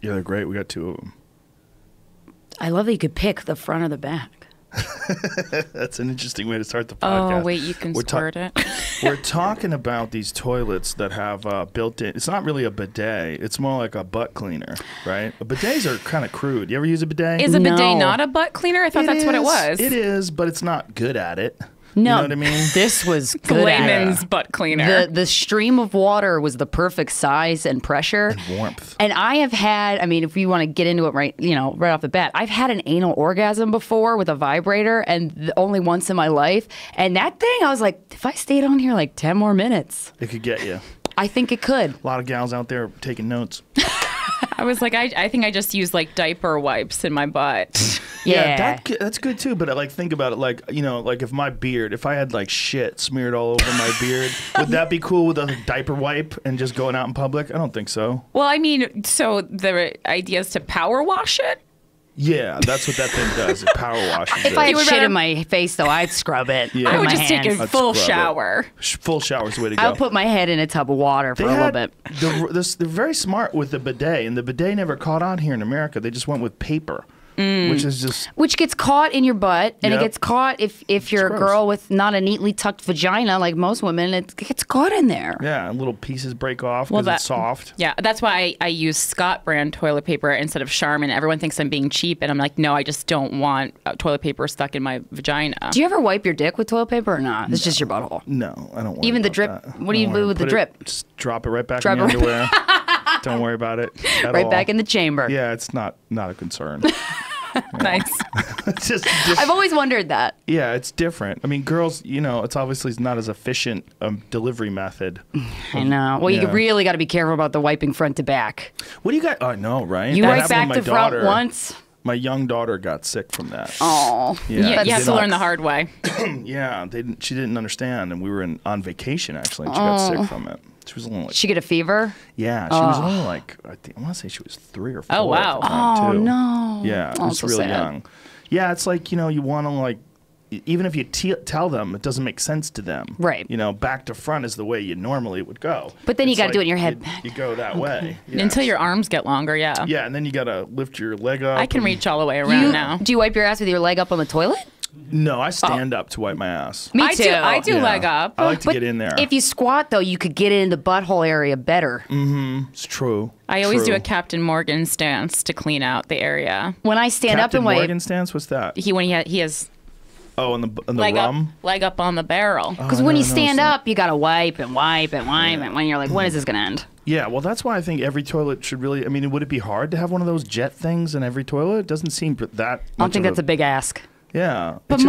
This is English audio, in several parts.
Yeah, they're great. We got 2 of them. I love that you could pick the front or the back. That's an interesting way to start the podcast. Oh, wait, you can squirt it. We're talking about these toilets that have built-in. It's not really a bidet. It's more like a butt cleaner, right? Bidets are kind of crude. You ever use a bidet? Is a bidet not a butt cleaner? I thought that's what it was. It is, but it's not good at it. No, you know what I mean? This was good. Layman's butt cleaner. The stream of water was the perfect size and pressure and warmth. And I have had, I mean, if you want to get into it right off the bat, I've had an anal orgasm before with a vibrator, and only once in my life. And that thing, I was like, if I stayed on here like 10 more minutes, it could get you. I think it could. A lot of gals out there taking notes. I was like, I think I just use like diaper wipes in my butt. Yeah, that's good too. But like, think about it, like like if I had like shit smeared all over my beard, would that be cool with a diaper wipe and just going out in public? I don't think so. Well, I mean, so the idea is to power wash it. Yeah, that's what that thing does. It power washes If I had shit in my face, though, I'd scrub it. Yeah. I would with just my take a hands. full shower. Full shower's the way to go. I would put my head in a tub of water for a little bit. They're very smart with the bidet, and the bidet never caught on here in America. They just went with paper. Which is just gets caught in your butt, and it gets caught if you're a girl with not a neatly tucked vagina like most women. It gets caught in there. Yeah, and little pieces break off because it's soft. Yeah, that's why I use Scott brand toilet paper instead of Charmin. Everyone thinks I'm being cheap, and I'm like, no, I just don't want toilet paper stuck in my vagina. Do you ever wipe your dick with toilet paper or not? It's just your butthole. No, I don't. Even the drip. That. What do you do with the drip? Just drop it right back in your underwear. Don't worry about it. Right back in the chamber. Yeah, it's not a concern. Nice. just, I've always wondered that. Yeah, it's different. I mean, girls, it's obviously not as efficient delivery method. I know. Well, you really got to be careful about the wiping front to back. What do you got? I know, right? You wipe back to front once. My young daughter got sick from that. Oh, yeah. You have to learn the hard way. Yeah, she didn't understand, and we were on vacation actually, and she got sick from it. She was only like. She get a fever? Yeah, she was only like I want to say she was 3 or 4. Oh wow! Oh no! Yeah, it was really young. Yeah, it's like you want to like. Even if you tell them, it doesn't make sense to them. Right. Back to front is the way you normally would go. But then you got to do it in your head. You go that way. Yeah. Until your arms get longer, yeah. Yeah, and then you got to lift your leg up. I can reach all the way around now. Do you wipe your ass with your leg up on the toilet? No, I stand up to wipe my ass. Me too. I do leg up. I like to get in there. If you squat, though, you could get in the butthole area better. Mm-hmm. It's true. I always do a Captain Morgan stance to clean out the area. When I stand up and wipe. Captain Morgan stance? What's that? He has. Oh, in the leg rum? Leg up on the barrel. Because when you stand up, you got to wipe and wipe and wipe. And when you're like, when is this going to end? Yeah, well, that's why I think every toilet should really. I mean, would it be hard to have one of those jet things in every toilet? It doesn't seem that. I don't think that's a big ask. Yeah. But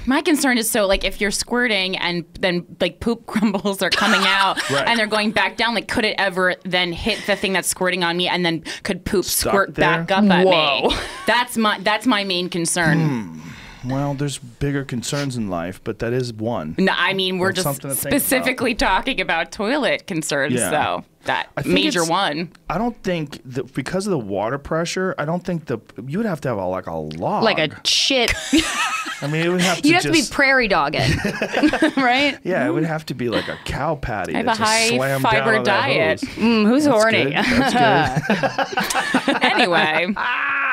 my concern is like if you're squirting and then like poop crumbles are coming out and they're going back down, like could it ever then hit the thing that's squirting on me and then could poop squirt back up at me? That's my main concern. Well, there's bigger concerns in life, but that is one. No, I mean, we're just specifically talking about toilet concerns, though. That major one. I don't think that because of the water pressure, I don't think you would have to have a log. Like a shit. I mean, it would have to You'd have to be prairie dogging, right? Yeah, it would have to be like a cow patty. I have a high fiber diet. Who's horny? That's good. Anyway.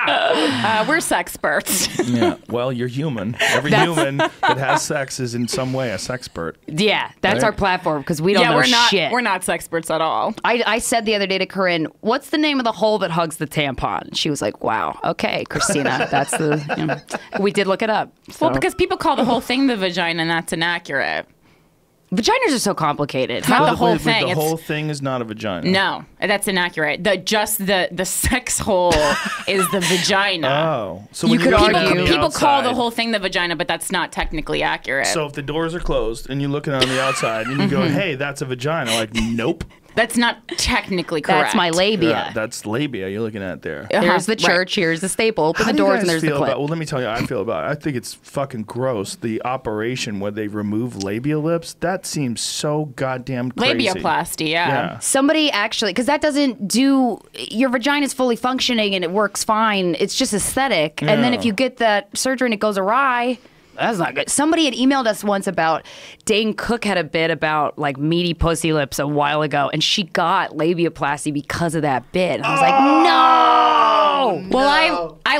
We're sexperts. Yeah. Well, you're human. Every human that has sex is in some way a sexpert. Yeah, that's our platform because we don't know shit. We're not sexperts at all. I said the other day to Corinne, "What's the name of the hole that hugs the tampon?" She was like, "Wow, okay, Krystyna, that's the." We did look it up. So. Well, because people call the whole thing the vagina, and that's inaccurate. Vaginas are so complicated. Not the whole thing. The whole thing is not a vagina. No, that's inaccurate. The sex hole is the vagina. Oh, so you could argue people call the whole thing the vagina, but that's not technically accurate. So if the doors are closed and you look on the outside and you go, "Hey, that's a vagina," like, nope. That's not technically correct. That's my labia. Yeah, that's labia you're looking at there. Here's the church, here's the staple, open the doors, and there's the clip. Well, let me tell you how I feel about it. I think it's fucking gross. The operation where they remove labia lips, that seems so goddamn crazy. Labiaplasty, yeah. Somebody actually, because that doesn't do, your vagina's fully functioning and it works fine. It's just aesthetic. Yeah. And then if you get that surgery and it goes awry, that's not good. Somebody had emailed us once about Dane Cook had a bit about like meaty pussy lips a while ago, and she got labiaplasty because of that bit. And I was like, no.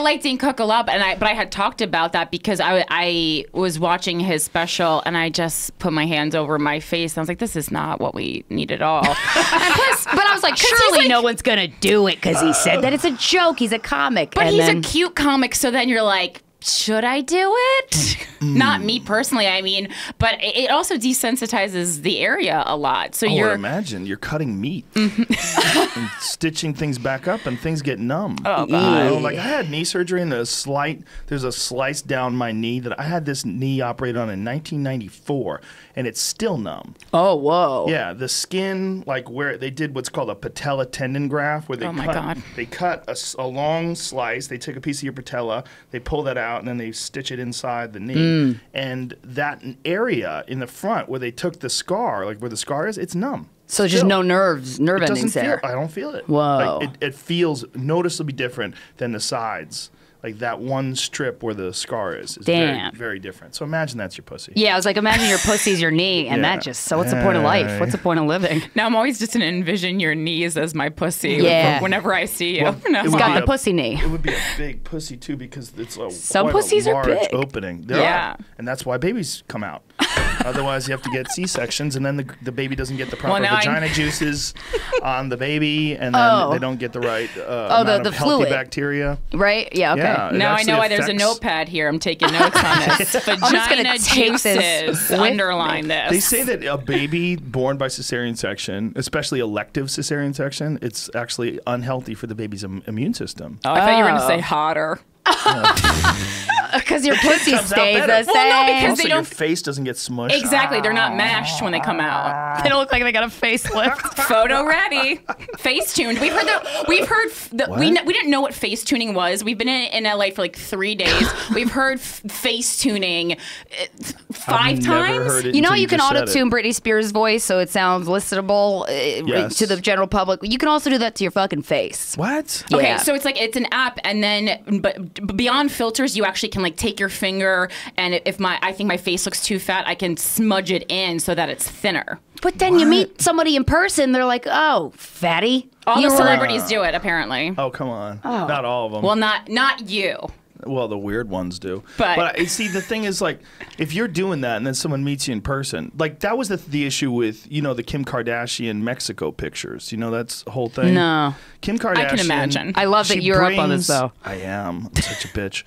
like Dane Cook a lot, but I had talked about that because I was watching his special and I just put my hands over my face. And I was like, this is not what we need at all. But I was like, surely no one's gonna do it because he said that it's a joke. He's a comic, but he's a cute comic. So then you're like, should I do it? Not me personally, I mean, but it also desensitizes the area a lot. So I imagine you're cutting meat and stitching things back up, and things get numb. Oh God! Like I had knee surgery, and there's a slice down my knee that I had this knee operated on in 1994, and it's still numb. Oh whoa! Yeah, the skin, like where they did what's called a patella tendon graft, where they cut a long slice. They take a piece of your patella, they pull that out, and then they stitch it inside the knee. And that area in the front where they took the scar, like where the scar is, it's numb. So just no nerve endings there. I don't feel it. Whoa. Like it feels noticeably different than the sides. Like that one strip where the scar is very, very different. So imagine that's your pussy. Yeah, I was like, imagine your pussy's your knee, and so what's the point of life? What's the point of living? Now I'm always just gonna envision your knees as my pussy. Yeah. Whenever I see you. Well, it's got the pussy knee. It would be a big pussy too because it's some pussies a large are big. opening. And that's why babies come out. Otherwise, you have to get C-sections, and then the baby doesn't get the proper vagina juices on the baby, and then they don't get the right amount of healthy bacteria. Right? Yeah. Okay. Yeah, now I know why there's a notepad here. I'm taking notes on this. Vagina juices. Underline this. They say that a baby born by cesarean section, especially elective cesarean section, it's actually unhealthy for the baby's immune system. Oh, I thought you were going to say hotter. Because your pussy stays the same. Well, no, because also, your face doesn't get smushed. Exactly, they're not mashed when they come out. They don't look like they got a facelift. Photo ready, face tuned. We didn't know what face tuning was. We've been in LA for like 3 days. We've heard face tuning 5 times. You know, you can auto tune Britney Spears' voice so it sounds listenable to the general public. You can also do that to your fucking face. What? Yeah. Okay, so it's an app, and then but beyond filters, you actually can like take your finger, and if I think my face looks too fat, I can smudge it in so that it's thinner. But then you meet somebody in person, they're like, "Oh, fatty." All the celebrities do it, apparently. Oh, come on. Not all of them. Well, not you. Well, the weird ones do. But see, the thing is, like, if you're doing that and then someone meets you in person, like, that was the issue with, the Kim Kardashian Mexico pictures. That's the whole thing. No. Kim Kardashian. I can imagine. I love that you're up on this, though. I am. I'm such a bitch.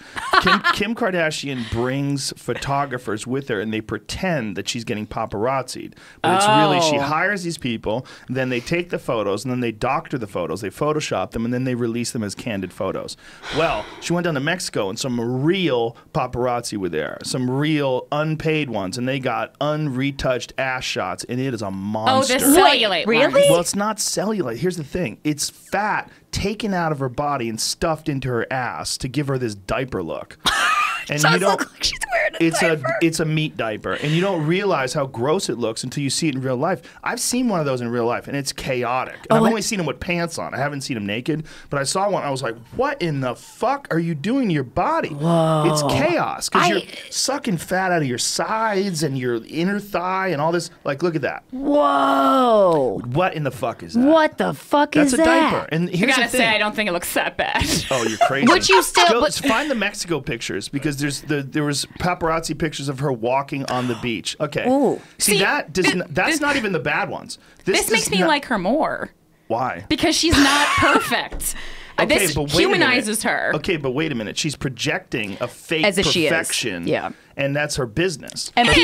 Kim Kardashian brings photographers with her, and they pretend that she's getting paparazzi'd. But it's really, she hires these people, then they take the photos, and then they doctor the photos. They Photoshop them, and then they release them as candid photos. Well, she went down to Mexico, and some real paparazzi were there. Some real unpaid ones, and they got unretouched ass shots, and it is a monster. Oh, the cellulite. Really? Well, it's not cellulite. Here's the thing. It's fat taken out of her body and stuffed into her ass to give her this diaper look. And you don't look like she's wearing a diaper. It's a meat diaper, and you don't realize how gross it looks until you see it in real life. I've seen one of those in real life, and it's chaotic. And I've only seen them with pants on. I haven't seen them naked, but I saw one. I was like, "What in the fuck are you doing to your body?" Whoa. It's chaos because you're sucking fat out of your sides and your inner thigh and all this. Like, look at that. Whoa. What in the fuck is that? What the fuck is that? That's a diaper. And here's I gotta the thing. say, I don't think it looks that bad. Oh, you're crazy. Would you still? Find the Mexico pictures because there was paparazzi pictures of her walking on the beach. Okay. Ooh. See that's not even the bad ones. This makes me like her more. Why? Because she's not perfect. Okay, this but humanizes her. Okay, but wait a minute. She's projecting a fake perfection. Yeah. And that's her business. And her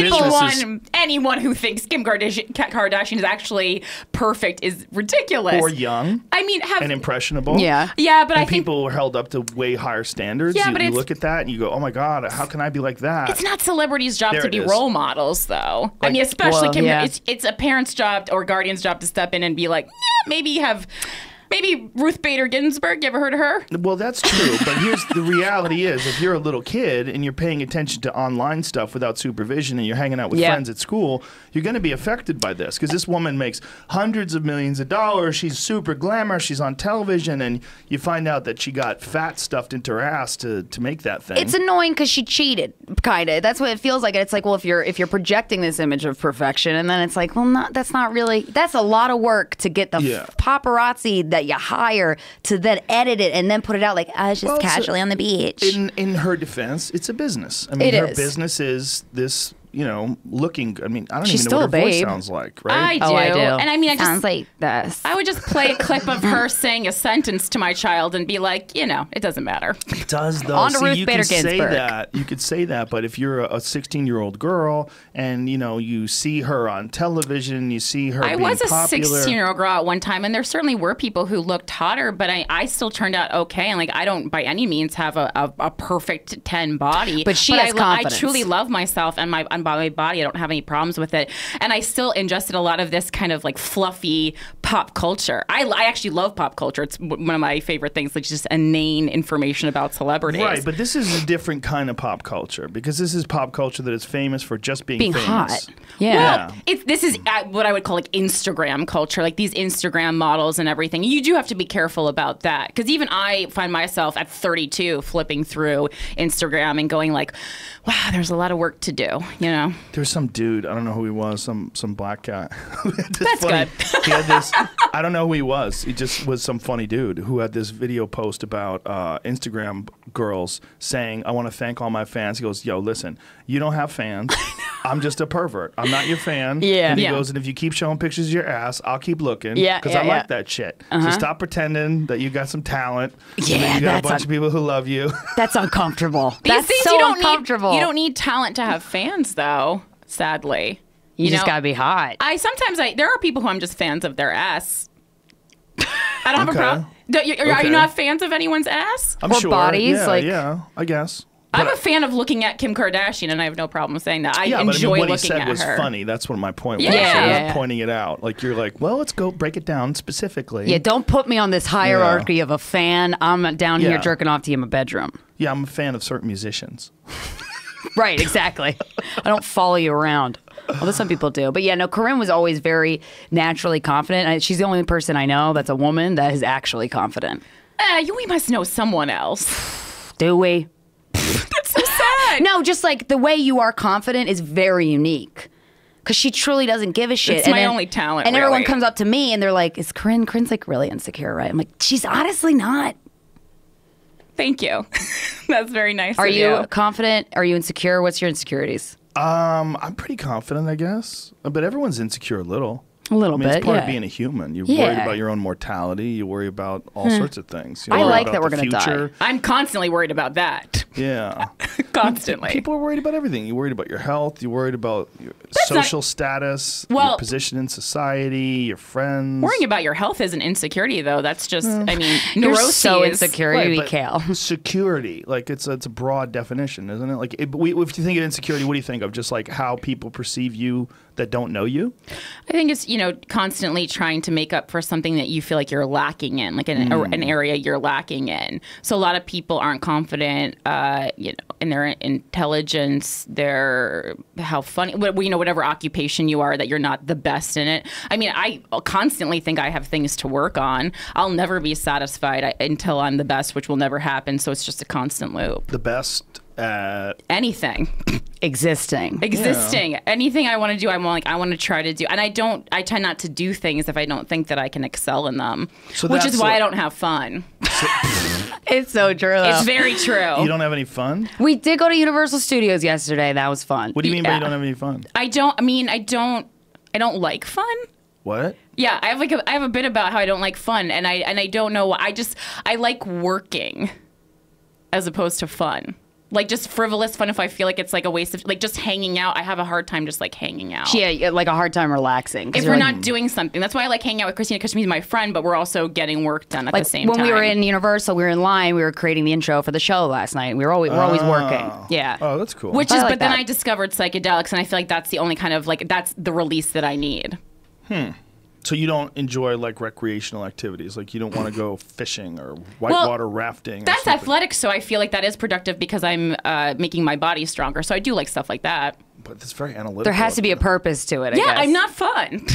anyone who thinks Kim Kardashian is actually perfect is ridiculous. Or young. I mean, and impressionable. Yeah. Yeah, but and I think people are held up to way higher standards. Yeah, you look at that and you go, "Oh my God, how can I be like that?" It's not celebrities' job to be role models, though. Like, I mean, especially Kim. Yeah. It's a parent's job or guardian's job to step in and be like, maybe Ruth Bader Ginsburg. You ever heard of her? Well, that's true, but here's the reality is if you're a little kid and you're paying attention to online stuff without supervision and you're hanging out with friends at school, you're going to be affected by this because this woman makes hundreds of millions of dollars. She's super glamorous. She's on television, and you find out that she got fat stuffed into her ass to make that thing. It's annoying because she cheated, kind of. That's what it feels like. It's like, well, if you're projecting this image of perfection, and then it's like, well, that's not really. That's a lot of work to get the paparazzi that you hire to then edit it and then put it out like, I was just casually on the beach. In her defense, it's a business. I mean, her business is this, looking. I mean, I don't even know what her voice sounds like, right? I do. And I mean, sounds like this. I would just play a clip of her saying a sentence to my child and be like, it doesn't matter. It does, though. On to Ruth you Bader can say Ginsburg. that. You could say that, but if you're a 16-year-old girl and you see her on television, you see her. I was a popular. 16-year-old girl at one time, and there certainly were people who looked hotter, but I still turned out okay. And like, I don't by any means have a perfect 10 body, but she has confidence. I truly love myself and my body. I don't have any problems with it, and I still ingested a lot of this kind of like fluffy pop culture. I actually love pop culture. It's one of my favorite things, like just inane information about celebrities. Right, but this is a different kind of pop culture because this is pop culture that is famous for just being famous. Hot. Yeah. Well, this is what I would call like Instagram culture, like these Instagram models and everything. You do have to be careful about that because even I find myself at 32 flipping through Instagram and going like, wow, there's a lot of work to do, There's some dude, I don't know who he was, some black guy. That's good. He had this, I don't know who he was. He just was some funny dude who had this video post about Instagram girls saying, I want to thank all my fans. He goes, yo, listen, you don't have fans. I'm just a pervert. I'm not your fan. Yeah. And he goes, and if you keep showing pictures of your ass, I'll keep looking. Yeah. Because I like that shit. So stop pretending that you got some talent. Yeah. And then you got a bunch of people who love you. That's uncomfortable. These things so uncomfortable. You don't need talent to have fans, though, sadly. You just gotta be hot. There are people who I'm just fans of their ass. I don't have a problem. Are you not fans of anyone's ass? I'm or sure. bodies? Yeah, I guess. I'm a fan of looking at Kim Kardashian, and I have no problem saying that. I enjoy what looking he said at was her. funny. That's what my point was. Yeah. I was pointing it out. Like, you're like, well, let's go break it down specifically. Yeah, don't put me on this hierarchy of a fan. I'm down here jerking off to you in my bedroom. Yeah, I'm a fan of certain musicians. Right, exactly. I don't follow you around. Although some people do. But yeah, no, Corinne was always very naturally confident. She's the only person I know that's a woman that is actually confident. We must know someone else. Do we? That's so sad. No, just like the way you are confident is very unique. Because she truly doesn't give a shit. It's my only talent, And really. everyone comes up to me and they're like, is Corinne's like really insecure, right? I'm like, she's honestly not. Thank you. That's very nice. Are you confident? Are you insecure? What's your insecurities? I'm pretty confident, I guess. But everyone's insecure a little. A little bit, It's part yeah. of being a human. You're Yeah. worried about your own mortality. You worry about all sorts of things. You I worry like about that we're the gonna die. future. I'm constantly worried about that. Yeah. Constantly. People are worried about everything. You're worried about your health. You're worried about your social status, your position in society, your friends. Worrying about your health isn't insecurity, though. That's just, I mean, You're neuroses. so insecure. Right, You but eat kale. security, like it's a broad definition, isn't it? Like if you think of insecurity, what do you think of? Just like how people perceive you that don't know you? I think it's, constantly trying to make up for something that you feel like you're lacking in, like an area you're lacking in. So a lot of people aren't confident, in their intelligence, how funny, whatever occupation you are, that you're not the best in it. I mean, I constantly think I have things to work on. I'll never be satisfied until I'm the best, which will never happen. So it's just a constant loop. The best at anything. Existing. Yeah. Anything I want to do, I want to try to do. And I tend not to do things if I don't think that I can excel in them, which is why I don't have fun. It's so true, though. It's very true. You don't have any fun? We did go to Universal Studios yesterday. That was fun. What do you mean by you don't have any fun? I don't like fun. What? Yeah, I have a bit about how I don't like fun, and I don't know why. I like working as opposed to fun. Like just frivolous fun. If I feel like it's like a waste of just hanging out, I have a hard time just like hanging out. Yeah, like a hard time relaxing. If we're not doing something, that's why I like hanging out with Krystyna, because she's my friend, but we're also getting work done at the same time. When we were in Universal, we were in line. We were creating the intro for the show last night. We're always working. Yeah. Oh, that's cool. But then I discovered psychedelics, and I feel like that's the only kind of that's the release that I need. So you don't enjoy like recreational activities, like you don't want to go fishing or whitewater rafting. That's athletics, so I feel like that is productive because I'm making my body stronger. So I do like stuff like that. But it's very analytical. There has to be a purpose to it. I guess. I'm not fun.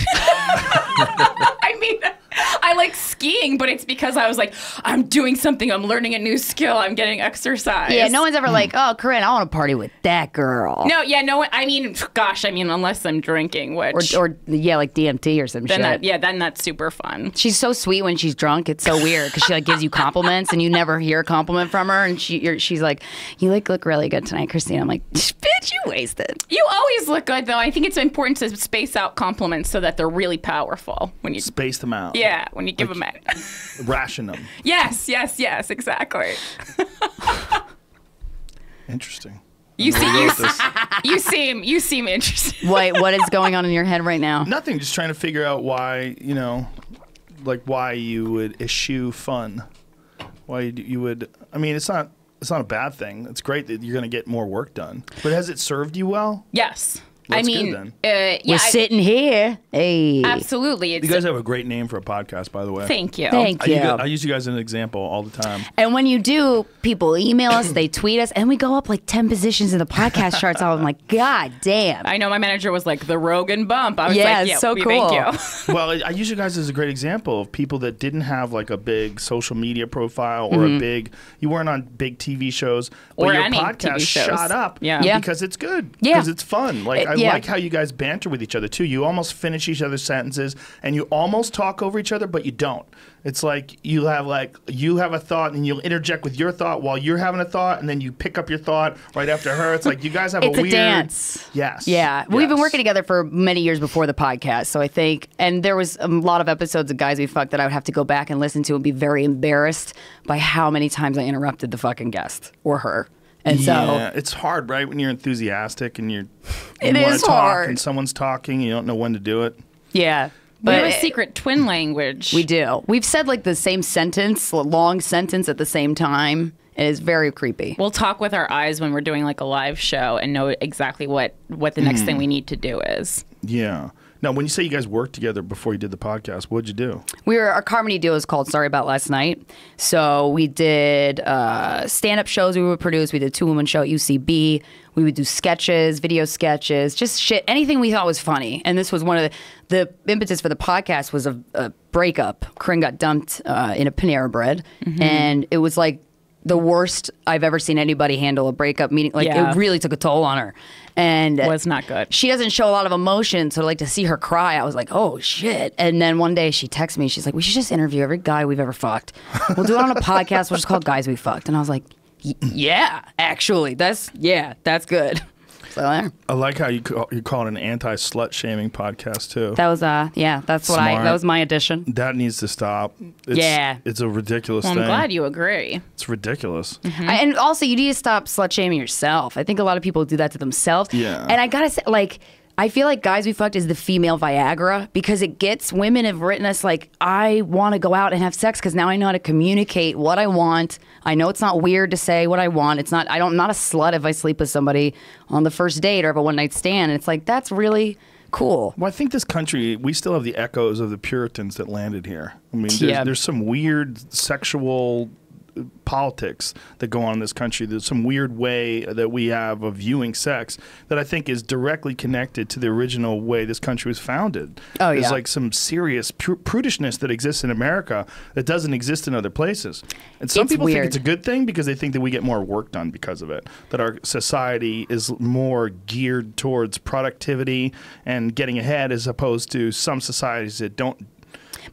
I mean, I like skiing, but it's because I was like, I'm doing something. I'm learning a new skill. I'm getting exercise. Yeah, no one's ever like, oh, Corinne, I want to party with that girl. No, yeah, no one. I mean, gosh, unless I'm drinking, which Or yeah, like DMT or some shit. Then that's super fun. She's so sweet when she's drunk. It's so weird because she like gives you compliments and you never hear a compliment from her. And she's like, you look really good tonight, Krystyna. I'm like, bitch, you wasted. You always look good, though. I think it's important to space out compliments so that they're really powerful when you space them out. Yeah, when you give them out. Ration them. Yes, exactly. Interesting. You seem interested. What is going on in your head right now? Nothing. Just trying to figure out why, why you would eschew fun. Why you would. I mean, it's not a bad thing. It's great that you're going to get more work done. But has it served you well? Yes. Well, I mean, good, then. We're sitting here. Hey. Absolutely. You guys have a great name for a podcast, by the way. Thank you. Thank you. I use you guys as an example all the time. And when you do, people email us, they tweet us, and we go up like 10 positions in the podcast charts. I'm like, God damn. I know my manager was like, the Rogan bump. I was yeah, like, yeah, so cool. Thank you. Well, I use you guys as a great example of people that didn't have like a big social media profile or you weren't on big TV shows, but or your any podcast TV shows. shot up because it's good. Yeah. Because it's fun. Like I like how you guys banter with each other too. You almost finish each other's sentences and you almost talk over each other, but you don't. It's like you have a thought and you'll interject with your thought while you're having a thought, and then you pick up your thought right after her. It's like you guys have it's a weird dance. Yes. Yeah. We've been working together for many years before the podcast, so I think, and there was a lot of episodes of Guys We Fucked that I would have to go back and listen to and be very embarrassed by how many times I interrupted the fucking guest or her. And so it's hard, right? When you're enthusiastic and you it want is to talk hard. and someone's talking, you don't know when to do it. Yeah. We have a secret twin language. We do. We've said like the same sentence, long sentence at the same time. It is very creepy. We'll talk with our eyes when we're doing like a live show and know exactly what the next thing we need to do is. Yeah. Now, when you say you guys worked together before you did the podcast, what'd you do? Our comedy duo is called Sorry About Last Night. So we did stand-up shows we would produce. We did a two-woman show at UCB. We would do sketches, video sketches, just shit, anything we thought was funny. And this was one of the impetus for the podcast was a breakup. Corinne got dumped in a Panera Bread. And it was like the worst I've ever seen anybody handle a breakup meeting. Like it really took a toll on her. And was not good. She doesn't show a lot of emotion, so like to see her cry, I was like, oh shit. And then one day she texted me, she's like, we should just interview every guy we've ever fucked. We'll do it on a podcast, we'll just call it Guys We Fucked. And I was like, yeah, actually, that's good. So there. I like how you call it an anti-slut shaming podcast too. That was that's what that was my addition. That needs to stop. It's a ridiculous thing. I'm glad you agree. It's ridiculous. And also, you need to stop slut shaming yourself. I think a lot of people do that to themselves. Yeah. And I gotta say, like, I feel like Guys We Fucked is the female Viagra because it gets women have written us like, I want to go out and have sex because now I know how to communicate what I want. I know it's not weird to say what I want. It's not. I'm not a slut if I sleep with somebody on the first date or have a one night stand. And it's like that's really cool. Well, I think this country, we still have the echoes of the Puritans that landed here. I mean, there's some weird sexual politics that go on in this country. There's some weird way that we have of viewing sex that I think is directly connected to the original way this country was founded. Oh, yeah. There's like some serious prudishness that exists in America that doesn't exist in other places. And some people think it's a good thing because they think that we get more work done because of it, that our society is more geared towards productivity and getting ahead as opposed to some societies that don't.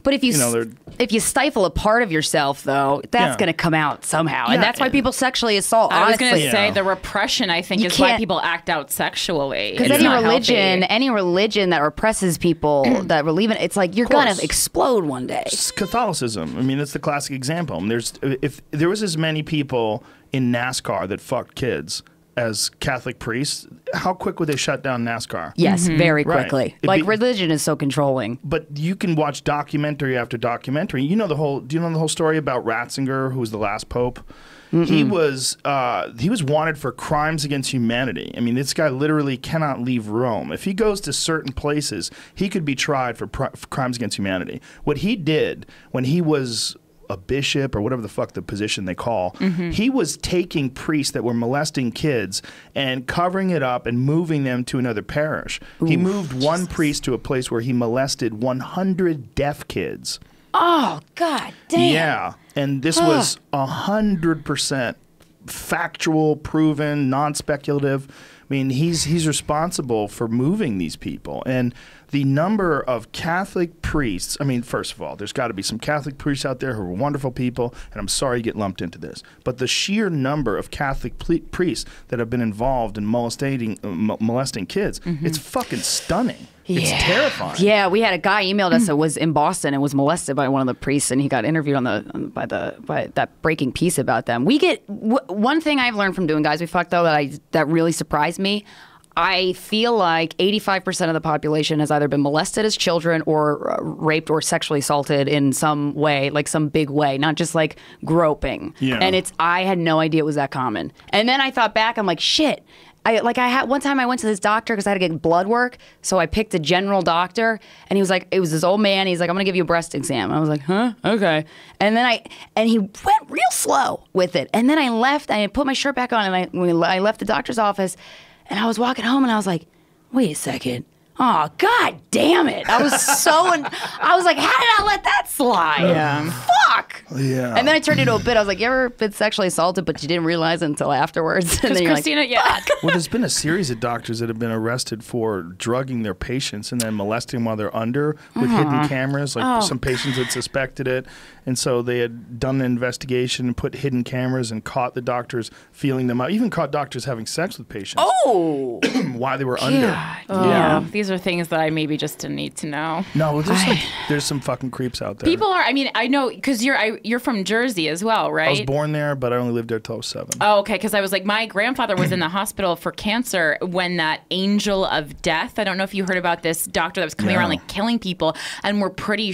But if you stifle a part of yourself, though, that's going to come out somehow, and that's why people sexually assault. I was going to say the repression. I think is why people act out sexually. Because any religion that represses people that believe in it, it's like you're going to explode one day. It's Catholicism. I mean, it's the classic example. I mean, if there was as many people in NASCAR that fucked kids as Catholic priests, how quick would they shut down NASCAR? Yes, very quickly. Right. Like religion is so controlling. But you can watch documentary after documentary. Do you know the whole story about Ratzinger, who was the last pope? He was wanted for crimes against humanity. I mean, this guy literally cannot leave Rome. If he goes to certain places, he could be tried for crimes against humanity. What he did when he was a bishop or whatever the fuck the position they call, he was taking priests that were molesting kids and covering it up and moving them to another parish. He moved one priest to a place where he molested 100 deaf kids. Oh, God damn. Yeah. And this was 100% factual, proven, non-speculative. I mean, he's responsible for moving these people. And the number of Catholic priests, I mean, first of all, there's got to be some Catholic priests out there who are wonderful people, and I'm sorry you get lumped into this. But the sheer number of Catholic priests that have been involved in molesting kids, it's fucking stunning. It's terrifying. Yeah, we had a guy emailed us that was in Boston and was molested by one of the priests, and he got interviewed by that breaking piece about them. We get one thing I've learned from doing Guys We Fucked though that really surprised me. I feel like 85% of the population has either been molested as children or raped or sexually assaulted in some way, like some big way, not just like groping. Yeah. And I had no idea it was that common. And then I thought back, I'm like, shit. One time I went to this doctor because I had to get blood work, so I picked a general doctor, and he was like, it was this old man. He's like, I'm gonna give you a breast exam. I was like, huh, okay. And then he went real slow with it. And then I left. I put my shirt back on, and I left the doctor's office, and I was walking home, and I was like, wait a second. Oh, God damn it. I was I was like, how did I let that slide? Yeah. Fuck. Yeah. And then I turned into a bit. I was like, you ever been sexually assaulted, but you didn't realize it until afterwards? And then you're Krystyna, like, fuck. Well, there's been a series of doctors that have been arrested for drugging their patients and then molesting them while they're under with hidden cameras. Like some patients had suspected it, and so they had done an investigation and put hidden cameras and caught the doctors feeling them out. Even caught doctors having sex with patients. Oh. While they were under. Yeah. These are things that I maybe just didn't need to know. No, there's some fucking creeps out there. People are. I mean, I know because you're from Jersey as well, right? I was born there, but I only lived there till I was 7. Oh, okay. Because I was like, my grandfather was in the hospital for cancer when that angel of death. I don't know if you heard about this doctor that was coming around like killing people, and we're pretty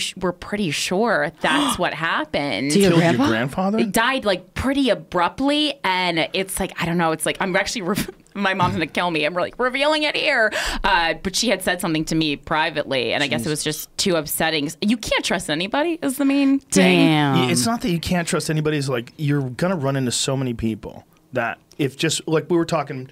sure that's what happened. To your Killed grandpa? your grandfather? He died like pretty abruptly, and it's like I don't know. It's like I'm actually. My mom's gonna kill me. I'm like revealing it here, but she had said something to me privately, and I guess it was just too upsetting. You can't trust anybody is the main thing. Damn. It's not that you can't trust anybody. It's like you're gonna run into so many people that if just like we were talking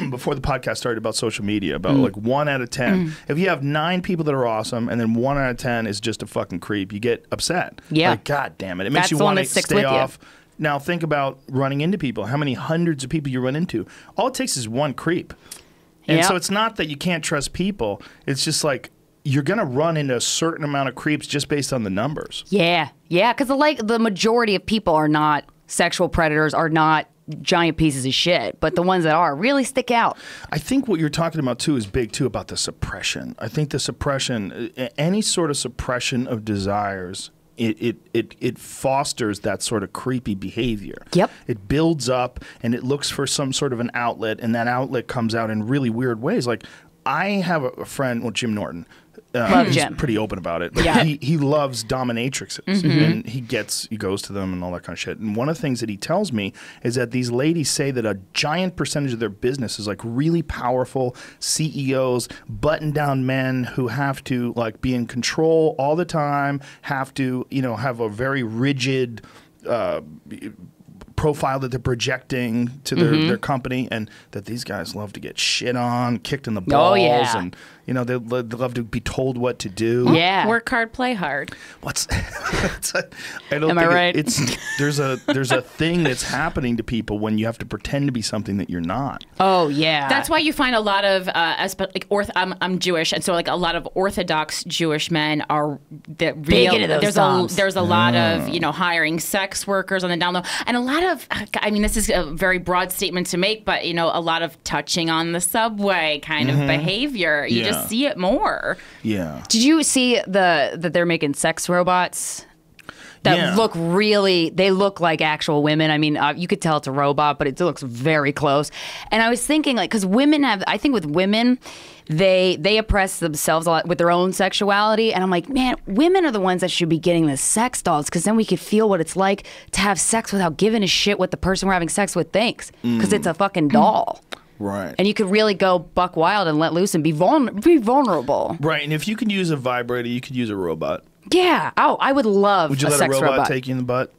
before the podcast started about social media, about like 1 out of 10. If you have 9 people that are awesome and then 1 out of 10 is just a fucking creep, you get upset. Yeah. Like, God damn it. It makes That's you the one want to that sticks stay with you. off. Now think about running into people. How many hundreds of people you run into? All it takes is one creep. And so it's not that you can't trust people. It's just like you're going to run into a certain amount of creeps just based on the numbers. Yeah. Yeah. Because the majority of people are not sexual predators, are not giant pieces of shit, but the ones that are really stick out. I think what you're talking about too is big too about the suppression. I think the suppression, any sort of suppression of desires, it fosters that sort of creepy behavior. Yep. It builds up and it looks for some sort of an outlet, and that outlet comes out in really weird ways. Like I have a friend, well, Jim Norton. Love he's Jim. pretty open about it. Like, Yeah. he loves dominatrixes, and he goes to them and all that kind of shit. And one of the things that he tells me is that these ladies say that a giant percentage of their business is like really powerful CEOs, button-down men who have to like be in control all the time, have to have a very rigid profile that they're projecting to their company, and that these guys love to get shit on, kicked in the balls, and they love to be told what to do. Yeah. Work hard, play hard. Am I right? There's a thing that's happening to people when you have to pretend to be something that you're not. Oh, yeah. That's why you find a lot of I'm Jewish, and so like a lot of Orthodox Jewish men are Big into those doms. There's a lot of hiring sex workers on the down low, and a lot of this is a very broad statement to make, but a lot of touching on the subway kind of behavior. You just see it more. Yeah. Did you see that they're making sex robots? That they look like actual women. I mean, you could tell it's a robot, but it looks very close. And I was thinking, like, because I think with women, they oppress themselves a lot with their own sexuality. And I'm like, man, women are the ones that should be getting the sex dolls, because then we could feel what it's like to have sex without giving a shit what the person we're having sex with thinks, because it's a fucking doll. Right. And you could really go buck wild and let loose and be vulnerable. Right. And if you could use a vibrator, you could use a robot. Yeah. Oh, I would love Would you a let sex a robot robot. take you in the butt?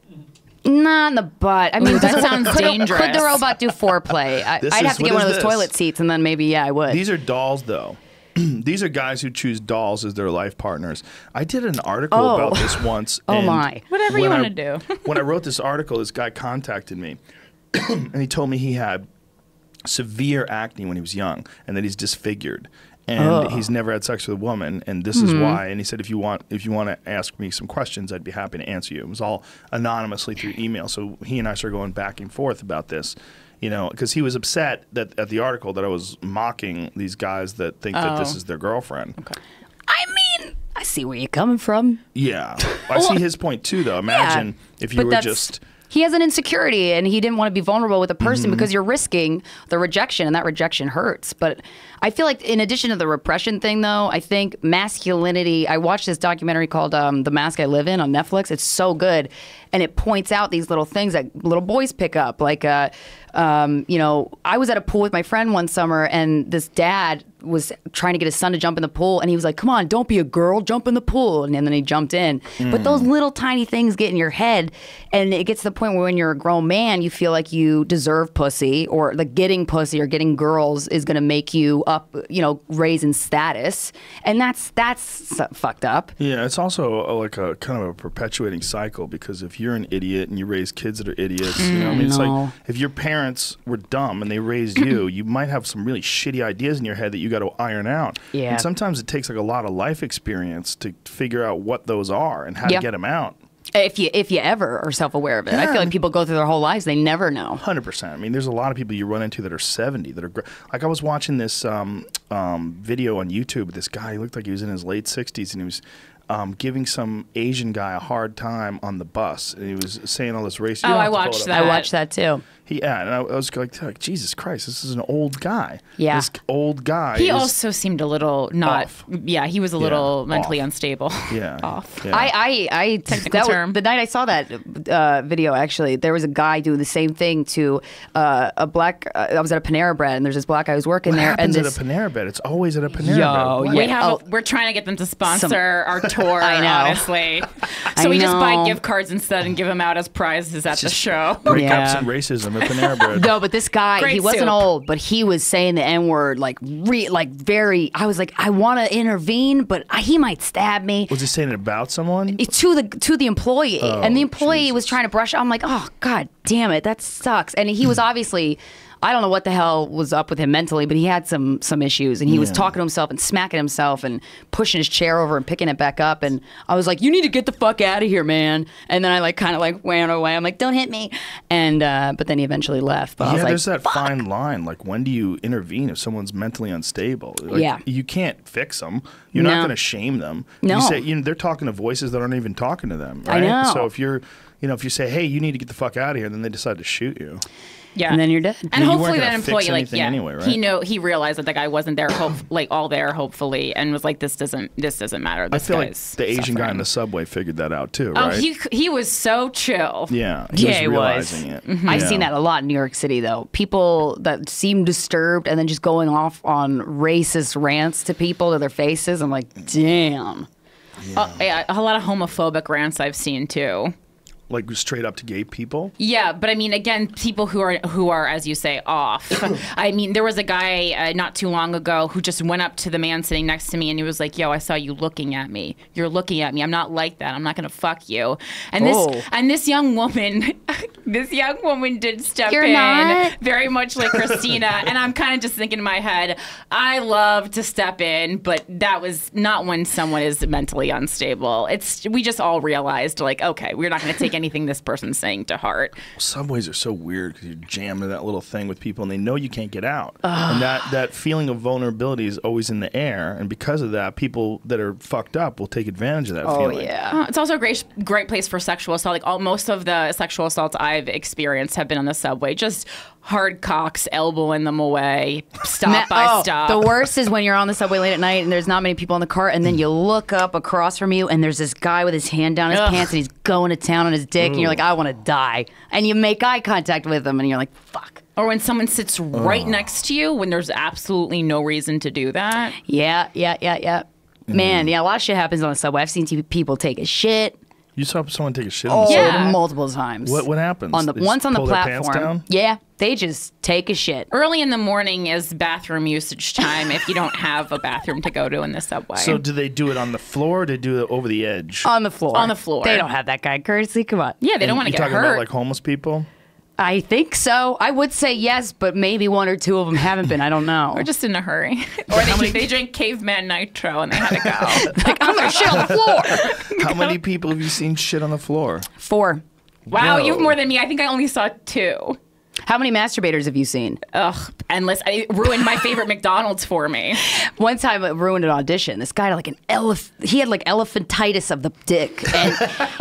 Not in the butt. I mean, That sounds dangerous. Could the robot do foreplay? I'd have to get one of those toilet seats, and then maybe, I would. These are dolls, though. these are guys who choose dolls as their life partners. I did an article about this once. Oh my! Whatever you want to do. When I wrote this article, this guy contacted me, and he told me he had severe acne when he was young, and that he's disfigured. And he's never had sex with a woman, and this is why. And he said, if you want to ask me some questions, I'd be happy to answer you. It was all anonymously through email. So he and I started going back and forth about this, because he was upset that at the article that I was mocking these guys that think that this is their girlfriend. Okay. I mean, I see where you're coming from. Yeah, I see his point too, though. Imagine if you were just. He has an insecurity, and he didn't want to be vulnerable with a person because you're risking the rejection, and that rejection hurts. But I feel like in addition to the repression thing, though, I think masculinity, I watched this documentary called The Mask I Live In on Netflix. It's so good. And it points out these little things that little boys pick up. Like, I was at a pool with my friend one summer, and this dad was trying to get his son to jump in the pool, and he was like, come on, don't be a girl, jump in the pool. And then he jumped in. But those little tiny things get in your head, and it gets to the point where when you're a grown man, you feel like you deserve pussy, or like getting pussy or getting girls is going to make you up, raise in status. And that's fucked up. Yeah, it's also like a kind of a perpetuating cycle, because if you're an idiot and you raise kids that are idiots, it's like if your parents were dumb and they raised you, you might have some really shitty ideas in your head that you got to iron out. Yeah. And sometimes it takes like a lot of life experience to figure out what those are and how to get them out. If you ever are self-aware of it. I feel like people go through their whole lives, they never know. 100%. I mean, there's a lot of people you run into that are 70 that are like, I was watching this video on YouTube with this guy. He looked like he was in his late 60s, and he was giving some Asian guy a hard time on the bus, and he was saying all this racist. Oh, I watched that. I watched that too. And I was like, Jesus Christ, this is an old guy. Yeah. This old guy. He also seemed a little not. Off. Yeah, he was a little mentally unstable. Yeah. Off. Yeah. I Technical term. The night I saw that video, actually, there was a guy doing the same thing to a black. I was at a Panera Bread, and there's this black guy who was working what there. happens and at a Panera Bread? It's always at a Panera Bread. We're trying to get them to sponsor our tour. I know. Honestly, so we just buy gift cards instead and give them out as prizes at the show. Break up some racism at Panera Bread. No, but this guy, Great he wasn't soup. old, but he was saying the N-word very. I was like, I want to intervene, but he might stab me. Was he saying it about someone? To the employee, and the employee Jesus. was trying to brush. I'm like, oh God damn it, that sucks. And he was obviously, I don't know what the hell was up with him mentally, but he had some issues, and he was talking to himself and smacking himself and pushing his chair over and picking it back up. And I was like, you need to get the fuck out of here, man. And then I kind of went away. I'm like, don't hit me. And but then he eventually left. But I was like, there's that fine line. Like, when do you intervene if someone's mentally unstable? Like, you can't fix them. You're not going to shame them. No. You say, they're talking to voices that aren't even talking to them. Right? I know. So if you're, if you say, hey, you need to get the fuck out of here, then they decide to shoot you. Yeah, and then you're dead. And you hopefully weren't that gonna employee, fix anything anyway, right? he realized that the guy wasn't there, all there, hopefully, and was like, this doesn't matter. This I feel like guy's the Asian guy suffering. in the subway figured that out too, Oh, right? he was so chill. Yeah, He was was. realizing it. I've seen that a lot in New York City, though. People that seem disturbed and then just going off on racist rants to people to their faces. I'm like, damn. Yeah, a lot of homophobic rants I've seen too. Like straight up to gay people. Yeah, but I mean, again, people who are, as you say, off. I mean, there was a guy not too long ago who just went up to the man sitting next to me, and he was like, "Yo, I saw you looking at me. You're looking at me. I'm not like that. I'm not gonna fuck you." And this young woman, did step You're in not? very much like Krystyna, and I'm kind of just thinking in my head, I love to step in, but that was not when someone is mentally unstable. We just all realized, like, okay, we're not gonna take anything this person's saying to heart. Subways are so weird because you're jammed in that little thing with people and they know you can't get out. And that feeling of vulnerability is always in the air. And because of that, people that are fucked up will take advantage of that feeling. Oh, yeah. It's also a great place for sexual assault. Like most of the sexual assaults I've experienced have been on the subway. Just hard cocks elbowing them away, stop by stop. The worst is when you're on the subway late at night and there's not many people in the cart, and then you look up across from you and there's this guy with his hand down his pants and he's going to town on his dick, and you're like, I want to die. And you make eye contact with him and you're like, fuck. Or when someone sits right next to you when there's absolutely no reason to do that. Yeah. Man, a lot of shit happens on the subway. I've seen people take a shit. You saw someone take a shit on the Yeah. soda? multiple times. What happens? Once on the pull their pants platform. down? Yeah, they just take a shit. Early in the morning is bathroom usage time if you don't have a bathroom to go to in the subway. So do they do it on the floor or do they do it over the edge? On the floor. On the floor. They don't have that kind of courtesy. Come on. yeah, they don't want to You get talking hurt. about like homeless people? I think so. I would say yes, but maybe one or two of them haven't been. I don't know. or just in a hurry. Or they drank caveman nitro and they had to go. like, I'm going to shit on the floor. How many people have you seen shit on the floor? 4. Wow, Whoa. you have more than me. I think I only saw 2. How many masturbators have you seen? Ugh, endless. It ruined my favorite McDonald's for me. One time it ruined an audition. This guy had like he had like elephantitis of the dick. And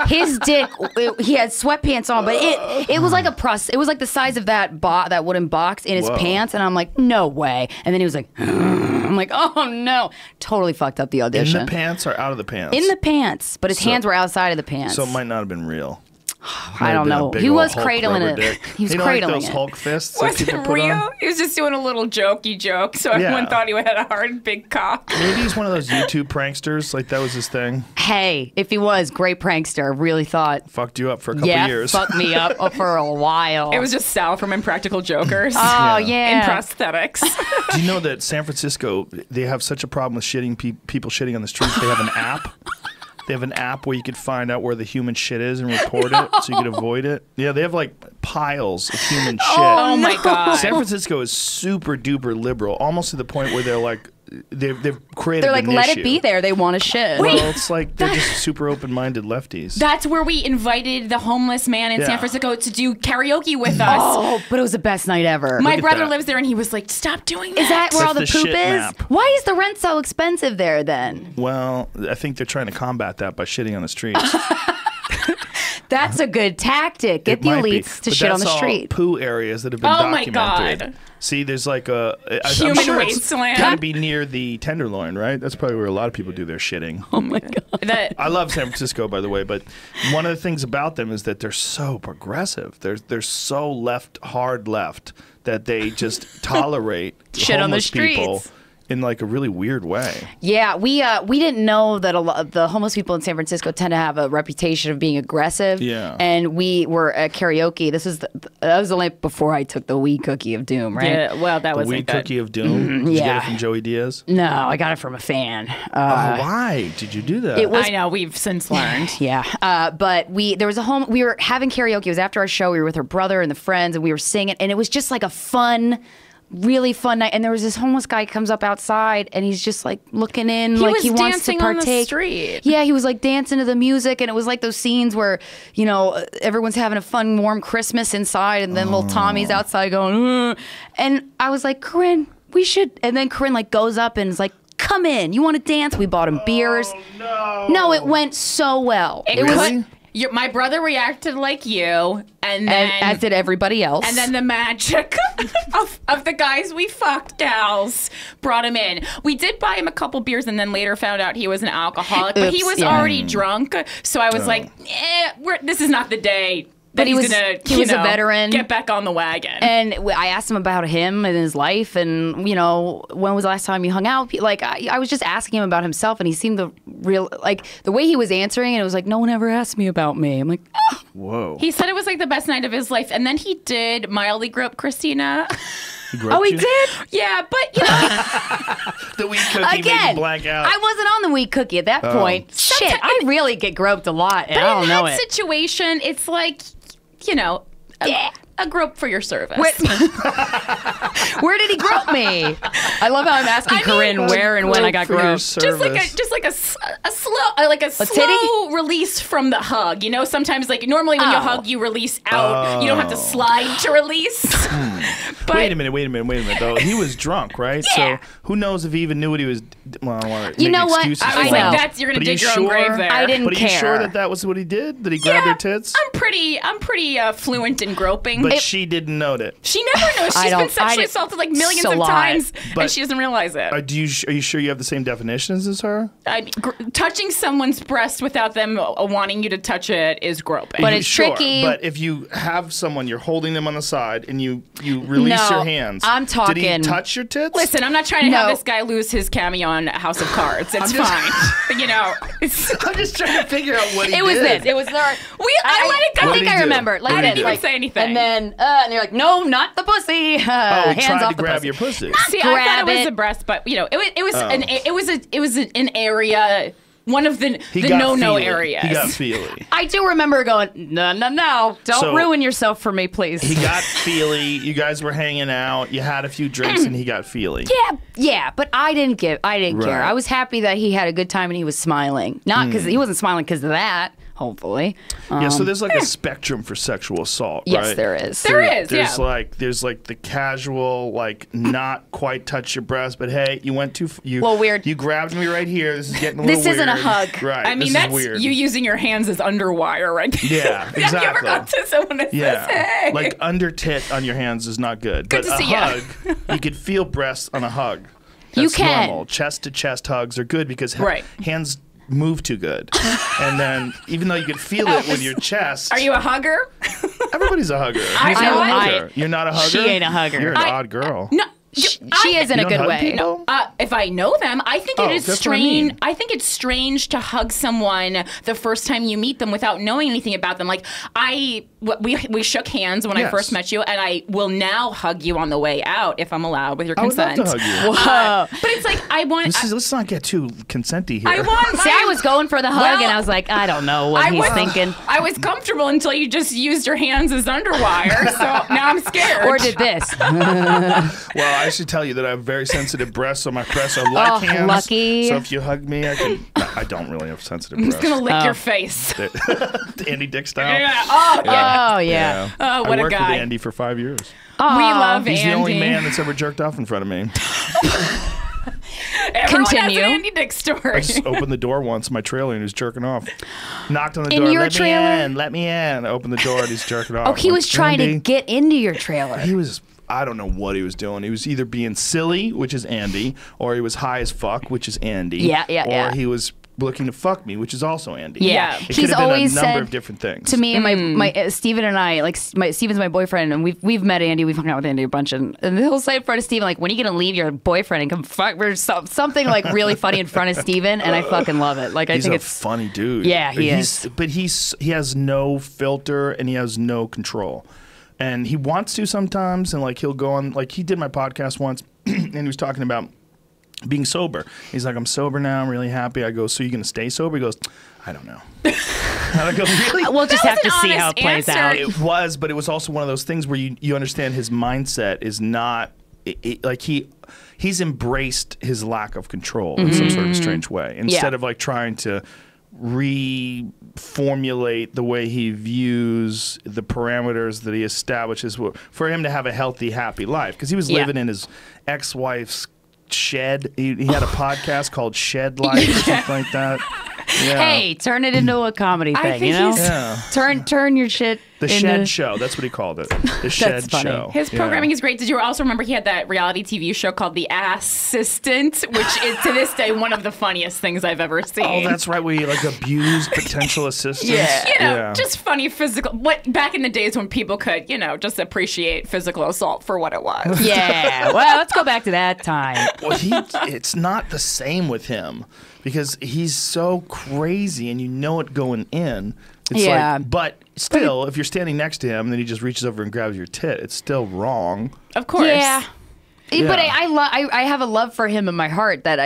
his dick, he had sweatpants on, but it was like it was like the size of that wooden box in his Whoa. pants. And I'm like, no way. And then he was like, I'm like, oh no. Totally fucked up the audition. In the pants or out of the pants? In the pants, but his hands were outside of the pants. So it might not have been real. I don't know. He was cradling it. He was cradling like those it. Hulk fists that Was people it put real? on? He was just doing a little jokey joke, so everyone thought he had a hard, big cock. Maybe he's one of those YouTube pranksters. Like that was his thing. Hey, if he was, great prankster. Really thought. Fucked you up for a couple Yeah, years. fucked me up for a while. It was just Sal from Impractical Jokers. Oh, In yeah. prosthetics. Do you know that San Francisco, they have such a problem with people shitting on the streets? They have an app. They have an app where you could find out where the human shit is and report it so you could avoid it. Yeah, they have like piles of human shit. Oh my God. San Francisco is super duper liberal, almost to the point where they're like, they've created They're like, an let issue. it be there. They want to shit. Well, it's like they're just super open-minded lefties. That's where we invited the homeless man in Yeah. San Francisco to do karaoke with us. Oh, but it was the best night ever. My at brother that. lives there, and he was like, "Stop doing that." Is that where all the That's the poop shit is? map. Why is the rent so expensive there then? Well, I think they're trying to combat that by shitting on the streets. That's a good tactic. Get It the might be. elites to But shit on that's the all street. poo areas that have been Oh my documented. God. See, there's like I'm Human sure it's wasteland. got to be near the Tenderloin, right? That's probably where a lot of people do their shitting. Oh my god. That- I love San Francisco, by the way, but one of the things about them is that they're so progressive. They're so hard left, that they just tolerate Shit on the homeless people streets. in like a really weird way. Yeah, we didn't know that a lot of the homeless people in San Francisco tend to have a reputation of being aggressive. Yeah. And we were at karaoke. That was the night before I took the weed cookie of doom, right? Yeah, well, that The wasn't weed good. cookie of doom. Did you get yeah. it from Joey Diaz? No, I got it from a fan. Why did you do that? It was I know, we've since learned. Yeah, but we were having karaoke. It was after our show. We were with her brother and the friends, and we were singing, and it was just like a fun, really fun night. And there was this homeless guy comes up outside, and he's just like looking in, He like was he wants to dancing on the partake. street. Yeah, he was like dancing to the music, and it was like those scenes where everyone's having a fun, warm Christmas inside, and then little Tommy's outside going, "Ugh." And I was like, Corinne, we should. And then Corinne like goes up and is like, come in, you want to dance? We bought him beers. No, it went so well. It Really? was. My brother reacted like you, and then as did everybody else. And then the magic of the guys we fucked, gals, brought him in. We did buy him a couple beers, and then later found out he was an alcoholic. But he Oops, was yeah. already drunk, so I was like, this is not the day that But he he's was- gonna, he was a veteran. get back on the wagon. And I asked him about him and his life, and when was the last time you hung out? Like I was just asking him about himself, and he seemed the way he was answering it was like, no one ever asked me about me. I'm like, oh. Whoa. He said it was like the best night of his life, and then he did mildly grope Christina. Oh, he did? Yeah, but The weed cookie made Again, you black out. I wasn't on the weed cookie at that point. Shit, I really get groped a lot, and I don't know in that it. situation, it's like, a grope for your service. Where did he grope me? I love how I'm asking Corinne where and when I got For your groped. service. Just like a slow release from the hug. Sometimes like normally when you hug, you release out. You don't have to slide to release. But Wait a minute, though. He was drunk, right? Yeah. So who knows if he even knew what he was... Well, I don't want to You make know what? excuses I I for was know. him. like, you're gonna But are you dig your own grave there. I didn't But are you care. sure that was what he did? That he grabbed Yeah, their tits? I'm pretty fluent in groping. But she didn't know it. She never knows. She's been sexually assaulted like millions of times, and she doesn't realize it. Are you sure you have the same definitions as her? I mean, touching someone's breast without them wanting you to touch it is groping. But it's tricky. But if you have someone, you're holding them on the side, and you release your hands. I'm talking. Did he touch your tits? Listen, I'm not trying to have this guy lose his cameo on House of Cards. It's fine. You know, I'm just trying to figure out what he did. It was this. It was their. I let it go. I think I remember. I didn't even say anything. And then and they're like, "No, not the pussy." He hands tried off to the grab pussy. your pussy. See, I thought it was a breast, but you know, it was an area. One of the no areas. He got feely. I do remember going, no. Don't ruin yourself for me, please. He got feely. You guys were hanging out. You had a few drinks, and he got feely. Yeah, but I didn't care. I was happy that he had a good time and he was smiling. Not because he wasn't smiling because of that. Hopefully. So there's like a spectrum for sexual assault, right? Yes, there is. There's like the casual, like not quite touch your breast, but hey, you went too. Weird. You grabbed me right here. This is getting a little weird. This isn't a hug, right? I mean, that's weird. You using your hands as underwire, right? Yeah, exactly. Have you ever gone to someone that says, "Hey"? Like under tit on your hands is not good. Good but to see hug, you could feel breasts on a hug. That's you can. normal. Chest to chest hugs are good because hands move too good. And then even though you could feel it with your chest. Are you a hugger? Everybody's a hugger. You're not a hugger? She ain't a hugger. You're an odd girl. No. She is in a good way. No, if I know them, I think it is strange. I think it's strange to hug someone the first time you meet them without knowing anything about them. Like we shook hands when I first met you, and I will now hug you on the way out if I'm allowed with your consent. I would love to hug you. But it's like I want. Let's not get too consenty here. I was going for the hug, and I was like, I don't know what he's thinking. I was comfortable until you just used your hands as underwire, so now I'm scared. Or did this. Well, I should tell you that I have very sensitive breasts, so my breasts are like hands. Lucky. So if you hug me, I don't really have sensitive breasts. I'm just gonna lick your face. Andy Dick style. Yeah. Oh yeah. Oh, what I worked a guy. with Andy for 5 years. We love He's Andy. the only man that's ever jerked off in front of me. Everyone Continue. has an Andy Dick story. I just opened the door once in my trailer and he was jerking off. Knocked on the door. In your let trailer? Let me in. I opened the door and he's jerking off. Oh, he was trying to get into your trailer. He was. I don't know what he was doing. He was either being silly, which is Andy, or he was high as fuck, which is Andy. Yeah. Or he was looking to fuck me, which is also Andy. Yeah. It could He's have been always a number said of different things. to me and my Steven and I, like Steven's my boyfriend, and we've met Andy, we've hung out with Andy a bunch, and he'll say in front of Steven, like, when are you gonna leave your boyfriend and come fuck or something like really funny in front of Steven, and I fucking love it. Like, I think it's a funny dude. Yeah, he is. But he has no filter and he has no control. And he wants to sometimes, and like he'll go on, like he did my podcast once, and he was talking about being sober. He's like, I'm sober now, I'm really happy. I go, so you gonna stay sober? He goes, I don't know. And I go, really? We'll just have to see how it plays out. It was, but it was also one of those things where you understand his mindset is not, like he's embraced his lack of control in some sort of strange way. Instead of like trying to reformulate the way he views the parameters that he establishes for him to have a healthy, happy life. Because he was living in his ex-wife's shed. He had a podcast called Shed Life or something like that. Yeah. Hey, turn it into a comedy thing, you know? Turn your shit The into... Shed Show. That's what he called it. The Shed funny. Show. His programming is great. Did you also remember he had that reality TV show called The Assistant, which is to this day one of the funniest things I've ever seen. Oh, that's right. Where he like abused potential assistants. Just funny physical. What back in the days when people could, just appreciate physical assault for what it was. Yeah. Well, let's go back to that time. Well, it's not the same with him because he's so crazy, and you know it going in. It's like, but still, if you're standing next to him, and then he just reaches over and grabs your tit, it's still wrong. Of course. Yeah. But I have a love for him in my heart that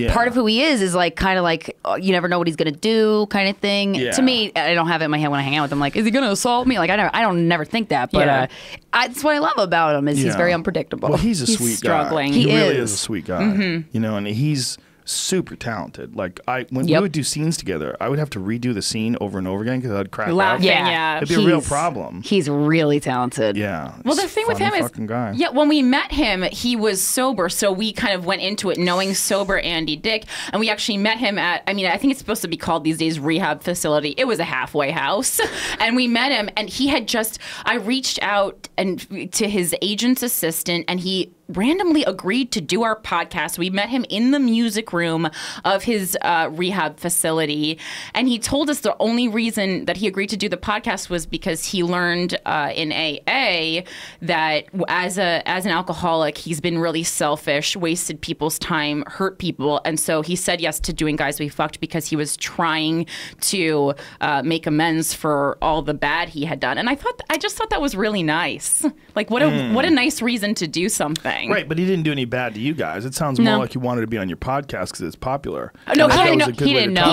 part of who he is like kind of like you never know what he's gonna do kind of thing. Yeah. To me, I don't have it in my head when I hang out with him. Like, is he gonna assault me? Like, I don't never think that. But that's what I love about him is he's very unpredictable. Well, he's a sweet struggling. guy. He really is a sweet guy. And he's super talented. Like when we would do scenes together, I would have to redo the scene over and over again because I'd crack up. Yeah, it'd be a real problem. He's really talented. Yeah. Well, the thing with him is, guy. yeah, when we met him, he was sober, so we kind of went into it knowing sober Andy Dick, and we actually met him at, I mean, I think it's supposed to be called these days rehab facility. It was a halfway house, and we met him, and he had just, I reached out to his agent's assistant, and he randomly agreed to do our podcast. We met him in the music room of his rehab facility, and he told us the only reason that he agreed to do the podcast was because he learned in AA that as an alcoholic, he's been really selfish, wasted people's time, hurt people, and so he said yes to doing Guys We Fucked because he was trying to make amends for all the bad he had done. And I just thought that was really nice. Like what a nice reason to do something. Right, but he didn't do any bad to you guys. It sounds more like he wanted to be on your podcast because it's popular. No, he didn't know.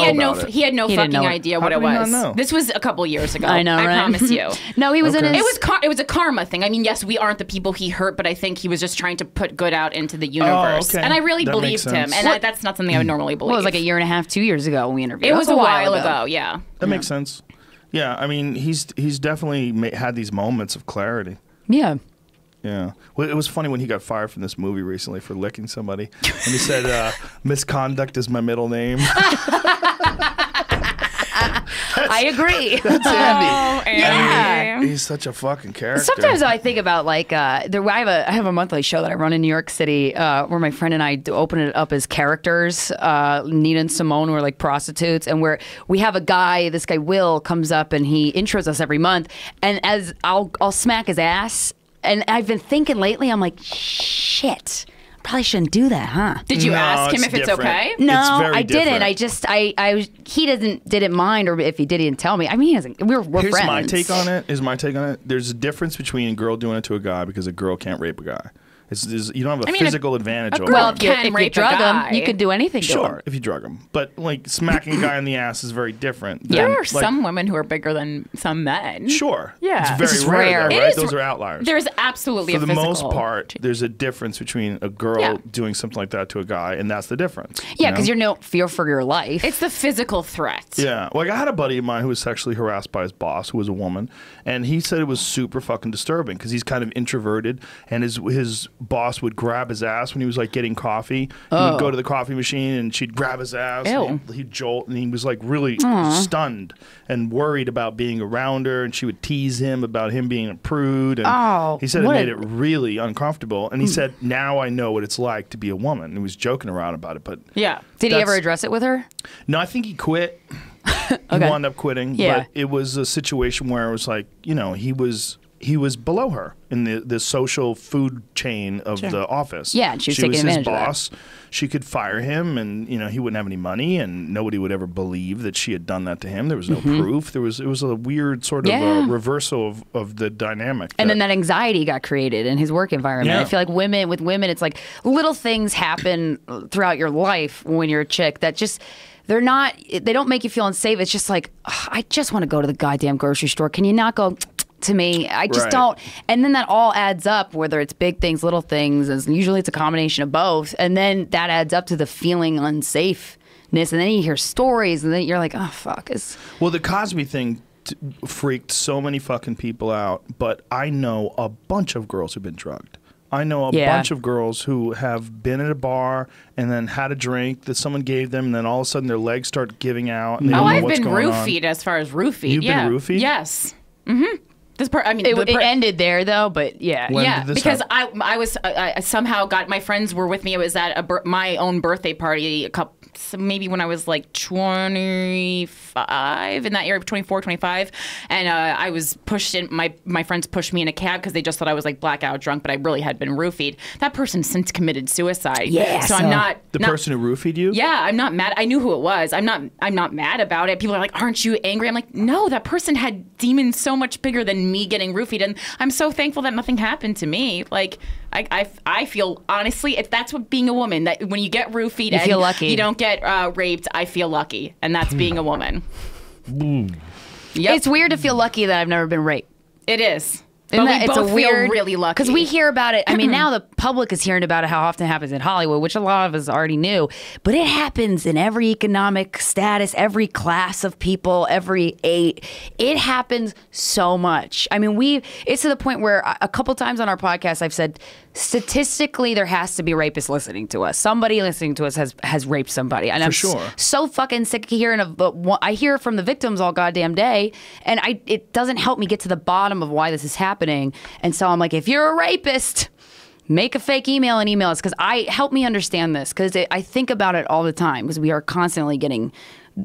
He had no fucking idea what it was. This was a couple years ago. I know, right? I promise you. No, he was in his... It was a karma thing. I mean, yes, we aren't the people he hurt, but I think he was just trying to put good out into the universe. Oh, okay. And I really That believed him. And that's not something I would normally believe. Well, it was like a year and a half, 2 years ago when we interviewed. It was a while ago, yeah. That makes sense. Yeah, I mean, he's definitely had these moments of clarity. Yeah. Yeah. Well, it was funny when he got fired from this movie recently for licking somebody. And he said, misconduct is my middle name. I agree. That's Andy. Yeah. He's such a fucking character. Sometimes I think about like I have a monthly show that I run in New York City where my friend and I open it up as characters. Nina and Simone were like prostitutes, and where we have a guy. This guy Will comes up and he intros us every month, and as I'll smack his ass. And I've been thinking lately, I'm like, shit. Probably shouldn't do that, huh? Did you ask him if it's okay? No, I didn't. He didn't mind, or if he did, he didn't tell me. I mean, he doesn't. We're Here's friends. Here's my take on it. There's a difference between a girl doing it to a guy because a girl can't rape a guy. You don't have a physical advantage over well, him. if you drug him, you could do anything to him. Sure, if you drug him. But like smacking a guy in the ass is very different. There are some women who are bigger than some men. Sure. Yeah. It's very rare, though, right? Those are outliers. There's absolutely For the most part, there's a difference between a girl doing something like that to a guy, and that's the difference. Yeah, because you're no fear for your life. It's the physical threat. Yeah. Like I had a buddy of mine who was sexually harassed by his boss, who was a woman, and he said it was super fucking disturbing because he's kind of introverted, and his boss would grab his ass when he was like getting coffee. He would go to the coffee machine and she'd grab his ass. And he'd jolt, and he was like really stunned and worried about being around her, and she would tease him about him being a prude. And he said it made it really uncomfortable. And he said, now I know what it's like to be a woman. And he was joking around about it, but did he ever address it with her? No, I think he quit. He wound up quitting. Yeah. But it was a situation where it was like, he was below her in the social food chain of the office. Yeah, and she was taking advantage his boss. She could fire him, and he wouldn't have any money, and nobody would ever believe that she had done that to him. There was no proof. It was a weird sort of a reversal of the dynamic. And then that anxiety got created in his work environment. Yeah. I feel like with women, it's like little things happen throughout your life when you're a chick that just. They don't make you feel unsafe. It's just like, I just want to go to the goddamn grocery store. Can you not go to me? I just don't. And then that all adds up, whether it's big things, little things, and usually it's a combination of both. And then that adds up to the feeling unsafeness. And then you hear stories, and then you're like, oh, fuck. Well, the Cosby thing freaked so many fucking people out, but I know a bunch of girls who've been drugged. I know a bunch of girls who have been at a bar and then had a drink that someone gave them, and then all of a sudden their legs start giving out. And they don't know what's going on. I've been roofied as far as roofied. You've been roofied? Yes. Mm-hmm. It ended there though, but yeah. When did this because happen? I somehow got, my friends were with me. It was at my own birthday party maybe when I was like 25 in that area, 24, 25. And I was pushed in, my friends pushed me in a cab because they just thought I was like blackout drunk, but I really had been roofied. That person since committed suicide. Yeah. So I'm not. The person who roofied you? Yeah, I'm not mad. I knew who it was. I'm not mad about it. People are like, aren't you angry? I'm like, no, that person had demons so much bigger than me getting roofied. And I'm so thankful that nothing happened to me. Like, I feel, honestly, that's what being a woman, that when you get roofied and feel lucky. You don't get raped, I feel lucky. And that's being a woman. Yep. It's weird to feel lucky that I've never been raped. It is. We both feel really lucky. Because we hear about it. I mean, now the public is hearing about it, how often it happens in Hollywood, which a lot of us already knew. But it happens in every economic status, every class of people, every age. It happens so much. I mean, it's to the point where a couple times on our podcast, I've said, statistically, there has to be rapists listening to us. Somebody listening to us has raped somebody. And I'm so fucking sick of hearing I hear from the victims all goddamn day, and it doesn't help me get to the bottom of why this is happening. And so I'm like, if you're a rapist, make a fake email and email us, because help me understand this, because I think about it all the time, because we are constantly getting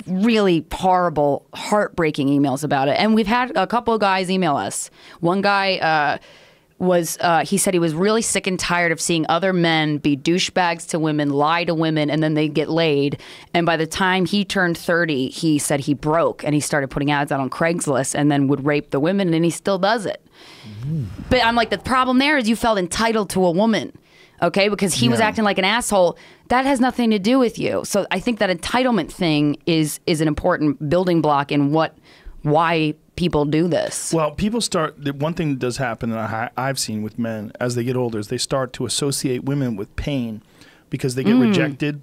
really horrible, heartbreaking emails about it. And we've had a couple of guys email us. One guy he said he was really sick and tired of seeing other men be douchebags to women, lie to women, and then they get laid. And by the time he turned 30, he said he broke, and he started putting ads out on Craigslist and then would rape the women, and he still does it. But I'm like, the problem there is you felt entitled to a woman, okay? Because he was acting like an asshole. That has nothing to do with you. So I think that entitlement thing is an important building block in why people do this. Well, one thing that does happen, and I've seen with men as they get older, is they start to associate women with pain because they get rejected.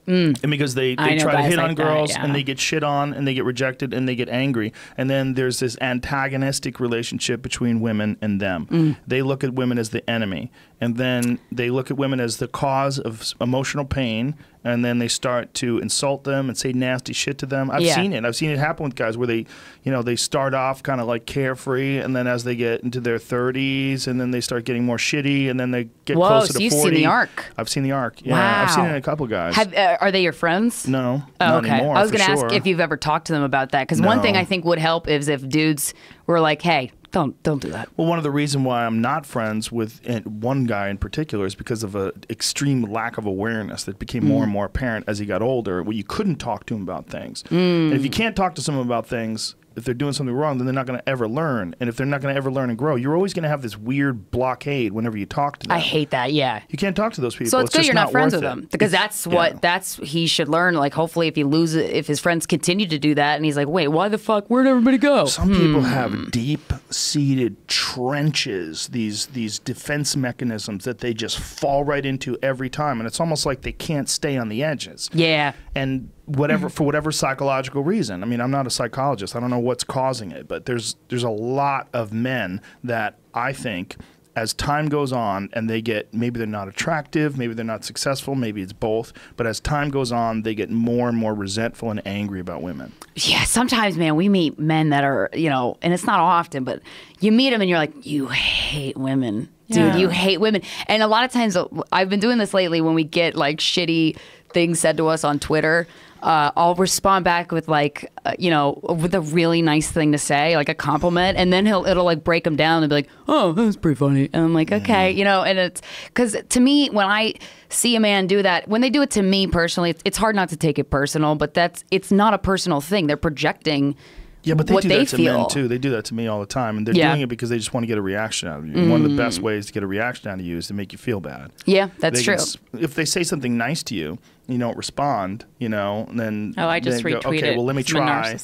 And because they try to hit on girls and they get shit on and they get rejected and they get angry. And then there's this antagonistic relationship between women and them. They look at women as the enemy. And then they look at women as the cause of emotional pain. And then they start to insult them and say nasty shit to them. I've seen it. I've seen it happen with guys where they start off kind of like carefree, and then as they get into their 30s, and then they start getting more shitty, and then they get closer to 40. You've seen the arc. I've seen the arc. Yeah, wow. I've seen it in a couple of guys. Are they your friends? No, not anymore. I was going to ask if you've ever talked to them about that, because one thing I think would help is if dudes were like, hey, don't do that. Well, one of the reasons why I'm not friends with one guy in particular is because of an extreme lack of awareness that became more and more apparent as he got older, where you couldn't talk to him about things. And if you can't talk to someone about things, if they're doing something wrong, then they're not going to ever learn. And if they're not going to ever learn and grow, you're always going to have this weird blockade whenever you talk to them. I hate that, yeah. You can't talk to those people. So it's good just you're not friends with it. them, because that's he should learn. Like, hopefully if his friends continue to do that and he's like, wait, why the fuck, where'd everybody go? Some people have deep-seated trenches, these defense mechanisms that they just fall right into every time. And it's almost like they can't stay on the edges. Yeah. And for whatever psychological reason. I mean, I'm not a psychologist. I don't know what's causing it, but there's a lot of men that I think, as time goes on and maybe they're not attractive, maybe they're not successful, maybe it's both, but as time goes on, they get more and more resentful and angry about women. Yeah, sometimes, man, we meet men that are, and it's not often, but you meet them and you're like, you hate women. Dude, you hate women. And a lot of times, I've been doing this lately when we get like shitty things said to us on Twitter. I'll respond back with with a really nice thing to say, like a compliment, and then it'll like break him down and be like, "Oh, that's pretty funny," and I'm like, "Okay," and it's because to me, when I see a man do that, when they do it to me personally, it's hard not to take it personal, but it's not a personal thing. They're projecting. Yeah, but they do that to men too. They do that to me all the time, and they're doing it because they just want to get a reaction out of you. One of the best ways to get a reaction out of you is to make you feel bad. Yeah, that's true. If they say something nice to you, you don't respond, then I just retweeted. Okay, well, let me try.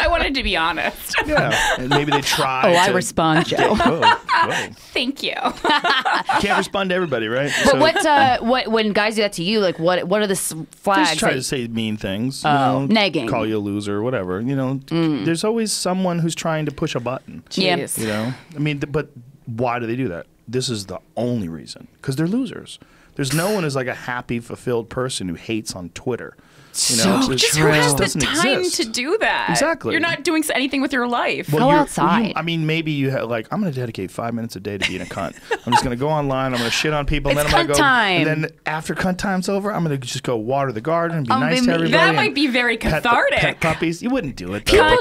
I wanted to be honest. Yeah, and maybe they try. I respond, Joe. Whoa. Thank you. Can't respond to everybody, right? But what when guys do that to you, like what are the flags? Just try to say mean things. Negging. Call you a loser or whatever. There's always someone who's trying to push a button. Jeez. I mean, but why do they do that? This is the only reason. Because they're losers. There's no one who's like a happy, fulfilled person who hates on Twitter. Just who has the time to do that? Exactly. You're not doing anything with your life. Go outside. Maybe you have I'm going to dedicate 5 minutes a day to being a cunt. I'm just going to go online. I'm going to shit on people. It's and then I'm cunt going to go. time. And then after cunt time's over, I'm going to just go water the garden and be nice to everybody. That might be very cathartic. Pet puppies. You wouldn't do it. Though.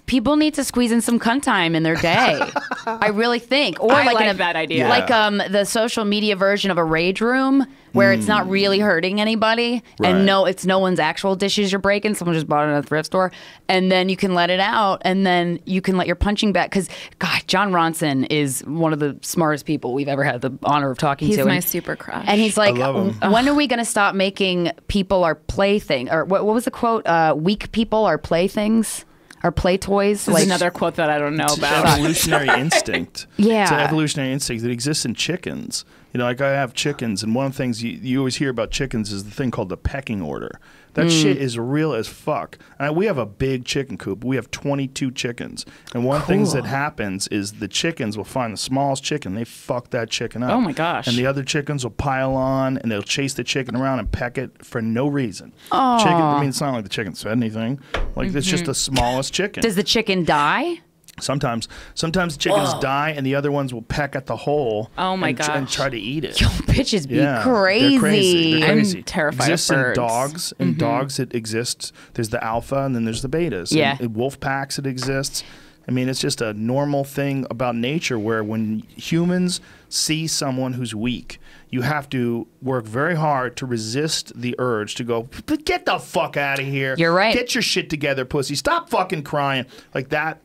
People need to squeeze in some cunt time in their day. I really think. Or I like that idea. Like the social media version of a rage room where it's not really hurting anybody, and it's no one's actual dishes you're breaking. Someone just bought it at a thrift store, and then you can let it out, and then you can let your punching bag. Because God, John Ronson is one of the smartest people we've ever had the honor of talking to. He's my super crush, and he's like, I love him. when are we going to stop making people our plaything? Or what was the quote? Weak people are playthings. Our play toys. This is another quote that I don't know about. Evolutionary instinct. Yeah. It's an evolutionary instinct that exists in chickens. You know, like I have chickens, and one of the things you always hear about chickens is the thing called the pecking order. That shit is real as fuck. And we have a big chicken coop. We have 22 chickens. And one of the things that happens is the chickens will find the smallest chicken. They fuck that chicken up. Oh, my gosh. And the other chickens will pile on, and they'll chase the chicken around and peck it for no reason. Oh. Chicken, I mean, it's not like the chicken said anything. Like, it's just the smallest chicken. Does the chicken die? Sometimes chickens die, and the other ones will peck at the hole. Oh my gosh! And try to eat it. Yo, bitches be crazy. They're crazy. I'm terrified Exists of birds. in dogs. In dogs, it exists. There's the alpha, and then there's the betas. Yeah. In wolf packs, it exists. I mean, it's just a normal thing about nature where when humans see someone who's weak, you have to work very hard to resist the urge to go, get the fuck out of here. You're right. Get your shit together, pussy. Stop fucking crying. Like that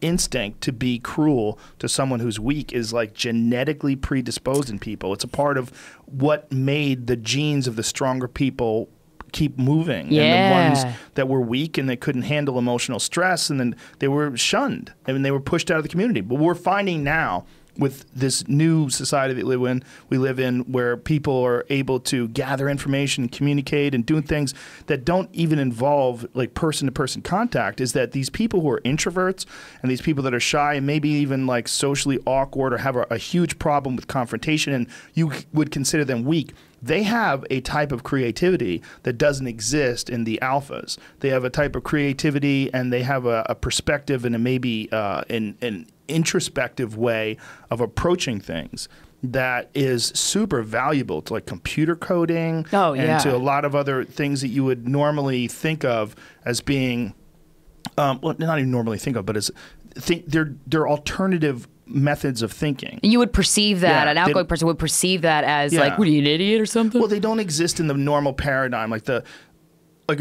instinct to be cruel to someone who's weak is like genetically predisposed in people. It's a part of what made the genes of the stronger people keep moving. Yeah. And the ones that were weak and they couldn't handle emotional stress, and then they were shunned. I mean, they were pushed out of the community. But we're finding now with this new society that we live in where people are able to gather information, communicate, and doing things that don't even involve like person-to-person contact, is that these people who are introverts and these people that are shy and maybe even like socially awkward or have a huge problem with confrontation and you would consider them weak, they have a type of creativity that doesn't exist in the alphas. They have a type of creativity and they have a perspective and maybe an introspective way of approaching things that is super valuable to like computer coding and to a lot of other things that you would normally think of as being, well, not even normally think of, but as they're alternative methods of thinking. You would perceive that, an outgoing person would perceive that as like, what are you, an idiot or something? Well, they don't exist in the normal paradigm. Like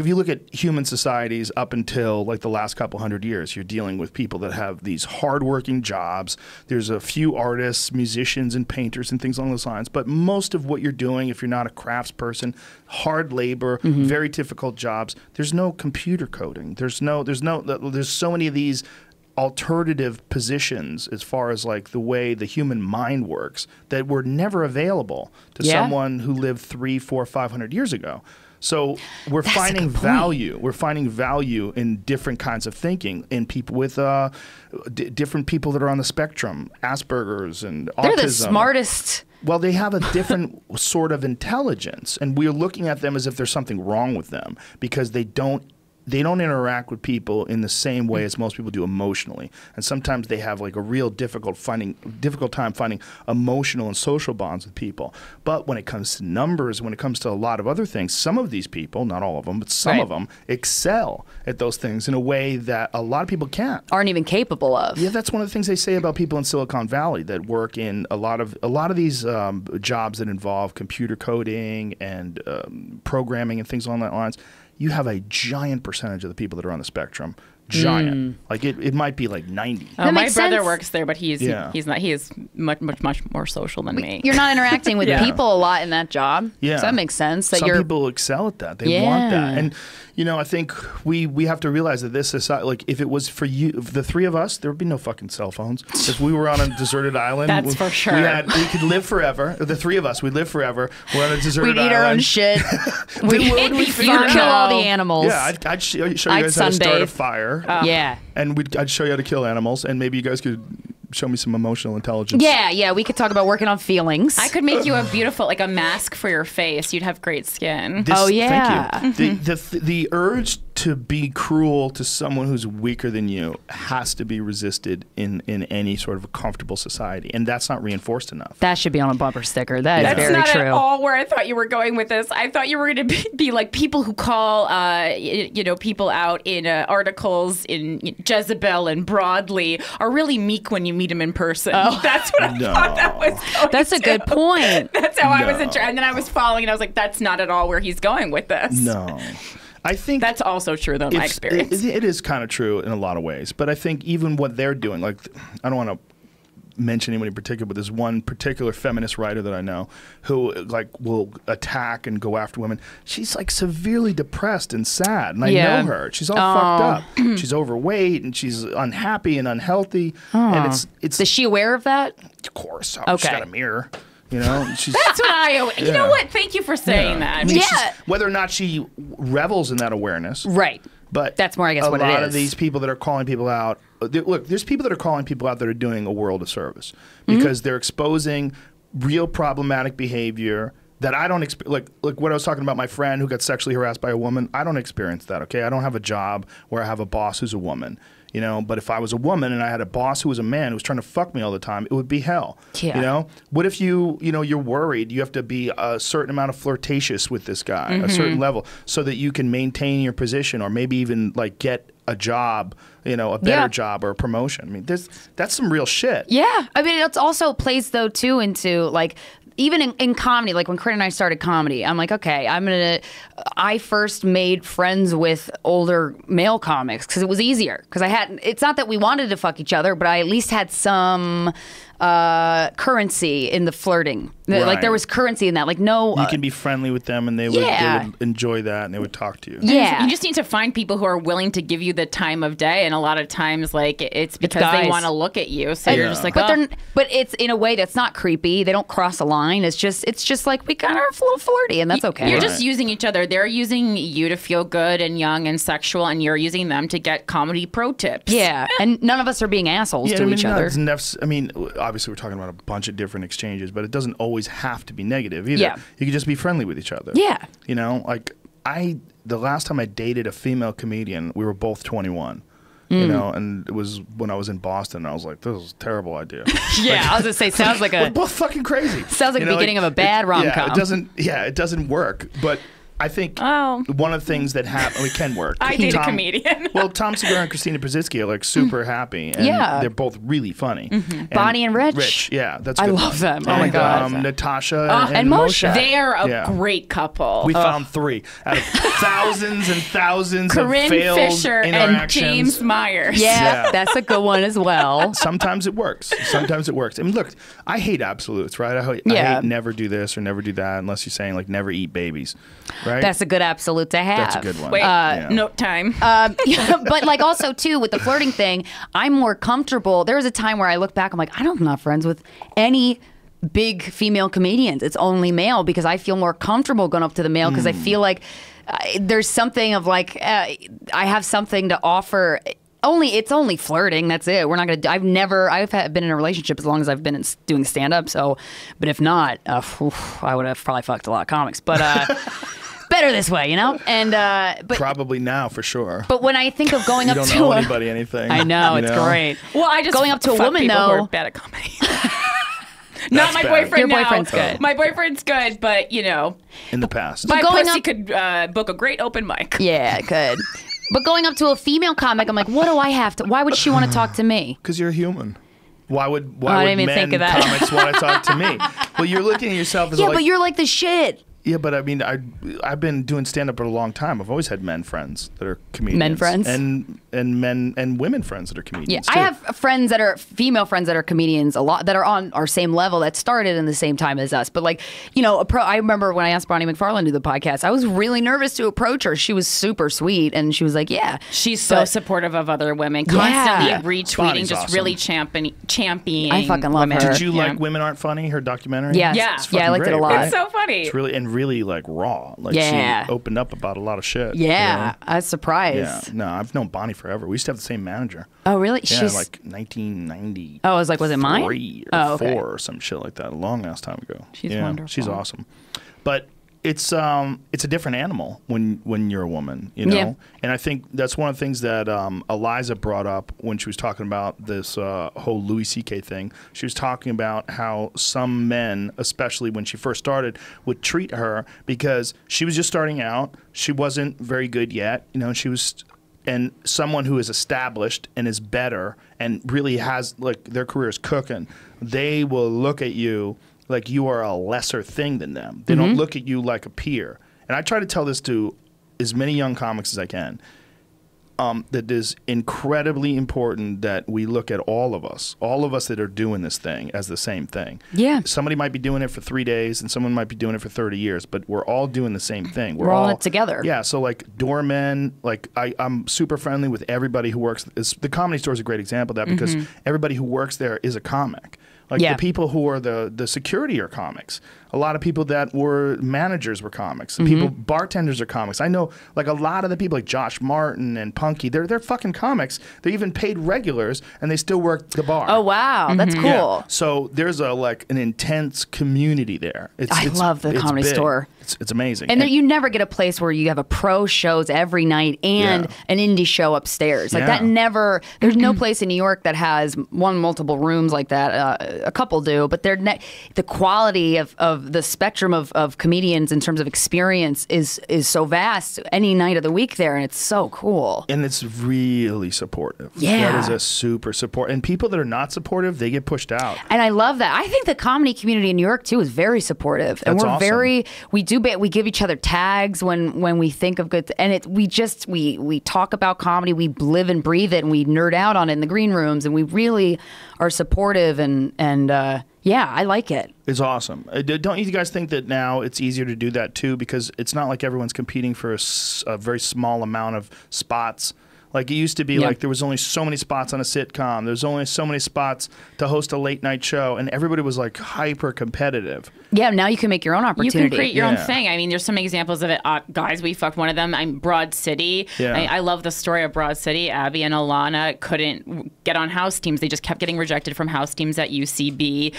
if you look at human societies up until like the last couple hundred years, you're dealing with people that have these hardworking jobs. There's a few artists, musicians, and painters and things along those lines. But most of what you're doing, if you're not a craftsperson, hard labor, very difficult jobs. There's no computer coding. There's so many of these alternative positions as far as like the way the human mind works that were never available to someone who lived 300, 400, 500 years ago. So we're finding value. We're finding value in different kinds of thinking in people with different people that are on the spectrum, Asperger's and autism. They're the smartest. Well, they have a different sort of intelligence, and we're looking at them as if there's something wrong with them because they don't interact with people in the same way as most people do emotionally. And sometimes they have like a real difficult time finding emotional and social bonds with people. But when it comes to numbers, when it comes to a lot of other things, some of these people, not all of them, but some of them excel at those things in a way that a lot of people can't. Aren't even capable of. Yeah, that's one of the things they say about people in Silicon Valley that work in a lot of these jobs that involve computer coding and programming and things along that lines. You have a giant percentage of the people that are on the spectrum. Giant. Like it might be like 90. Oh, my brother works there, but he's not. He is much more social than me. You're not interacting with people a lot in that job. Yeah. So that makes sense. That Some people excel at that. They want that. And you know, I think we have to realize that this society, like if it was for you, the three of us, there would be no fucking cell phones. If we were on a deserted island, that's for sure. We could live forever. The three of us, we'd live forever. We're on a deserted island. We'd eat our own shit. You'd kill all the animals. Yeah, I'd show you guys how to start a fire. Yeah. And I'd show you how to kill animals, and maybe you guys could show me some emotional intelligence. Yeah, we could talk about working on feelings. I could make you a beautiful, like a mask for your face. You'd have great skin. Thank you. The urge to be cruel to someone who's weaker than you has to be resisted in any sort of a comfortable society, and that's not reinforced enough. That should be on a bumper sticker. That's very not true. At all where I thought you were going with this. I thought you were going to be like people who call, people out in articles in Jezebel and Broadly are really meek when you meet them in person. Oh. That's what I thought that was going That's a good point. That's how I was and then I was following and I was like, that's not at all where he's going with this. No. I think that's also true, though, in my experience. It is kind of true in a lot of ways. But I think even what they're doing, like, I don't want to mention anyone in particular, but there's one particular feminist writer that I know who like will attack and go after women. She's like severely depressed and sad, and I know her. She's all fucked up. She's overweight and she's unhappy and unhealthy. And it's. Is she aware of that? Of course. Okay. She's got a mirror. You know, she's, That's what I. You know what? Thank you for saying that. I mean, whether or not she revels in that awareness, right? But that's more, I guess, what it is. A lot of these people that are calling people out. Look, there's people that are calling people out that are doing a world of service because they're exposing real problematic behavior that I don't like what I was talking about, my friend who got sexually harassed by a woman. I don't experience that. Okay, I don't have a job where I have a boss who's a woman. You know, but if I was a woman and I had a boss who was a man who was trying to fuck me all the time, it would be hell. Yeah. You know, what if you're worried you have to be a certain amount of flirtatious with this guy, a certain level, so that you can maintain your position or maybe even like get a job, you know, a better job or a promotion. I mean, that's some real shit. Yeah. I mean, it also plays though too into like, even in comedy, like when Corinne and I started comedy, I'm like, okay, I first made friends with older male comics because it was easier. Because it's not that we wanted to fuck each other, but I at least had some currency in the flirting. Right. Like there was currency in that. Like no, you can be friendly with them, and they would enjoy that, and they would talk to you. Yeah, you just need to find people who are willing to give you the time of day, and a lot of times, like it's because they want to look at you. So you're just like, but it's in a way that's not creepy. They don't cross a line. It's just like we kind of are a little flirty, and that's okay. You're just using each other. They're using you to feel good and young and sexual, and you're using them to get comedy pro tips. Yeah, and none of us are being assholes to each other. I mean, obviously we're talking about a bunch of different exchanges, but it doesn't always have to be negative either. Yeah. You can just be friendly with each other. Yeah. You know, like the last time I dated a female comedian, we were both 21. You know, and it was when I was in Boston, and I was like, this is a terrible idea. Yeah, I was gonna say, sounds like we're both fucking crazy. Sounds like the beginning of a bad rom-com. It doesn't work, but I think one of the things that we can work. I date a comedian. Well, Tom Segura and Christina Pazitsky are like super happy, and they're both really funny. And Bonnie and Rich. Yeah, that's I good. love them. Oh my god. Natasha and Moshe. They are a great couple. We found 3 out of thousands and thousands Corinne of failed Fisher interactions. and James Myers. Yeah, that's a good one as well. Sometimes it works. Sometimes it works. I mean, look, I hate absolutes, right? I hate never do this or never do that unless you're saying like never eat babies, right? That's a good absolute to have. That's a good one. Wait, note time. But like also too with the flirting thing, I'm more comfortable. There was a time where I look back, I'm like, I'm not friends with any big female comedians. It's only male because I feel more comfortable going up to the male because I feel like there's something of like I have something to offer. It's only flirting. That's it. We're not gonna. I've been in a relationship as long as I've been doing stand up. So, but if not, I would have probably fucked a lot of comics. But better this way, you know. And but probably now for sure. But when I think of going up don't to owe anybody anything, I know it's great. Well, I just going up to a woman people though. Who are bad at comedy. Not my boyfriend. Your now. boyfriend's good. My boyfriend's good, but you know, in the past, my pussy could book a great open mic. Yeah, it could. But going up to a female comic, I'm like, what do I have to? Why would she want to talk to me? Because you're human. Why would men comics want to talk to me? Well, you're looking at yourself as but you're like the shit. Yeah, but I mean, I've been doing stand-up for a long time. I've always had men friends that are comedians. Men friends? And men and women friends that are comedians, Yeah, too. I have friends that are female friends that are comedians a lot, that are on our same level, that started in the same time as us. But like, you know, I remember when I asked Bonnie McFarlane to do the podcast, I was really nervous to approach her. She was super sweet, and she was like, yeah. She's so supportive of other women, constantly retweeting, Bonnie's just awesome. really championing I fucking love women. her. Did you like Women Aren't Funny, her documentary? Yes. Yeah. I liked it a lot. Right? It's so funny. It's really like raw. Like she opened up about a lot of shit. Yeah, you know? I was surprised. Yeah, no, I've known Bonnie forever. We used to have the same manager. Oh, really? Yeah, She's like 1990. Oh, I was like, was it mine? 3 or 4 or some shit like that. A long ass time ago. She's wonderful. She's awesome. But it's a different animal when you're a woman, you know. Yeah. And I think that's one of the things that Eliza brought up when she was talking about this whole Louis C.K. thing. She was talking about how some men, especially when she first started, would treat her because she was just starting out. She wasn't very good yet, you know. And someone who is established and is better and really has, like, their career is cooking, they will look at you like you are a lesser thing than them. They don't look at you like a peer. And I try to tell this to as many young comics as I can. that is incredibly important that we look at all of us that are doing this thing as the same thing. Yeah. Somebody might be doing it for 3 days and someone might be doing it for 30 years, but we're all doing the same thing. We're all in it together. Yeah. So like doormen, like I'm super friendly with everybody who works. The Comedy Store is a great example of that because everybody who works there is a comic. Like the people who are the security are comics. A lot of people that were managers were comics. People, bartenders are comics. I know like a lot of the people like Josh Martin and Punky, they're fucking comics. They're even paid regulars and they still work the bar. Oh, wow. That's cool. Yeah. So there's an intense community there. I love the Comedy Store. It's amazing. And there, you never get a place where you have a pro shows every night and an indie show upstairs. Like that never, there's no place in New York that has multiple rooms like that. A couple do, but the quality of the spectrum of comedians in terms of experience is so vast any night of the week there, and it's so cool. And it's really supportive. Yeah. That is a super support. And people that are not supportive, they get pushed out. And I love that. I think the comedy community in New York too is very supportive. And That's we're awesome. we give each other tags when we think of good and we talk about comedy, we live and breathe it, and we nerd out on it in the green rooms, and we really are supportive and yeah, I like it. It's awesome. Don't you guys think that now it's easier to do that too? Because it's not like everyone's competing for a very small amount of spots. Like it used to be like there was only so many spots on a sitcom. There's only so many spots to host a late night show. And everybody was like hyper competitive. Yeah, now you can make your own opportunity. You can create your own thing. I mean, there's some examples of it. Guys, we fucked one of them. I'm Broad City. Yeah. I love the story of Broad City. Abby and Alana couldn't get on house teams. They just kept getting rejected from house teams at UCB.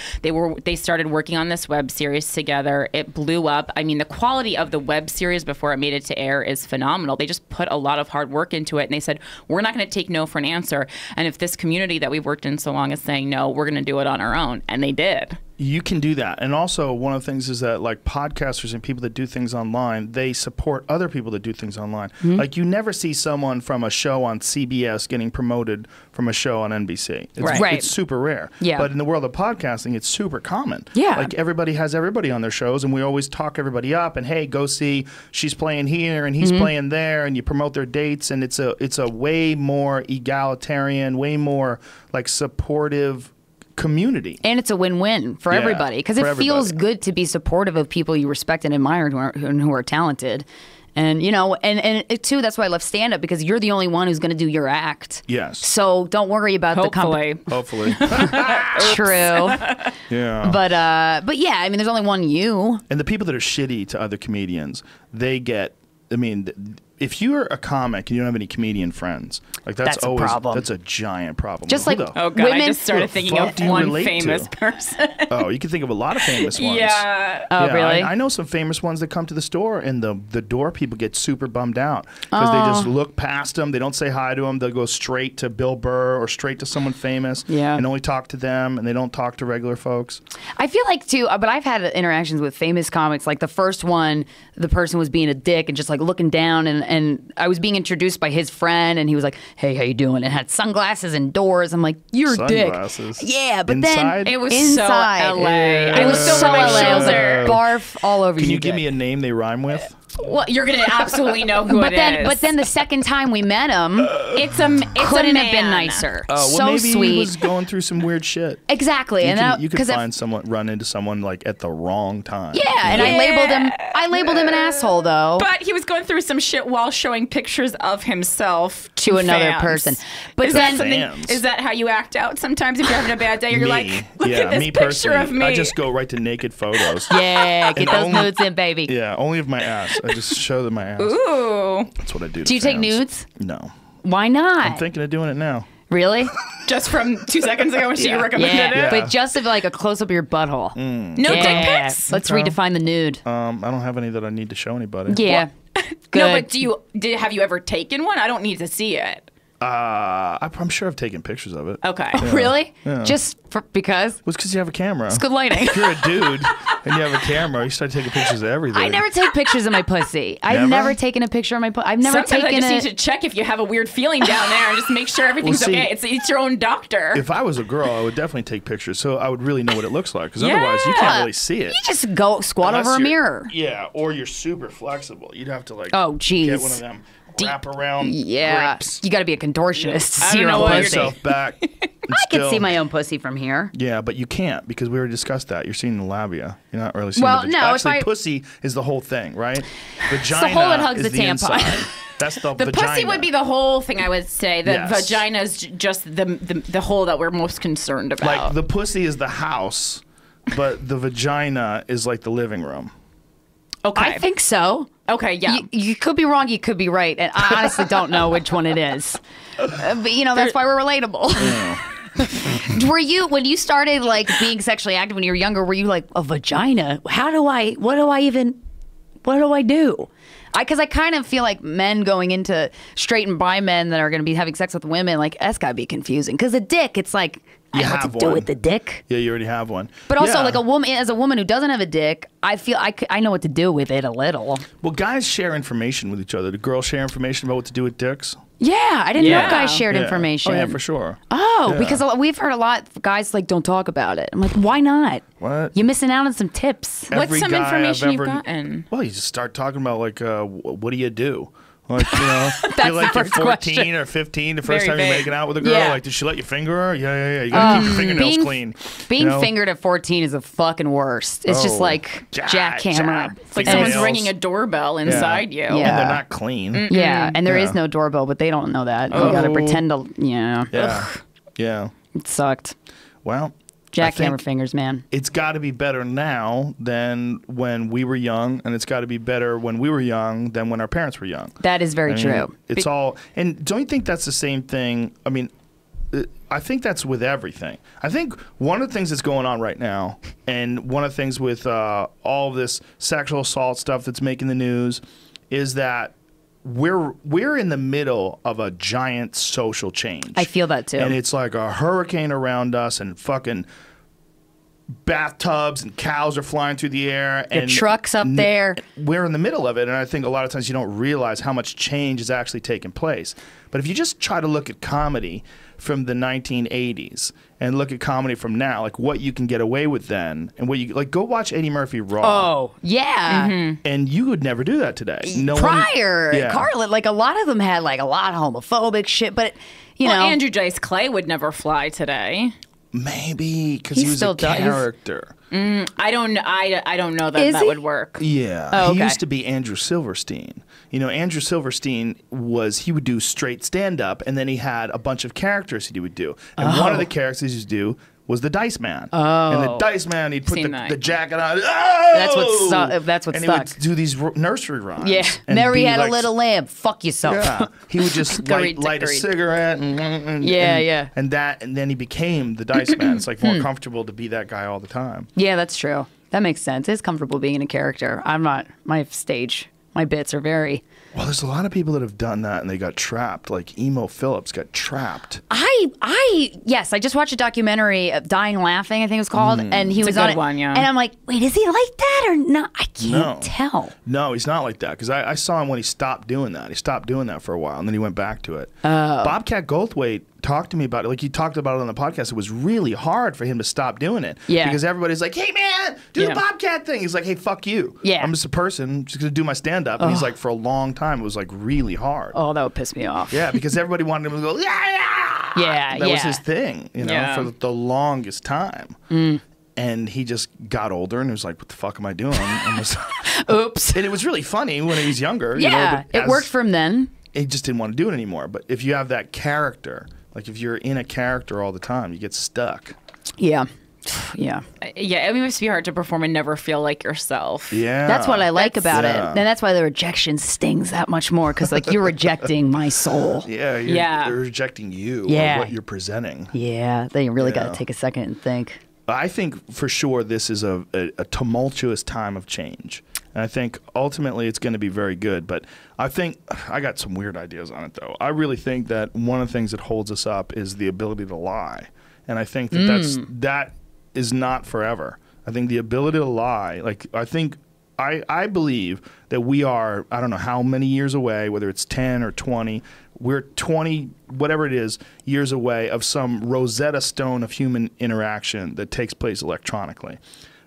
They started working on this web series together. It blew up. I mean, the quality of the web series before it made it to air is phenomenal. They just put a lot of hard work into it, and they said, we're not going to take no for an answer. And if this community that we've worked in so long is saying no, we're going to do it on our own. And they did. You can do that. And also one of the things is that like podcasters and people that do things online, they support other people that do things online. Like you never see someone from a show on CBS getting promoted from a show on NBC. It's super rare. Yeah. But in the world of podcasting, it's super common. Yeah. Like everybody has everybody on their shows, and we always talk everybody up and hey, go see she's playing here and he's playing there, and you promote their dates, and it's a way more egalitarian, way more like supportive community. And it's a win-win for everybody, because it feels good to be supportive of people you respect and admire who are talented. And, you know, and too, that's why I love stand-up, because you're the only one who's going to do your act. Yes. So don't worry about the company. Hopefully. True. Yeah. But yeah, I mean, there's only one you. And the people that are shitty to other comedians, they get, I mean, if you're a comic and you don't have any comedian friends, like that's a problem. That's a giant problem. Just like oh god, women, I just started thinking of one famous person. Oh, you can think of a lot of famous ones. Yeah. Oh, really? I know some famous ones that come to the store, and the door people get super bummed out because they just look past them. They don't say hi to them. They'll go straight to Bill Burr or straight to someone famous and only talk to them, and they don't talk to regular folks. I feel like too, but I've had interactions with famous comics. Like the first one, the person was being a dick and just like looking down, and I was being introduced by his friend, and he was like, "Hey, how you doing?" And had sunglasses and doors. I'm like, "You're a dick." Yeah, but inside? then it was inside, so LA. It was so LA. I was like, barf all over you. Can you give me a name they rhyme with? Well, you're gonna absolutely know who it is. But then the second time we met him, couldn't have been nicer. Oh, well, so maybe sweet. He was going through some weird shit. Exactly, You could run into someone like at the wrong time. Yeah, and I labeled him an asshole though. But he was going through some shit while showing pictures of himself to another person. But is that how you act out sometimes if you're having a bad day? You're like, look at this picture of me. I just go right to naked photos. Yeah, get those nudes in, baby. Yeah, only of my ass. I just show them my ass. Ooh. That's what I do. Do you take nudes? No. Why not? I'm thinking of doing it now. Really? Just from 2 seconds ago when she recommended it? Yeah. But just of like a close-up of your butthole. No dick pics? Let's redefine the nude. I don't have any that I need to show anybody. Yeah. No, but have you ever taken one? I don't need to see it. I'm sure I've taken pictures of it. Okay. Oh, really? Yeah. Just because? Well, it's because you have a camera. It's good lighting. If you're a dude and you have a camera, you start taking pictures of everything. I never take pictures of my pussy. I've never taken a picture of my pussy. I've never Sometimes taken I just need to check if you have a weird feeling down there and just make sure everything's okay. It's your own doctor. If I was a girl, I would definitely take pictures so I would really know what it looks like, because otherwise you can't really see it. You just go squat over a mirror. Yeah, or you're super flexible. You'd have to like get one of them. wrap around Yeah, grips. you got to be a contortionist to I see don't your know own what pussy. you're yourself back. I can see my own pussy from here. Yeah, but you can't because we already discussed that. You're seeing the labia. You're not really seeing Well, the no, if Actually, I- pussy is the whole thing, right? Vagina the hole that hugs is the tampon. inside. That's the The vagina. pussy would be the whole thing, I would say. The Yes. vagina is just the hole that we're most concerned about. Like the pussy is the house, but the vagina is like the living room. okay. I think so. Okay, yeah. You could be wrong, you could be right, and I honestly don't know which one it is. But that's why we're relatable. Were you, when you started like being sexually active when you were younger, were you like, a vagina? What do I do? Because I kind of feel like men going into straight and bi men that are going to be having sex with women, like that's got to be confusing. Because a dick, it's like, I You know what have to do one. with the dick. Yeah, you already have one. But also, Yeah. like as a woman who doesn't have a dick, I feel I know what to do with it a little. Well, guys share information with each other. Do girls share information about what to do with dicks? Yeah, I didn't know Yeah. guys shared Yeah. information. Oh, yeah, for sure. Oh, Yeah. because we've heard a lot of guys like don't talk about it. I'm like, why not? What? You're missing out on some tips. What's Every some guy information I've you've ever- gotten? Well, you just start talking about like, what do you do? Like, That's you're like the you're first 14 question. or 15, the first Very time you're vague. making out with a girl. Yeah. Like, did she let you finger her? Yeah. You gotta keep your fingernails clean. Being you know? fingered at 14 is the fucking worst. It's just Oh. like Jab, jackhammer. jab. It's like And someone's nails. ringing a doorbell inside you. Yeah. And they're not clean. Yeah, and there is Yeah. no doorbell, but they don't know that. You gotta Oh. pretend to, Yeah. Ugh. Yeah. It sucked. Well, I Jackhammer think fingers, man. it's got to be better now than when we were young, and it's got to be better when we were young than when our parents were young. That is very I mean, true. It's all, and don't you think that's the same thing? I mean, I think that's with everything. I think one of the things that's going on right now, and one of the things with all this sexual assault stuff that's making the news, is that we're in the middle of a giant social change. I feel that too. And it's like a hurricane around us, and fucking bathtubs and cows are flying through the air. The And trucks up there. We're in the middle of it, and I think a lot of times you don't realize how much change is actually taking place. But if you just try to look at comedy from the 1980s and look at comedy from now, like what you can get away with then, and what you like, go watch Eddie Murphy Raw. Oh, yeah. And you would never do that today. No Prior, one, yeah. Carlin, like a lot of them had like a lot of homophobic shit, but you know. Andrew Dice Clay would never fly today. Maybe because He he was still a does. character. I don't know that Is that he? would work. Yeah, Oh, he okay. used to be Andrew Silverstein. You know, Andrew Silverstein he would do straight stand-up, and then he had a bunch of characters he would do. And one of the characters he would do was the Dice Man. And the Dice Man, he'd put Seen the that. jacket on. Oh! That's what and stuck. he would do these nursery rhymes. Yeah, and Mary be had a like- little lamb. Fuck yourself. Yeah, he would just Agreed, light a agreed. cigarette, and Yeah. and then he became the Dice Man. It's like more comfortable to be that guy all the time. Yeah, that's true. That makes sense. It's comfortable being in a character. I'm not. My bits are very. Well, there's a lot of people that have done that and they got trapped. Like Emo Phillips got trapped. Yes, I just watched a documentary, Dying Laughing, I think it was called, and he It's a was on good it. one, yeah. And I'm like, wait, is he like that or not? I can't tell. No, he's not like that. Because I saw him when he stopped doing that. He stopped doing that for a while, and then he went back to it. Bobcat Goldthwait talked to me about it. Like, he talked about it on the podcast. It was really hard for him to stop doing it. Yeah. Because everybody's like, hey, man, do the Yeah. Bobcat thing. He's like, hey, fuck you. Yeah. I'm just a person, just going to do my stand-up. And he's like, for a long time, it was, like, really hard. Oh, that would piss me off. Yeah, because everybody wanted him to go, Yeah, that was yeah. his thing, Yeah. for the longest time. And he just got older and was like, what the fuck am I doing? Oops. And it was really funny when he was younger. Yeah, but it worked for him then. He just didn't want to do it anymore. But if you have that character, like if you're in a character all the time, you get stuck. Yeah. Yeah. Yeah, it must be hard to perform and never feel like yourself. Yeah. That's what I like about it. Yeah. And that's why the rejection stings that much more because, like, you're rejecting my soul. Yeah, you're rejecting you Yeah. or what you're presenting. Yeah. Then you really got Yeah. to take a second and think. I think for sure this is a tumultuous time of change. And I think ultimately it's going to be very good. But I think I got some weird ideas on it, though. I really think that one of the things that holds us up is the ability to lie. And I think that that is not forever. I think the ability to lie, like I believe that we are, I don't know how many years away, whether it's 10 or 20, we're 20, whatever it is, years away of some Rosetta Stone of human interaction that takes place electronically.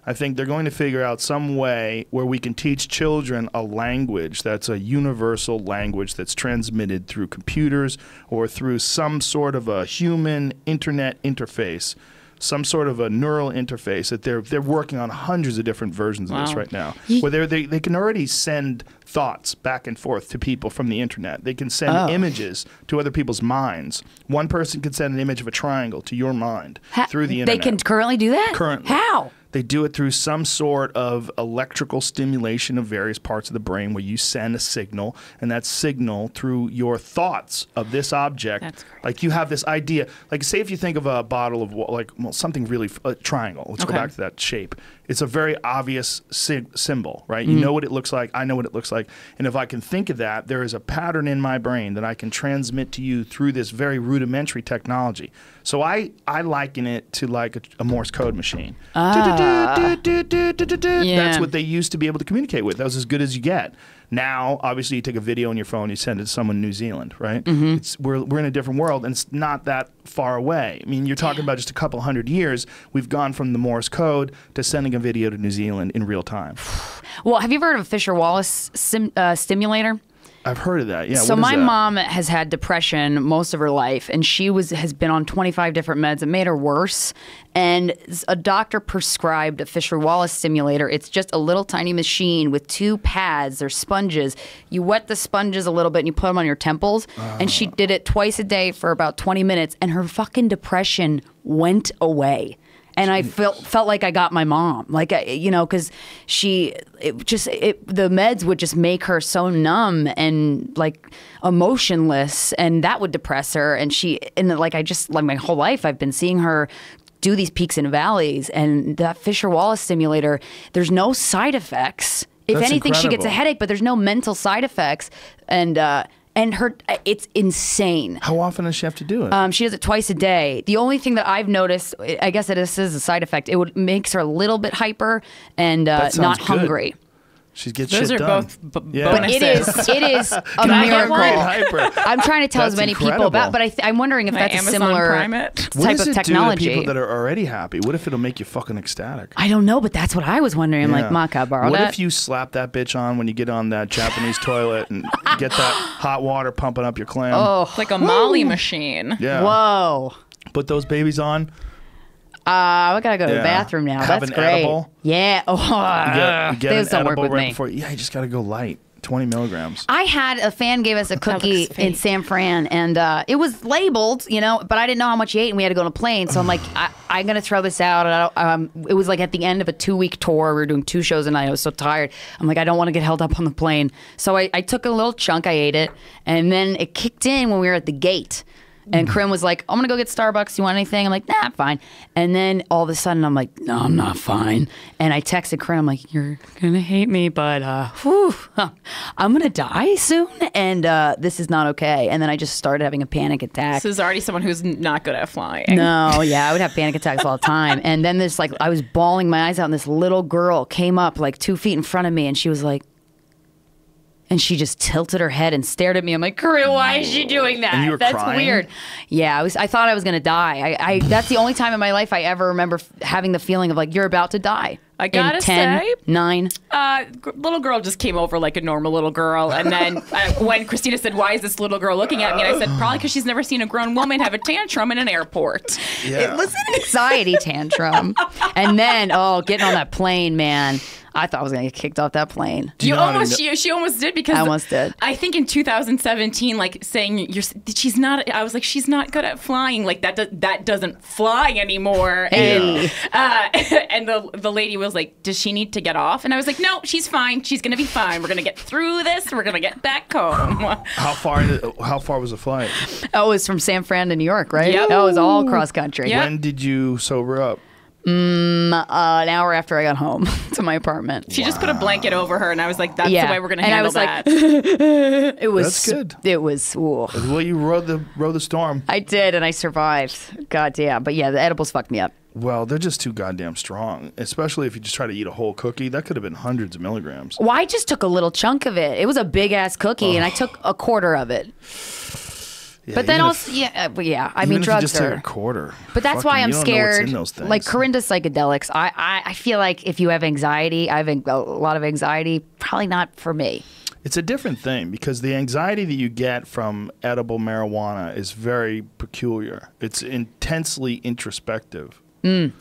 I think they're going to figure out some way where we can teach children a language that's a universal language that's transmitted through computers or through some sort of a human internet interface, some sort of a neural interface that they're working on hundreds of different versions of this right now, where they can already send thoughts back and forth to people from the internet. They can send images to other people's minds. One person can send an image of a triangle to your mind through the internet. They can currently do that? Currently. How? They do it through some sort of electrical stimulation of various parts of the brain where you send a signal, and that signal through your thoughts of this object. That's crazy. Like you have this idea. Like say if you think of a bottle of something really a triangle. Let's go back to that shape. It's a very obvious symbol, right? You know what it looks like. I know what it looks like. And if I can think of that, there is a pattern in my brain that I can transmit to you through this very rudimentary technology. So I liken it to like a Morse code machine. That's what they used to be able to communicate with. That was as good as you get. Now, obviously, you take a video on your phone, you send it to someone in New Zealand, right? We're in a different world, and it's not that far away. I mean, you're talking about just a couple hundred years. We've gone from the Morse code to sending a video to New Zealand in real time. Well, have you ever heard of a Fisher-Wallace stimulator? I've heard of that. Yeah. So my mom has had depression most of her life, and she has been on 25 different meds. It made her worse. And a doctor prescribed a Fisher-Wallace stimulator. It's just a little tiny machine with 2 pads. They're sponges. You wet the sponges a little bit and you put them on your temples. And she did it twice a day for about 20 minutes, and her fucking depression went away. And I felt like I got my mom, like because the meds would just make her so numb and like emotionless, and that would depress her. And my whole life I've been seeing her do these peaks and valleys. And that Fisher-Wallace stimulator, there's no side effects. If anything, she gets a headache, but there's no mental side effects. And it's insane. How often does she have to do it? She does it twice a day. The only thing that I've noticed, I guess this is a side effect, makes her a little bit hyper and not hungry. She gets Those shit are done. both But it is a miracle. I'm trying to tell as many people about, but I'm wondering if that's a similar type of technology. What does it do to people that are already happy? What if it'll make you fucking ecstatic? I don't know, but that's what I was wondering. I'm like, Ma, can I borrow that? What if you slap that bitch on when you get on that Japanese toilet and get that hot water pumping up your clam? Oh, like a Molly machine. Yeah. Whoa. Put those babies on. We gotta go to the bathroom now. Have That's an great. edible. Yeah. You get an don't work edible with right me. before. Yeah, you just gotta go light. 20 milligrams. I had a fan gave us a cookie in San Fran, and it was labeled, but I didn't know how much he ate, and we had to go on a plane. So I'm like, I'm gonna throw this out. And it was like at the end of a 2-week tour. We were doing 2 shows a night. I was so tired. I'm like, I don't want to get held up on the plane. So I took a little chunk. I ate it, and then it kicked in when we were at the gate. And Corinne was like, I'm going to go get Starbucks. You want anything? I'm like, nah, I'm fine. And then all of a sudden, I'm like, no, I'm not fine. And I texted Corinne. I'm like, you're going to hate me, but I'm going to die soon. And this is not okay. And then I just started having a panic attack. This is already someone who's not good at flying. No, yeah, I would have panic attacks all the time. And then I was bawling my eyes out, and this little girl came up like 2 feet in front of me, and she was like, and she just tilted her head and stared at me. I'm like, Corinne, why is she doing that? And you were That's crying? weird. Yeah, I thought I was going to die. That's the only time in my life I ever remember having the feeling of like, you're about to die. I gotta in 10, say, 9. Little girl just came over like a normal little girl. And then when Krystyna said, why is this little girl looking at me? And I said, probably because she's never seen a grown woman have a tantrum in an airport. Yeah. It was an anxiety tantrum. And then, getting on that plane, man. I thought I was going to get kicked off that plane. She almost did because I almost did. I think in 2017, like saying she's not. I was like, she's not good at flying. Like that doesn't fly anymore. Hey. And the lady was like, does she need to get off? And I was like, no, she's fine. She's gonna be fine. We're gonna get through this. We're gonna get back home. How far was the flight? Oh, it was from San Fran to New York, right? Yep. That was all cross country. Yep. When did you sober up? An hour after I got home to my apartment. She just put a blanket over her, and I was like, that's the way we're gonna handle that. It was. That's good. It was. Ooh. Well, you rode the storm. I did, and I survived. God damn. But yeah, the edibles fucked me up. Well, they're just too goddamn strong, especially if you just try to eat a whole cookie. That could have been hundreds of milligrams. Well, I just took a little chunk of it. It was a big ass cookie, and I took a quarter of it. But then also, yeah. I mean, drugs just are take a quarter. But that's why I'm scared. Like Corinne does psychedelics. I feel like if you have anxiety, I have a lot of anxiety. Probably not for me. It's a different thing because the anxiety that you get from edible marijuana is very peculiar. It's intensely introspective.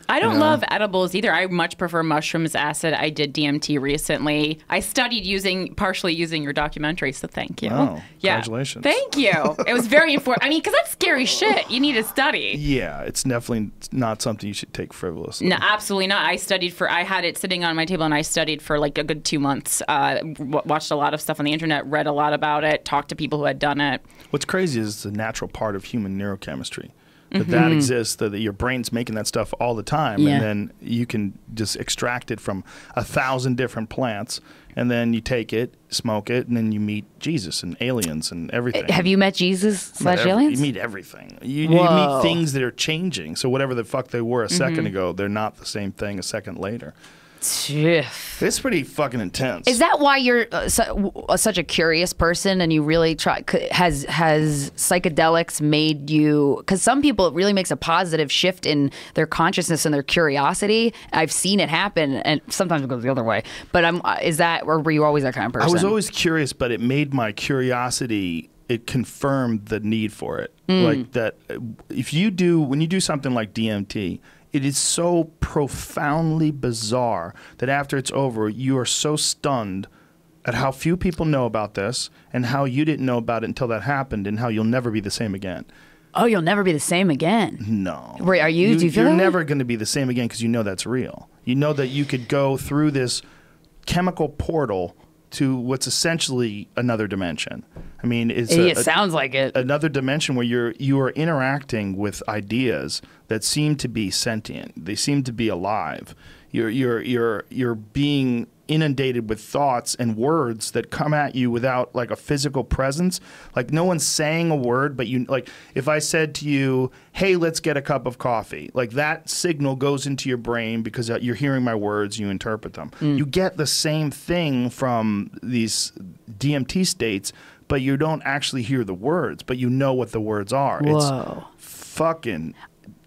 I don't love edibles either. I much prefer mushrooms, acid. I did DMT recently. I studied partially using your documentary, so thank you. Oh, congratulations. Thank you. It was very informative. I mean, because that's scary shit. You need to study. Yeah, it's definitely not something you should take frivolously. No, absolutely not. I had it sitting on my table and I studied for like a good 2 months. Watched a lot of stuff on the internet, read a lot about it, talked to people who had done it. What's crazy is it's a natural part of human neurochemistry. That exists, that your brain's making that stuff all the time, and then you can just extract it from 1,000 different plants, and then you take it, smoke it, and then you meet Jesus and aliens and everything. Have you met Jesus / aliens? You meet everything. You meet things that are changing. So whatever the fuck they were a second ago, they're not the same thing a second later. It's pretty fucking intense. Is that why you're such a curious person and you really try? Has psychedelics made you? Because some people, it really makes a positive shift in their consciousness and their curiosity. I've seen it happen, and sometimes it goes the other way. But or were you always that kind of person? I was always curious, but it made my curiosity. It confirmed the need for it. Like that, when you do something like DMT. It is so profoundly bizarre that after it's over, you are so stunned at how few people know about this and how you didn't know about it until that happened and how you'll never be the same again. Oh, you'll never be the same again? No. Wait, are you? Do you feel You're that never going to be the same again because you know that's real. You know that you could go through this chemical portal to what's essentially another dimension. I mean, it sounds like it. Another dimension where you are interacting with ideas that seem to be sentient. They seem to be alive. You're being inundated with thoughts and words that come at you without like a physical presence. Like no one's saying a word, but if I said to you, "Hey, let's get a cup of coffee," like that signal goes into your brain because you're hearing my words, you interpret them. You get the same thing from these DMT states, but you don't actually hear the words, but you know what the words are. Whoa. It's fucking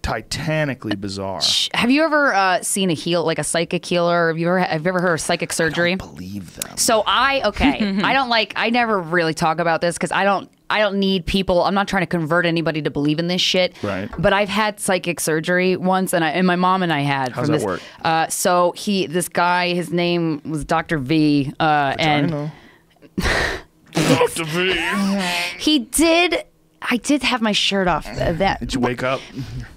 titanically bizarre. Have you ever seen a psychic healer? Have you ever heard of psychic surgery? I don't believe them. So I never really talk about this because I don't need people. I'm not trying to convert anybody to believe in this shit. Right. But I've had psychic surgery once, and my mom and I had. How's that work? So this guy, his name was Dr. V. And Dr. V. He did. I did have my shirt off. Did you wake up?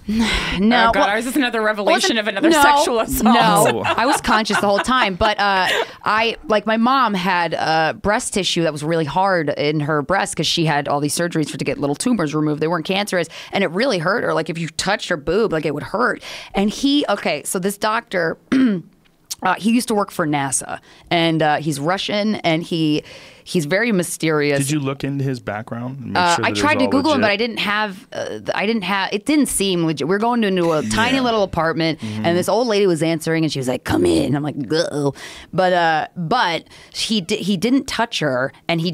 No. Oh, God, is this another revelation of another sexual assault? No, I was conscious the whole time. But my mom had breast tissue that was really hard in her breast because she had all these surgeries to get little tumors removed. They weren't cancerous, and it really hurt her. Like if you touched her boob, like it would hurt. And so this doctor, he used to work for NASA, and he's Russian, and he's very mysterious. Did you look into his background? And make sure I tried to Google legit? him, but I didn't have. It didn't seem legit. We were going into a tiny little apartment, and this old lady was answering, and she was like, "Come in." And I'm like, "Go," but he didn't touch her, and he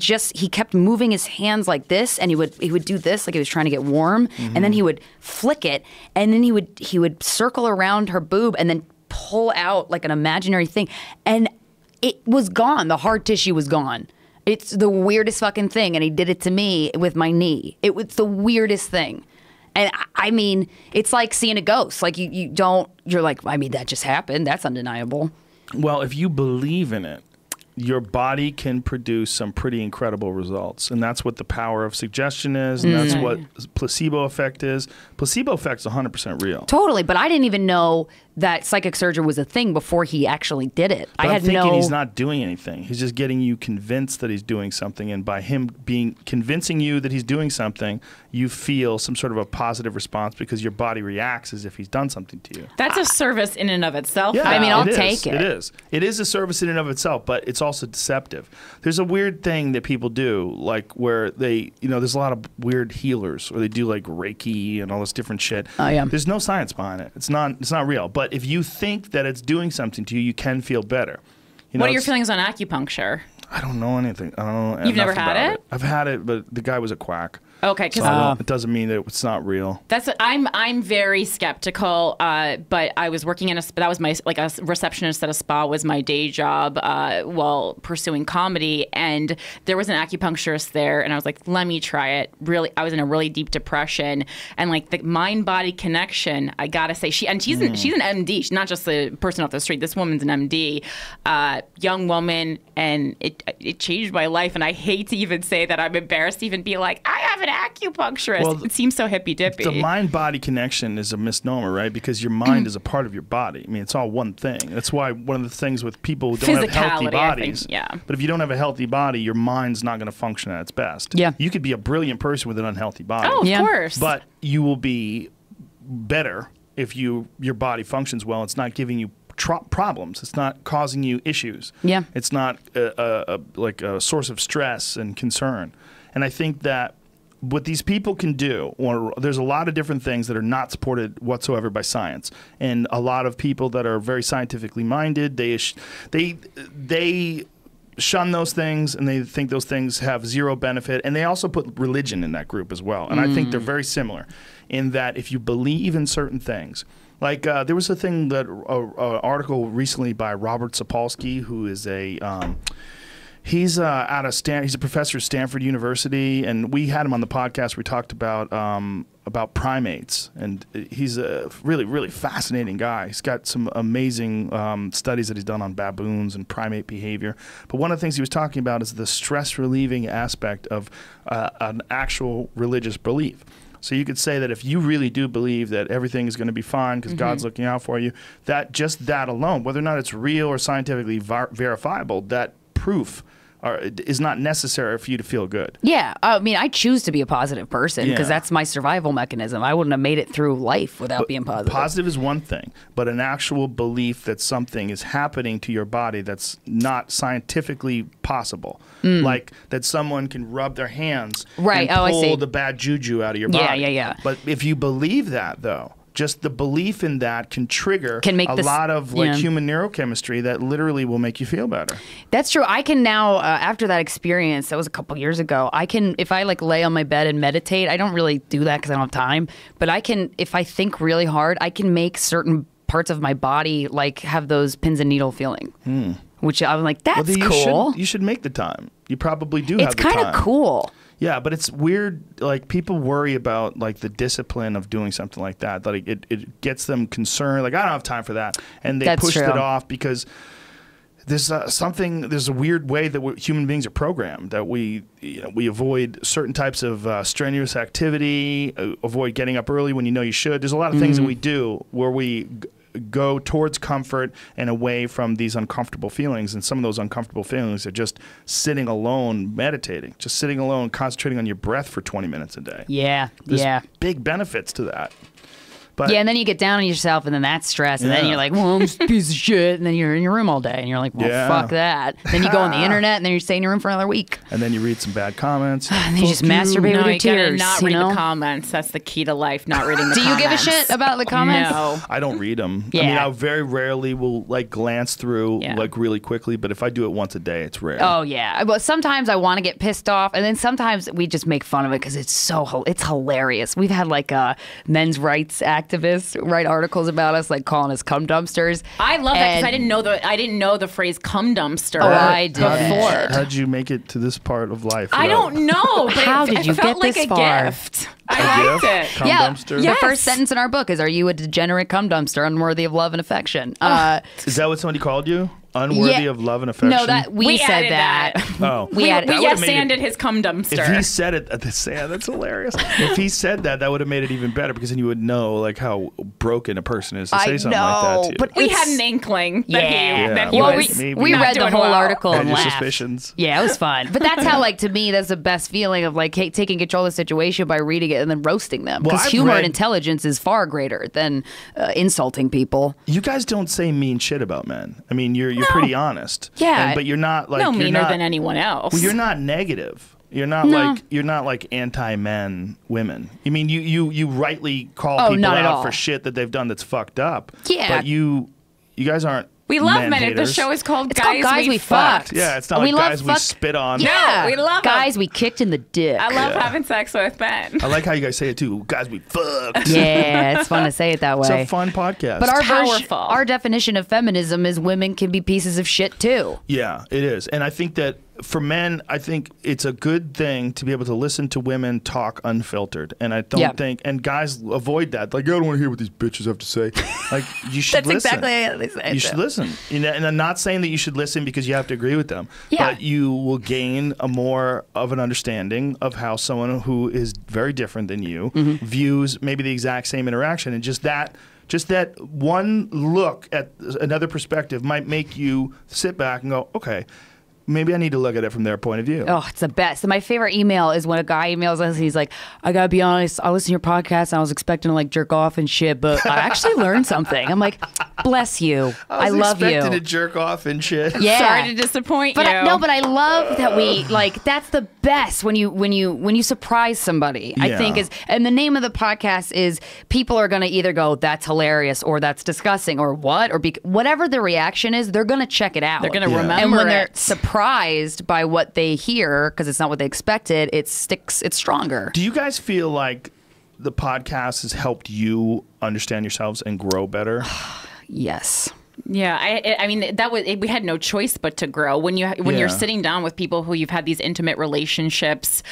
kept moving his hands like this, and he would do this like he was trying to get warm, and then he would flick it, and then he would circle around her boob, and then pull out like an imaginary thing, and it was gone. The hard tissue was gone. It's the weirdest fucking thing, and he did it to me with my knee. It was the weirdest thing. And I mean, it's like seeing a ghost. Like you're like, I mean, that just happened. That's undeniable. Well, if you believe in it, your body can produce some pretty incredible results. And that's what the power of suggestion is, and that's what placebo effect is. Placebo effect is 100% real. Totally, but I didn't even know that psychic surgery was a thing before he actually did it. But I'm thinking he's not doing anything. He's just getting you convinced that he's doing something, and by him convincing you that he's doing something, you feel some sort of a positive response because your body reacts as if he's done something to you. That's a service in and of itself. Yeah, I mean, I'll take it. It is. It is a service in and of itself, but it's also deceptive. There's a weird thing that people do, like where they, there's a lot of weird healers where they do like Reiki and all this different shit. Oh, yeah. There's no science behind it. It's not real. But if you think that it's doing something to you, you can feel better. What are your feelings on acupuncture? I don't know anything. I don't know. You've never had it? I've had it, but the guy was a quack. Okay, because So it doesn't mean that it's not real. I'm very skeptical. But I was working in that was my like a receptionist at a spa was my day job while pursuing comedy, and there was an acupuncturist there, and I was like, let me try it. Really, I was in a really deep depression, and like the mind body connection. I gotta say, she's an MD. She's not just a person off the street. This woman's an MD, young woman, and it changed my life. And I hate to even say that. I'm embarrassed to even be like, I have an acupuncturist. Well, it seems so hippy dippy. The mind-body connection is a misnomer, right? Because your mind is a part of your body. I mean, it's all one thing. That's why one of the things with people who don't have healthy bodies. I think, yeah. But if you don't have a healthy body, your mind's not going to function at its best. Yeah. You could be a brilliant person with an unhealthy body. Oh, of course. But you will be better if your body functions well. It's not giving you problems. It's not causing you issues. Yeah. It's not like a source of stress and concern. And I think that what these people can do, or there's a lot of different things that are not supported whatsoever by science, and a lot of people that are very scientifically minded, they shun those things, and they think those things have zero benefit, and they also put religion in that group as well. And I think they're very similar in that if you believe in certain things, like there was a thing that article recently by Robert Sapolsky, who is he's he's a professor at Stanford University, and we had him on the podcast. We talked about primates, and he's a really, really fascinating guy. He's got some amazing studies that he's done on baboons and primate behavior. But one of the things he was talking about is the stress-relieving aspect of an actual religious belief. So you could say that if you really do believe that everything is going to be fine because God's looking out for you, that just that alone, whether or not it's real or scientifically verifiable, that proof is not necessary for you to feel good. Yeah, I mean, I choose to be a positive person because that's my survival mechanism. I wouldn't have made it through life without being positive. Positive is one thing, but an actual belief that something is happening to your body that's not scientifically possible, like that someone can rub their hands and pull the bad juju out of your body. Yeah. But if you believe that, though, just the belief in that can trigger a lot of human neurochemistry that literally will make you feel better. That's true. I can now, after that experience, that was a couple years ago, I can, if I like lay on my bed and meditate, I don't really do that because I don't have time, but I can, if I think really hard, I can make certain parts of my body like have those pins and needle feeling. Which I'm like, that's cool. You should make the time. You probably do have the time. It's kind of cool. Yeah, but it's weird. Like people worry about like the discipline of doing something like that. Like it gets them concerned. Like I don't have time for that, and they pushed it off because there's there's a weird way that human beings are programmed that we avoid certain types of strenuous activity, avoid getting up early when you know you should. There's a lot of things that we do where we go towards comfort and away from these uncomfortable feelings. And some of those uncomfortable feelings are just sitting alone, meditating, just sitting alone, concentrating on your breath for 20 minutes a day. Yeah. There's big benefits to that. But and then you get down on yourself, and then that's stress, and then you're like, well, I'm just a piece of shit, and then you're in your room all day, and you're like, well, fuck that. Then you go on the internet, and then you stay in your room for another week. And then you read some bad comments. And then you just masturbate with your tears. Not read the comments. That's the key to life, not reading the comments. Do you give a shit about the comments? No. I don't read them. Yeah. I mean, I very rarely will like glance through like really quickly, but if I do it once a day, it's rare. Oh, yeah. Well, sometimes I want to get pissed off, and then sometimes we just make fun of it because it's hilarious. We've had like men's rights activists write articles about us, like calling us cum dumpsters. I love that because I didn't know the phrase cum dumpster. Oh, I did. Before. How'd you make it to this part of life? I don't know. But How did you get this far? It felt like a gift. I liked it. Cum dumpster? The first sentence in our book is, "Are you a degenerate cum dumpster, unworthy of love and affection?" Is that what somebody called you? Unworthy of love and affection? No, that we said that. Oh. We yes-anded his cum dumpster. If he said it, that's hilarious. If he said that would have made it even better because then you would know like how broken a person is to say something like that to you. But we had an inkling that he was we read the whole article and laughed. Suspicions. Yeah, it was fun. But that's how, like, to me, that's the best feeling of like taking control of the situation by reading it and then roasting them. Because humor and intelligence is far greater than insulting people. You guys don't say mean shit about men. I mean, you're pretty honest. Yeah, but you're not like meaner than anyone else. Well, you're not negative. You're not like anti-men women. I mean, you rightly call people out for shit that they've done that's fucked up. Yeah, but you guys aren't We love men. haters. The show is called It's Guys, called Guys We Fucked. Yeah, it's not like guys we spit on. Yeah, we love guys we kicked in the dick. I love having sex with men. I like how you guys say it too. Guys we fucked. Yeah, it's fun to say it that way. It's a fun podcast. But Powerful. our definition of feminism is women can be pieces of shit too. Yeah, it is. And I think that for men, I think it's a good thing to be able to listen to women talk unfiltered. And I don't think, and guys avoid that. Like, I don't want to hear what these bitches have to say. Like, you should That's listen. exactly how they say it. You should listen. And I'm not saying that you should listen because you have to agree with them. Yeah. But you will gain a more of an understanding of how someone who is very different than you views maybe the exact same interaction. And just that one look at another perspective might make you sit back and go, okay, maybe I need to look at it from their point of view. Oh, it's the best. My favorite email is when a guy emails us and he's like, I gotta be honest, I listened to your podcast and I was expecting to like jerk off and shit, but I actually learned something. I'm like, bless you. I love you. I was expecting to jerk off and shit. Yeah. Sorry to disappoint you. But I love that we like. That's the best when you surprise somebody. I think is, and the name of the podcast is people are gonna either go that's hilarious or that's disgusting or what or whatever the reaction is, they're gonna check it out. They're gonna remember and when it. they're surprised by what they hear because it's not what they expected, it sticks. It's stronger. Do you guys feel like the podcast has helped you understand yourselves and grow better? Yes. Yeah, I mean we had no choice but to grow when you're sitting down with people who you've had these intimate relationships,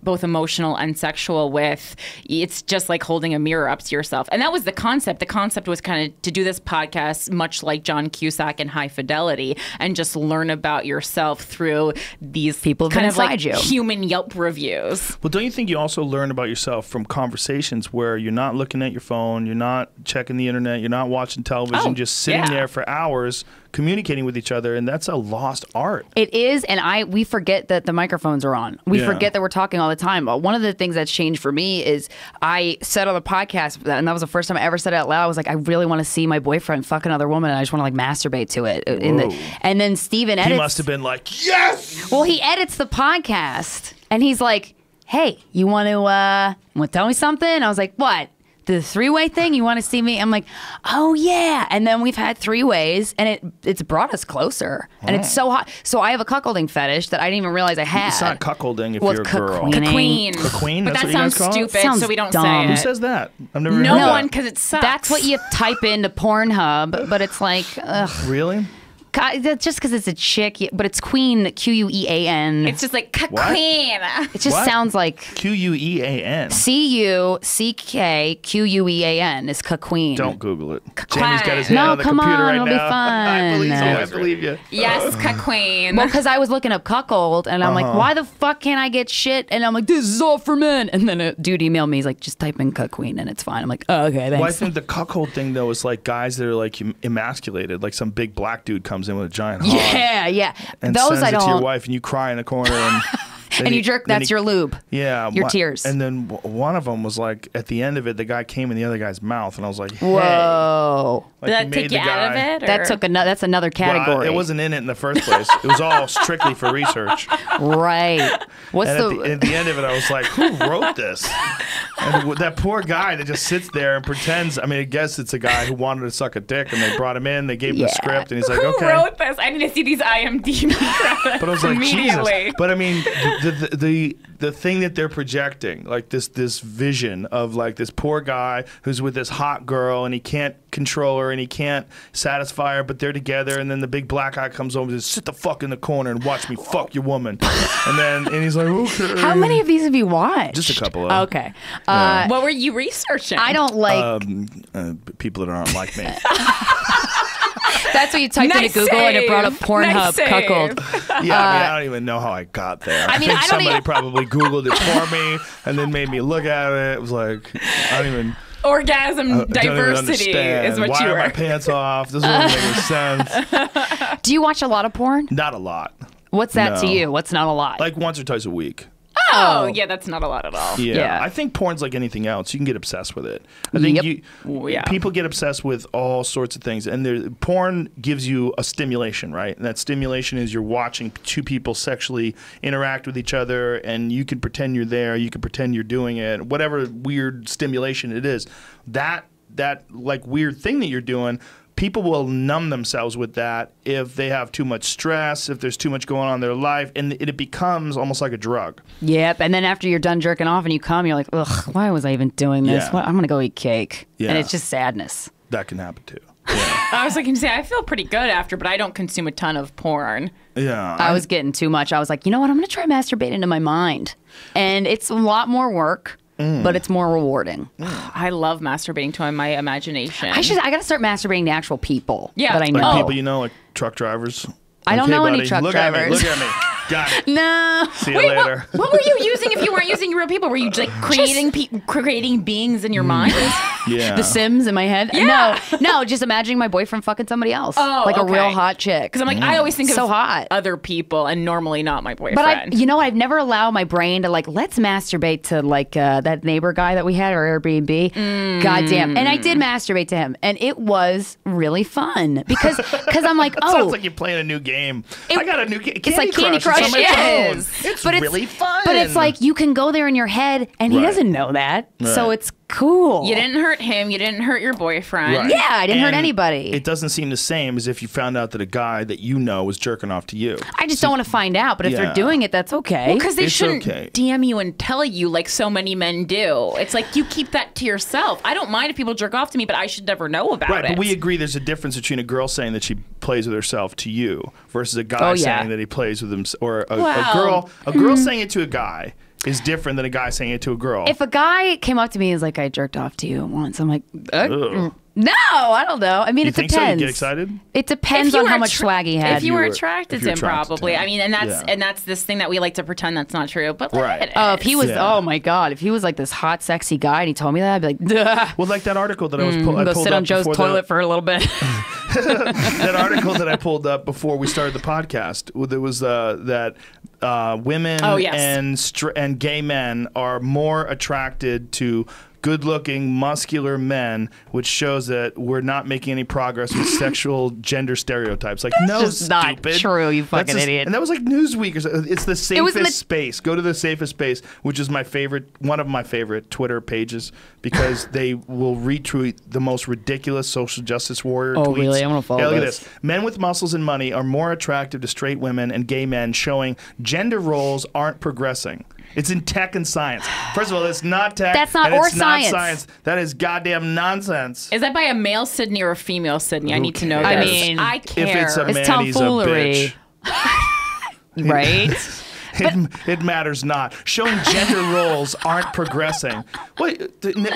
both emotional and sexual with. It's just like holding a mirror up to yourself, and that was the concept. The concept was kind of to do this podcast much like John Cusack and High Fidelity, and just learn about yourself through these people kind of like you. human Yelp reviews. Well, don't you think you also learn about yourself from conversations where you're not looking at your phone, you're not checking the internet, you're not watching television, just sitting there for hours communicating with each other, and that's a lost art. It is, and we forget that the microphones are on. We forget that we're talking all the time. One of the things that's changed for me is I said on the podcast, and that was the first time I ever said it out loud, I was like, I really want to see my boyfriend fuck another woman, and I just want to like masturbate to it. And then Steven edits. He must have been like, yes! Well, he edits the podcast, and he's like, hey, you want to tell me something? I was like, what? The three-way thing? You want to see me? I'm like, oh yeah. And then we've had three ways, and it's brought us closer. And it's so hot. So I have a cuckolding fetish that I didn't even realize I had. It's not cuckolding if you're a girl. Queen. Queen? But That's that what you guys sounds call it? stupid, Sounds so we don't dumb. say it. Who says that? I've never No heard one, that. because it sucks. That's what you type into Pornhub, but it's like, ugh. Really? That's just because it's a chick, but it's Queen, Quean. It's just like queen. It just sounds like Quean. CUCKQUEAN is Queen. Don't Google it. Jamie's got his hand on the come computer on, right it'll now. be fun. I believe you. I believe you. Yes, queen. Well, because I was looking up cuckold, and I'm like, why the fuck can't I get shit? And I'm like, this is all for men. And then a dude emailed me, he's like, just type in Queen, and it's fine. I'm like, oh, okay, thanks. Well, I think the cuckold thing, though, is like guys that are like emasculated. Like some big black dude comes in with a giant hog. Yeah. And Those sends I it to your don't. wife, and you cry in a corner. And And you jerk, that's your lube. Yeah. Your tears. And then one of them was like, at the end of it, the guy came in the other guy's mouth, and I was like, hey. Whoa. Like, Did that he take made you the out of guy- it? That's another category. Well, it wasn't in it in the first place. It was all strictly for research. Right. What's And at the end of it, I was like, who wrote this? And that poor guy that just sits there and pretends. I mean, I guess it's a guy who wanted to suck a dick, and they brought him in. They gave him the script, and he's like, Who okay. wrote this? I need to see these IMDb credits But I was like, immediately. Jesus. But I mean, the thing that they're projecting, like this vision of like this poor guy who's with this hot girl, and he can't control her and he can't satisfy her, but they're together, and then the big black guy comes over and says, sit the fuck in the corner and watch me fuck your woman. And he's like, okay. How many of these have you watched? Just a couple of. Okay. What were you researching? I don't like. People that aren't like me. That's what you typed into Google and it brought up Pornhub cuckold. Yeah, I mean, I don't even know how I got there. I mean, think I don't somebody even- probably Googled it for me and then made me look at it. It was like, I don't even. Orgasm I don't even diversity understand. is what Why you are were. my pants off? This doesn't make any sense. Do you watch a lot of porn? Not a lot. What's that to No. you? What's not a lot? Like once or twice a week. Oh, yeah, that's not a lot at all. Yeah. I think porn's like anything else. You can get obsessed with it. I think Yeah. people get obsessed with all sorts of things. And porn gives you a stimulation, right? And that stimulation is you're watching two people sexually interact with each other, and you can pretend you're there. You can pretend you're doing it. Whatever weird stimulation it is. That like weird thing that you're doing, people will numb themselves with that if they have too much stress, if there's too much going on in their life, and it becomes almost like a drug. Yep. And then after you're done jerking off and you come, you're like, ugh, why was I even doing this? Yeah. What? I'm going to go eat cake. Yeah. And it's just sadness. That can happen too. Yeah. I was looking to say, I feel pretty good after, but I don't consume a ton of porn. Yeah. I was getting too much. I was like, you know what? I'm going to try masturbating into my mind. And it's a lot more work, but it's more rewarding. I love masturbating to my imagination. I got to start masturbating to actual people Yeah. that I know. Like people you know, like truck drivers. I don't Okay, know any buddy, truck look drivers. At me. Look at me. Got it. No. See you later. What were you using if you weren't using real people? Were you like creating beings in your mind? Yeah. The Sims in my head? Yeah. No, just imagining my boyfriend fucking somebody else. Oh, like a okay. real hot chick. Because I'm like, I always think So of hot. other people and normally not my boyfriend. But I've never allowed my brain to like, let's masturbate to like that neighbor guy that we had, our Airbnb. Goddamn. And I did masturbate to him. And it was really fun because I'm like, oh. Sounds like you're playing a new game. I got a new game. It's like Candy Crush. It's on my Yes. phone. It's But really fun. But it's like you can go there in your head and he Right. doesn't know that. So Right. it's cool. you didn't hurt him. You didn't hurt your boyfriend. Right. Yeah, I didn't hurt And anybody. It doesn't seem the same as if you found out that a guy that you know was jerking off to you. I just don't want to find out. But if Yeah. they're doing it, that's okay. Because they It's shouldn't okay. DM you and tell you like so many men do. It's like you keep that to yourself. I don't mind if people jerk off to me, but I should never know about Right, it. but we agree there's a difference between a girl saying that she plays with herself to you versus a guy Oh, yeah. saying that he plays with him, or a Well, girl saying it to a guy is different than a guy saying it to a girl. If a guy came up to me and was like, I jerked off to you once, I'm like, Ugh. no, I don't know. I mean, You it think so? depends. You get excited? It depends If you on were how much swag he had. If you were If attracted to you're him, attracted to probably. him. I mean, and that's this thing that we like to pretend that's not true. But like, Right. it Oh, if he was, Yeah. oh my God, if he was like this hot, sexy guy and he told me that, I'd be like, duh. Well, like that article that I was I Go pulled sit up on Joe's before toilet for a little bit. that article that I pulled up before we started the podcast. There was that women Oh, yes. and gay men are more attracted to good-looking, muscular men, which shows that we're not making any progress with sexual gender stereotypes. Like, no, just not stupid. true, you fucking That's idiot. And that was like Newsweek. It's the was safest in the- space. Go to the safest space, which is one of my favorite Twitter pages, because they will retweet the most ridiculous social justice warrior tweets. Oh, really? I'm gonna follow Yeah, look at this. this. Men with muscles and money are more attractive to straight women and gay men, showing gender roles aren't progressing. It's in tech and science. First of all, it's not tech. That's not- and or it's not science. science. That is goddamn nonsense. Is that by a male Sydney or a female Sydney? I need to know cares? this. I mean, I If care. it's a It's man, he's a tomfoolery. bitch. Right? It matters not. Showing gender roles aren't progressing.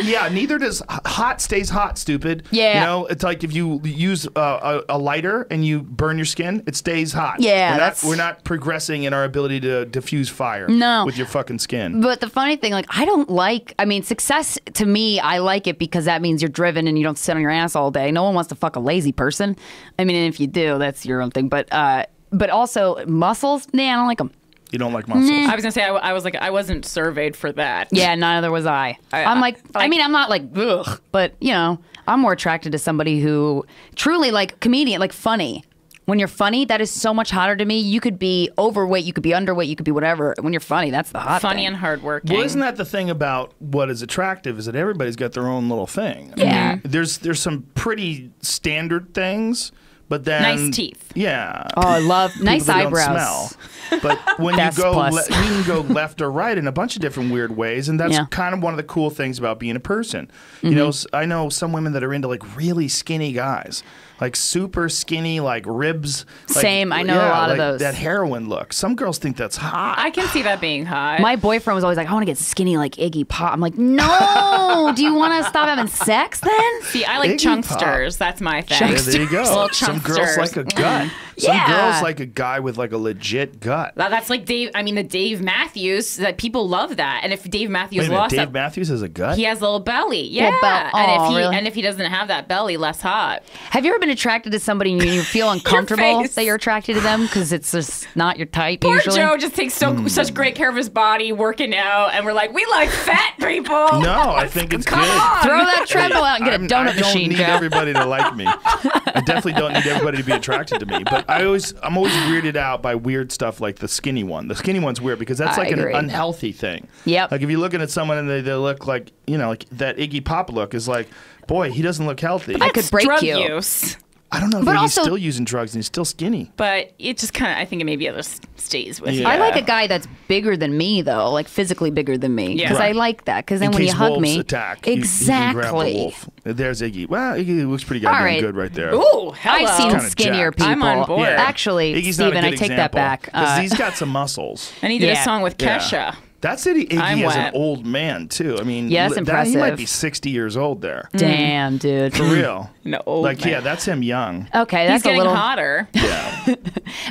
Yeah, neither does hot stays hot, stupid. Yeah. You know, it's like if you use a lighter and you burn your skin, it stays hot. Yeah, we're not progressing in our ability to diffuse fire No. with your fucking skin. But the funny thing, like, I mean, success to me, I like it because that means you're driven and you don't sit on your ass all day. No one wants to fuck a lazy person. I mean, and if you do, that's your own thing. But also muscles, nah, I don't like them. You don't like muscles. I was gonna say I was like I wasn't surveyed for that. Yeah, neither was I. I'm not like, ugh, but you know, I'm more attracted to somebody who truly like comedian, like funny. When you're funny, that is so much hotter to me. You could be overweight, you could be underweight, you could be whatever. When you're funny, that's the hot Funny thing. and hardworking. Well, isn't that the thing about what is attractive is that everybody's got their own little thing. I Yeah. mean, there's some pretty standard things, but then Nice teeth. Yeah. Oh, I love nice People that don't eyebrows. smell. But when you Best go, plus. you can go left or right in a bunch of different weird ways, and that's Yeah. kind of one of the cool things about being a person. You know, I know some women that are into like really skinny guys, like super skinny, like ribs. Like, Same, I know a lot of like those. That heroin look. Some girls think that's hot. I can see that being hot. My boyfriend was always like, I want to get skinny like Iggy Pop. I'm like, no. Do you want to stop having sex then? See, I like Iggy chunksters. That's my thing. Yeah, there you go. Little Some girls chunksters. like a gut. Some Yeah. girls like a guy with like a legit gut. That's like Dave. I mean, the Dave Matthews. That people love that. And if Dave Matthews Wait a minute, lost Dave that, Matthews has a gut? he has a little belly. Yeah. Little bell- Aw, really? And if he doesn't have that belly, less hot. Have you ever been attracted to somebody and you feel uncomfortable face. that you're attracted to them because it's just not your type Poor usually? Joe just takes such great care of his body, working out, and we're like, we like fat people. No, I think it's Come good. on. Throw that treadmill out and get a I donut don't machine, need Joe. everybody to like me. I definitely don't need everybody to be attracted to me. But I'm always weirded out by weird stuff like the skinny one. The skinny one's weird because that's I like an agree. unhealthy thing. Yep. Like if you're looking at someone and they look like, you know, like that Iggy Pop look is like, boy, he doesn't look healthy. I could break Drug you. use. I don't know if But he's also- still using drugs and he's still skinny. But it just kind of, I think it maybe stays with you. Yeah. I like a guy that's bigger than me, though, like physically bigger than me. Yeah. Because Right. I like that. Because then In when you case hug wolves me. attack, exactly. you can grab the wolf. There's Iggy. Well, Iggy looks pretty goddamn right. good right there. Ooh, hello. I've seen Kinda skinnier jacked. people. I'm on board. Yeah. Actually, Iggy's not a Steven, I good take that example, back. 'cause he's got some muscles. And he did a Yeah. song with Yeah. Kesha. That's Iggy I'm as an wet. old man, too. I mean, Yeah, that's he impressive. might be 60 years old there. Damn, dude. For real. No, old Like, man. yeah, that's him young. Okay, He's that's a getting little. hotter. Yeah.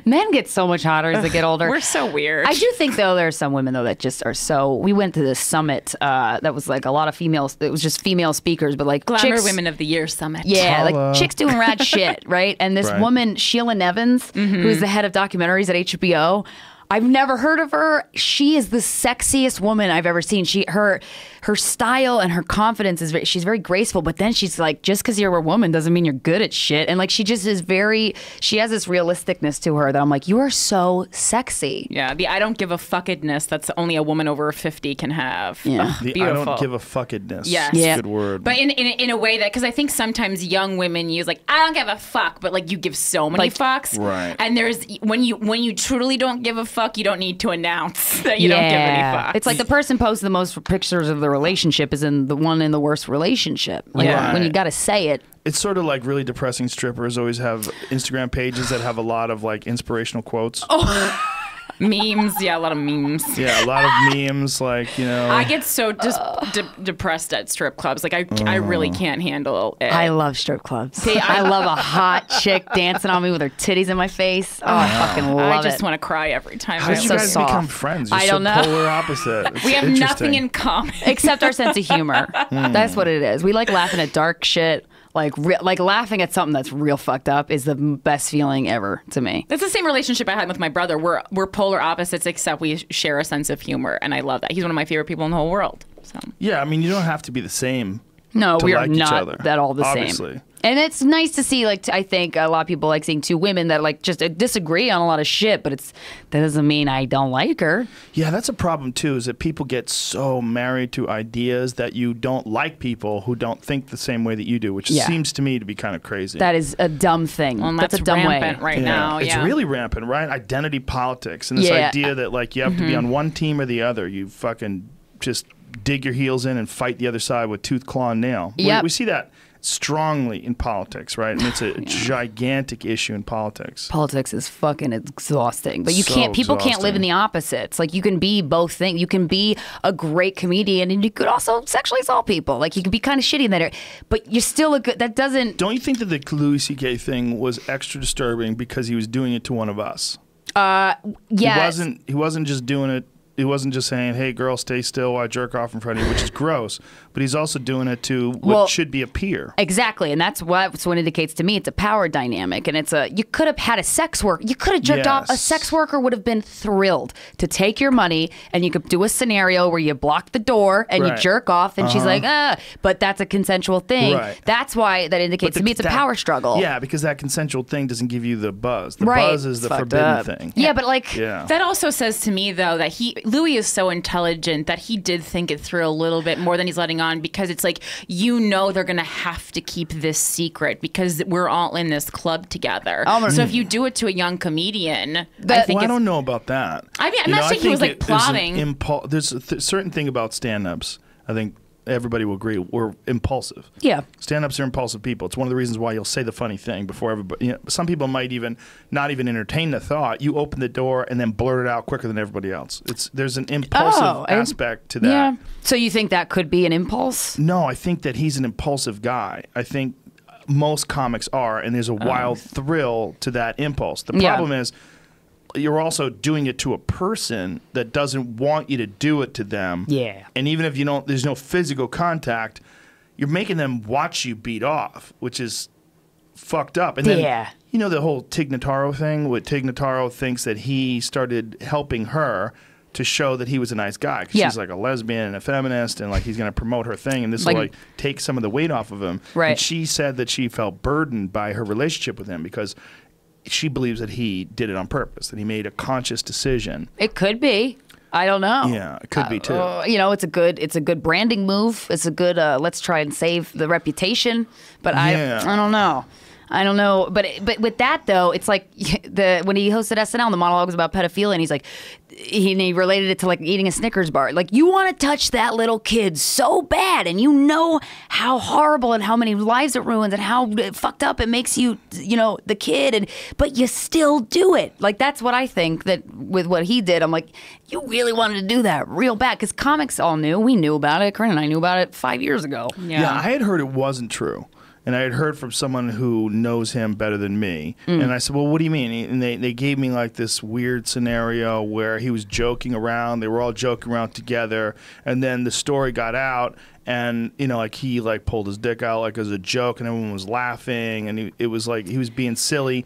Men get so much hotter as they get older. We're so weird. I do think though there are some women though that just are so. We went to this summit that was like a lot of females. It was just female speakers, but like Glamour chicks, Women of the Year Summit. Yeah, Holla. like chicks doing rad shit, right? And this Right. woman, Sheila Nevins, who's the head of documentaries at HBO. I've never heard of her. She is the sexiest woman I've ever seen. Her style and her confidence is she's very graceful, but then she's like, just because you're a woman doesn't mean you're good at shit. And like she just is she has this realisticness to her that I'm like, you are so sexy. Yeah, the I don't give a fuckedness that's only a woman over 50 can have. Yeah. Ugh, The beautiful. I don't give a fuckedness. Yes. Yeah. Good word. But in a way that, because I think sometimes young women use like, I don't give a fuck, but like you give so many Like- fucks. Right. And there's, when you truly don't give a fuck, you don't need to announce that you don't give any fucks. It's like the person posting the most pictures of the relationship is in the one in the worst relationship. Like Yeah. when you got to say it. It's sort of like really depressing strippers always have Instagram pages that have a lot of like inspirational quotes. Memes. Yeah, a lot of memes. Yeah, a lot of memes like, you know. I get so depressed at strip clubs. Like I really can't handle it. I love strip clubs. I love a hot chick dancing on me with her titties in my face. Oh, I fucking love I just it. want to cry every time. How did you so guys soft. become friends? You're I so don't know. polar opposite. It's we have interesting. nothing in common. Except our sense of humor. That's what it is. We like laughing at dark shit. Like laughing at something that's real fucked up is the best feeling ever to me. It's the same relationship I had with my brother. We're polar opposites, except we share a sense of humor, and I love that. He's one of my favorite people in the whole world. So Yeah, I mean, you don't have to be the same. No, to we are like each not other, at all the obviously. same. And it's nice to see, like, I think a lot of people like seeing two women that, like, just disagree on a lot of shit, but that doesn't mean I don't like her. Yeah, that's a problem too, is that people get so married to ideas that you don't like people who don't think the same way that you do, which Yeah. seems to me to be kind of crazy. That is a dumb thing. well, and that's a dumb rampant way. right now. It's Yeah. really rampant, right? Identity politics and this Yeah. idea that like you have to be on one team or the other. You fucking just dig your heels in and fight the other side with tooth, claw, and nail. Yep. We see that strongly in politics, right? And it's a gigantic issue in politics. Politics is fucking exhausting, but you So can't. People can't live in exhausting. the opposites. Like you can be both things. You can be a great comedian, and you could also sexually assault people. Like you could be kind of shitty in that area, but you're still a good. That doesn't. Don't you think that the Louis C.K. thing was extra disturbing because he was doing it to one of us? Yeah. He wasn't just doing it. He wasn't just saying, "Hey, girl, stay still while I jerk off in front of you," which is gross. But he's also doing it to what Well, should be a peer. Exactly, and that's what indicates to me it's a power dynamic, and you could have had a sex worker. You could have jerked off. A Yes. sex worker would have been thrilled to take your money, and you could do a scenario where you block the door and you Right. jerk off, and she's like, but that's a consensual thing. Right. That's why that indicates to me it's a power struggle. Yeah, because that consensual thing doesn't give you the buzz. The Right. buzz is the Fucked forbidden up. thing. Yeah, but like, Yeah. That also says to me, though, that Louis is so intelligent that he did think it through a little bit more than he's letting on, because it's like, they're going to have to keep this secret because we're all in this club together. So if you do it to a young comedian, I think I don't know about that. I mean, I'm not saying he was, like, plotting. There's a certain thing about stand-ups, I think everybody will agree, we're impulsive. yeah. Stand-ups are impulsive people. It's one of the reasons why you'll say the funny thing before everybody. You know, some people might even not even entertain the thought. You open the door and then blurt it out quicker than everybody else. There's an impulsive aspect to that. Yeah. So you think that could be an impulse? No, I think that he's an impulsive guy. I think most comics are, and there's a wild thrill to that impulse. The Yeah. problem is you're also doing it to a person that doesn't want you to do it to them. Yeah. And even if there's no physical contact, you're making them watch you beat off, which is fucked up. And then, Yeah. you know, the whole Tig Notaro thing, where Tig Notaro thinks that he started helping her to show that he was a nice guy. 'Cause Yeah. she's like a lesbian and a feminist, and like he's going to promote her thing, and this Like- will like take some of the weight off of him. Right. And she said that she felt burdened by her relationship with him because she believes that he did it on purpose, that he made a conscious decision. It could be. I don't know. Yeah, it could be too. You know, it's a good branding move. It's a good let's try and save the reputation. But Yeah. I don't know. I don't know, but with that though, it's like when he hosted SNL, the monologue was about pedophilia, and he's like, he related it to like eating a Snickers bar. Like, you want to touch that little kid so bad, and you know how horrible and how many lives it ruins and how fucked up it makes you, the kid, but you still do it. Like, that's what I think that with what he did. I'm like, you really wanted to do that real bad, because comics all knew. We knew about it. Corinne and I knew about it 5 years ago. Yeah, I had heard it wasn't true. And I had heard from someone who knows him better than me. And I said, well, what do you mean? And they gave me like this weird scenario where he was joking around. They were all joking around together. And then the story got out. And, like he like pulled his dick out like as a joke. And everyone was laughing. And it was like he was being silly.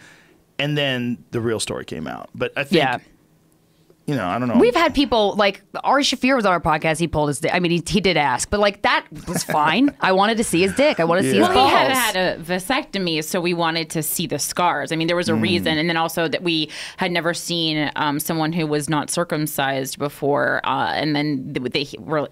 And then the real story came out. But I think... Yeah. I don't know. We've had people, like, Ari Shaffir was on our podcast. He pulled his dick. I mean, he did ask, but, like, that was fine. I wanted to see his dick. I wanted to see his balls. He had a vasectomy, so we wanted to see the scars. I mean, there was a reason. And then also that we had never seen someone who was not circumcised before. And then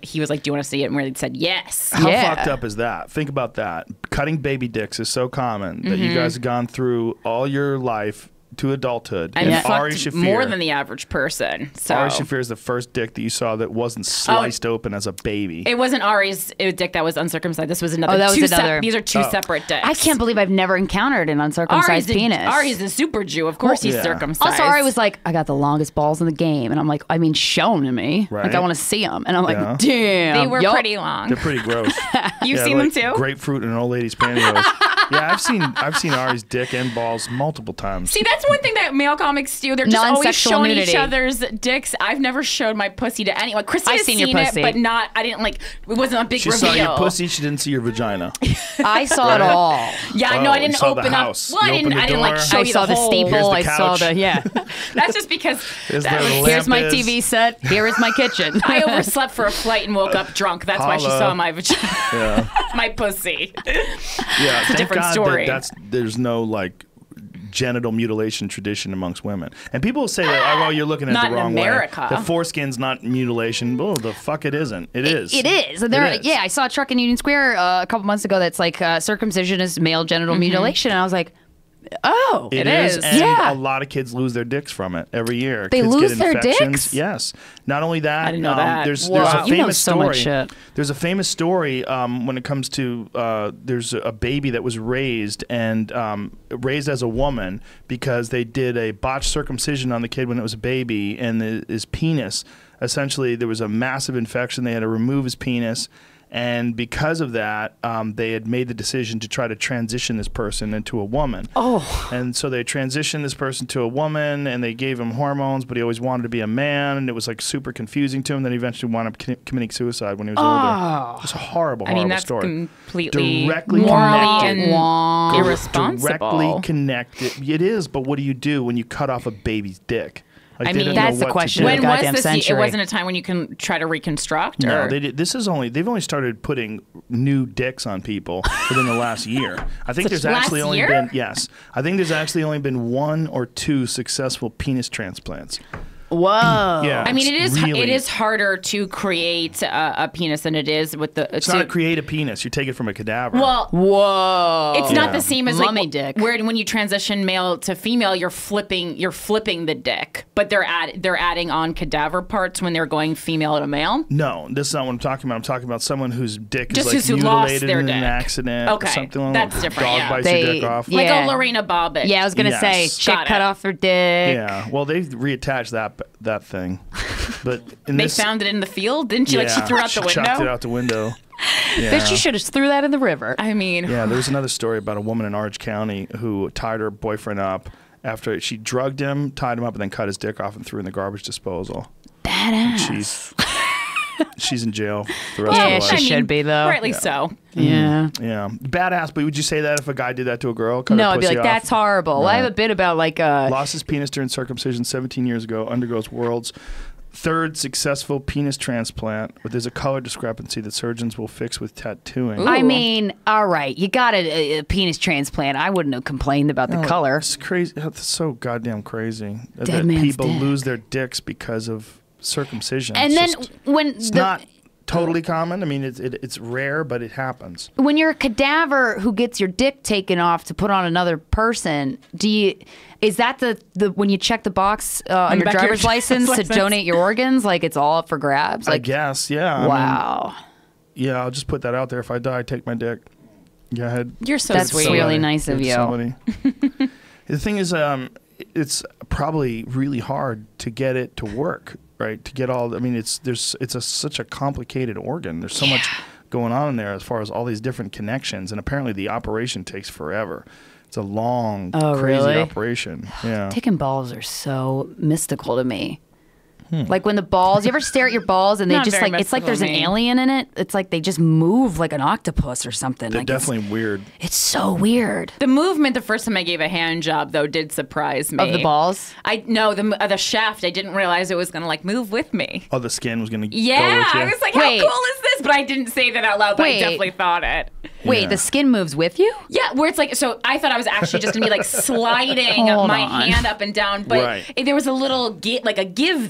he was like, do you want to see it? And we said, yes. How fucked up is that? Think about that. Cutting baby dicks is so common that you guys have gone through all your life to adulthood. And Ari Shaffir, more than the average person. So. Ari Shaffir is the first dick that you saw that wasn't sliced open as a baby. It wasn't Ari's dick that was uncircumcised. This was another. Oh, that was another. These are two separate dicks. I can't believe I've never encountered an uncircumcised penis. Ari's a super Jew. Of course he's circumcised. Also, Ari was like, I got the longest balls in the game. And I'm like, I mean, show them to me. Right? Like, I want to see them. And I'm like, damn. They were pretty long. They're pretty gross. You've seen them too? Grapefruit in an old lady's pantyhose. Yeah, I've seen Ari's dick and balls multiple times. See, that's one thing that male comics do. They're just always showing each other's dicks. I've never showed my pussy to anyone. Krystyna's seen your pussy, but not. I didn't like. It wasn't a big reveal. She saw your pussy. She didn't see your vagina. I saw it all. Yeah, I know. I didn't open up. Well, I didn't like show you the whole. I saw the steeple. I saw the That's just because. Here's my TV set. Here is my kitchen. I overslept for a flight and woke up drunk. That's why she saw my vagina. Yeah. My pussy. Yeah, it's a different story. There's no like genital mutilation tradition amongst women, and people say that, oh, you're looking at it the wrong way. The foreskin's not mutilation. Oh, the fuck, it isn't. It is. It is. Yeah, I saw a truck in Union Square a couple months ago that's like circumcision is male genital mutilation, and I was like, oh, it is. And a lot of kids lose their dicks from it every year. They kids lose get their infections. dicks? Yes. Not only that, I didn't know that. There's a famous so story. much shit. There's a famous story when it comes to there's a baby that was raised raised as a woman because they did a botched circumcision on the kid when it was a baby, and his penis, essentially there was a massive infection. They had to remove his penis. And because of that, they had made the decision to try to transition this person into a woman. Oh. And so they transitioned this person to a woman, and they gave him hormones, but he always wanted to be a man, and it was like super confusing to him. Then he eventually wound up committing suicide when he was older. It was a horrible story. That's completely directly morally and irresponsible. Directly connected. It is, but what do you do when you cut off a baby's dick? Like, I mean, that's the question. When was this? Century. It wasn't a time when you can try to reconstruct. No, they did. They've only started putting new dicks on people within the last year. I think there's actually only been I think there's actually only been 1 or 2 successful penis transplants. Whoa. Yeah, I mean, it is harder to create a penis than it is with the. It's not to create a penis. You take it from a cadaver. Well, whoa. It's not the same as mummy dick. Where when you transition male to female, you're flipping the dick, but they're adding on cadaver parts when they're going female to male. No, this is not what I'm talking about. I'm talking about someone whose dick just is like mutilated in dick. an accident. Okay, something like that's different. Dog bites your dick off. Like a Lorena Bobbitt. Yeah, I was gonna say chick cut off her dick. Yeah, well, they've reattached that thing, but they found it in the field, didn't you? Like she threw out the window. Chucked it out the window. Yeah. Bitch, you should have threw that in the river. I mean, yeah. There was another story about a woman in Orange County who tied her boyfriend up after she drugged him, tied him up, and then cut his dick off and threw in the garbage disposal. Badass. She's in jail the rest of her life. She should be, though. Rightly so. Yeah. Yeah. Badass, but would you say that if a guy did that to a girl? No, I'd be like, that's horrible. Right. I have a bit about like... lost his penis during circumcision 17 years ago, undergoes world's 3rd successful penis transplant, but there's a color discrepancy that surgeons will fix with tattooing. Ooh. I mean, all right, you got a penis transplant. I wouldn't have complained about the color. It's crazy. It's so goddamn crazy that people lose their dicks because of circumcision. And then when it's not totally common. I mean, it's rare, but it happens. When you're a cadaver who gets your dick taken off to put on another person, is that the when you check the box on your driver's license to donate your organs? Like it's all up for grabs? Like, I guess, yeah. Wow. I mean, yeah, I'll just put that out there. If I die, take my dick. Go ahead. You're so That's sweet. really nice of you. The thing is, it's probably really hard to get it to work, right? To get all. I mean, it's such a complicated organ. There's so much going on in there as far as all these different connections, and apparently the operation takes forever. It's a long, crazy operation. Yeah. Dick and balls are so mystical to me. Like when the balls, you ever stare at your balls and they just like, it's like there's an alien in it. It's like they just move like an octopus or something. They're like definitely weird. It's so weird. The movement the first time I gave a hand job though did surprise me. Of the balls? No, the shaft. I didn't realize it was gonna like move with me. Oh, the skin was gonna go with Yeah, you? I was like, how cool is this? But I didn't say that out loud. But I definitely thought it. Wait, the skin moves with you? Yeah, where it's like, so I thought I was actually just gonna be like sliding my hand up and down, but there was a little give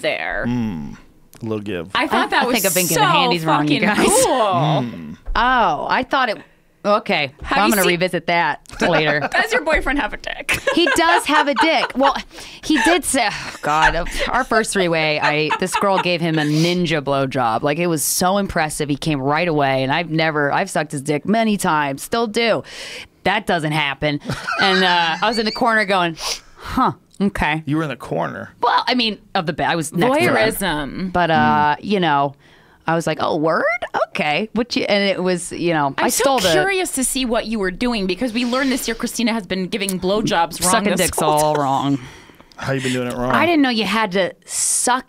there. A little give. I thought that was think I've been so giving handies wrong, you guys. cool. Oh, I thought it. Okay, well, I'm going to revisit that later. Does your boyfriend have a dick? He does have a dick. Well, he did say, oh, God, our first three-way, this girl gave him a ninja blowjob. Like, it was so impressive. He came right away, and I've sucked his dick many times, still do. That doesn't happen. And I was in the corner going, huh. Okay. You were in the corner. Well, I mean, of the bed. I was next to him. But, you know, I was like, oh, word? Okay. And it was, you know, I'm so curious to see what you were doing because we learned this year Krystyna has been giving blowjobs wrong. Sucking dicks all wrong. How you been doing it wrong? I didn't know you had to suck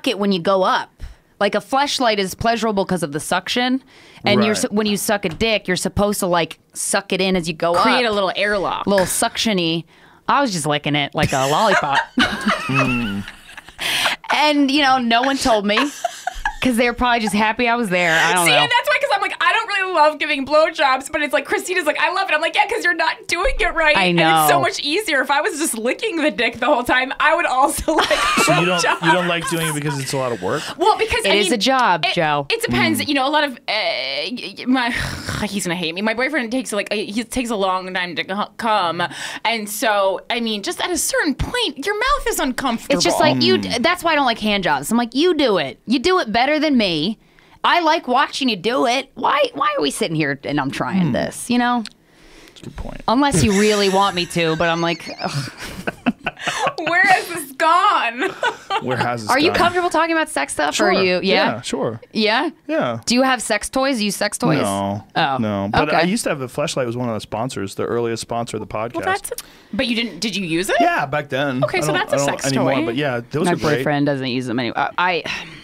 it when you go up. Like a fleshlight is pleasurable because of the suction. And when you suck a dick, you're supposed to like suck it in as you go up. Create a little airlock. A little suction-y. I was just licking it like a lollipop. And, you know, no one told me because they were probably just happy I was there. I don't know. And that's why, because I'm like, I don't really love giving blowjobs, but it's like, Krystyna's like, I love it. I'm like, yeah, because you're not doing it right. I know. And it's so much easier. If I was just licking the dick the whole time, I would also like So you don't like doing it because it's a lot of work? Well, because it is a job, Joe. It depends. You know, a lot of he's gonna hate me. My boyfriend takes he takes a long time to come, and so I mean, just at a certain point, your mouth is uncomfortable. It's just like that's why I don't like hand jobs. I'm like, you do it. You do it better than me. I like watching you do it. Why are we sitting here and I'm trying this? You know. That's a good point. Unless you really want me to, but I'm like, ugh. Where has this gone? Where has this Are gone? you comfortable talking about sex stuff? Sure. Or are you? Yeah, sure. Yeah? Yeah. Do you have sex toys? Do you use sex toys? No. Oh. No. But okay. I used to have the Fleshlight was one of the sponsors, the earliest sponsor of the podcast. Well, but you didn't? Did you use it? Yeah, back then. Okay, so that's a sex anymore, toy. But yeah, those My are great. boyfriend doesn't use them anyway.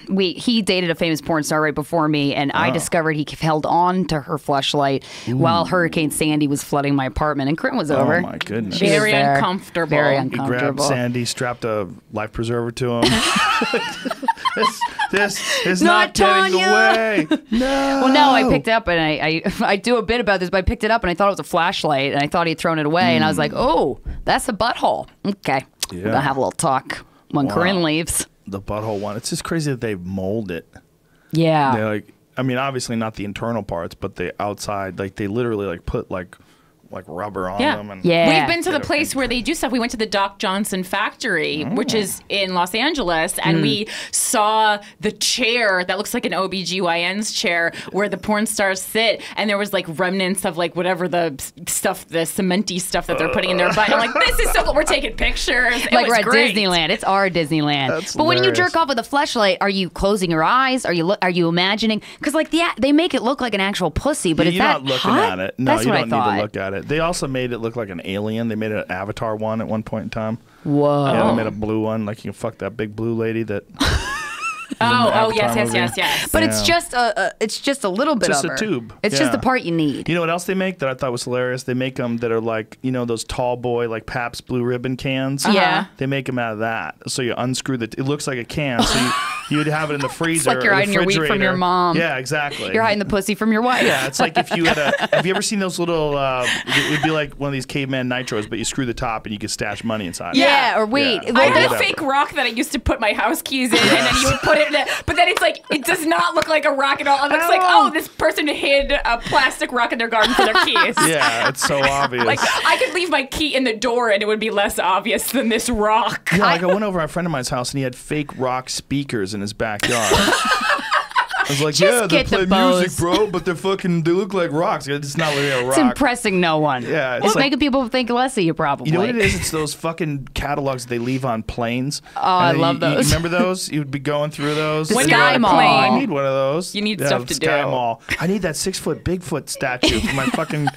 He dated a famous porn star right before me, and I discovered he held on to her fleshlight while Hurricane Sandy was flooding my apartment, and Corinne was over. Oh my goodness. Very uncomfortable. Very He uncomfortable. grabbed Sandy, strapped a life preserver to him. this is Not getting Tanya. away. No. Well, no, I picked it up, and I do a bit about this, but I picked it up, and I thought it was a flashlight, and I thought he'd thrown it away, and I was like, oh, that's a butthole. Okay. Yeah. We'll have a little talk when Corinne leaves. The butthole one. It's just crazy that they mold it. Yeah. They like, I mean, obviously not the internal parts, but the outside. Like they literally like put like rubber on them. And We've been to the place where they do stuff. We went to the Doc Johnson factory, which is in Los Angeles, and we saw the chair that looks like an OBGYN's chair where the porn stars sit, and there was like remnants of like whatever the stuff, the cementy stuff that they're putting in their butt. I'm like, this is so cool. We're taking pictures. Like we're at Disneyland. It's our Disneyland. That's but when you hilarious. jerk off with a fleshlight, are you closing your eyes? Are you imagining? Because like they make it look like an actual pussy, but Yeah, is you're that not looking hot? at it. No, That's you what don't I need thought. to look at it. They also made it look like an alien. They made an Avatar one at one point in time. Whoa. Yeah, they made a blue one. Like you can fuck that big blue lady that. Oh, yes. But it's just a little bit Just of a her. tube. It's just Yeah. the part you need. You know what else they make that I thought was hilarious? They make them that are like, you know, those tall boy like Pabst Blue Ribbon cans. Yeah. They make them out of that. So you unscrew it looks like a can. So You would have it in the freezer. It's like you're hiding your wheat from your mom. Yeah, exactly. You're hiding the pussy from your wife. Yeah, it's like if you had have you ever seen those little, it'd be like one of these caveman nitros, but you screw the top and you can stash money inside. Yeah, or wait. Yeah. I had a fake rock that I used to put my house keys in, and then you would put it in it. But then it's like, it does not look like a rock at all. It looks like, oh, this person hid a plastic rock in their garden for their keys. Yeah, it's so obvious. Like, I could leave my key in the door and it would be less obvious than this rock. Yeah, like I went over to a friend of mine's house and he had fake rock speakers in his backyard. I was like, Just they get the play Bose. music, bro, but they look like rocks. It's not really a rock. It's impressing no one. Yeah, It's making people think less of you, probably. You know what it is? It's those fucking catalogs they leave on planes. Oh, I love those. You remember those? You'd be going through those. The and Sky you're like, Mall. "Oh, I need one of those. You need Yeah, stuff the to Sky do. Mall. I need that 6-foot Bigfoot statue for my fucking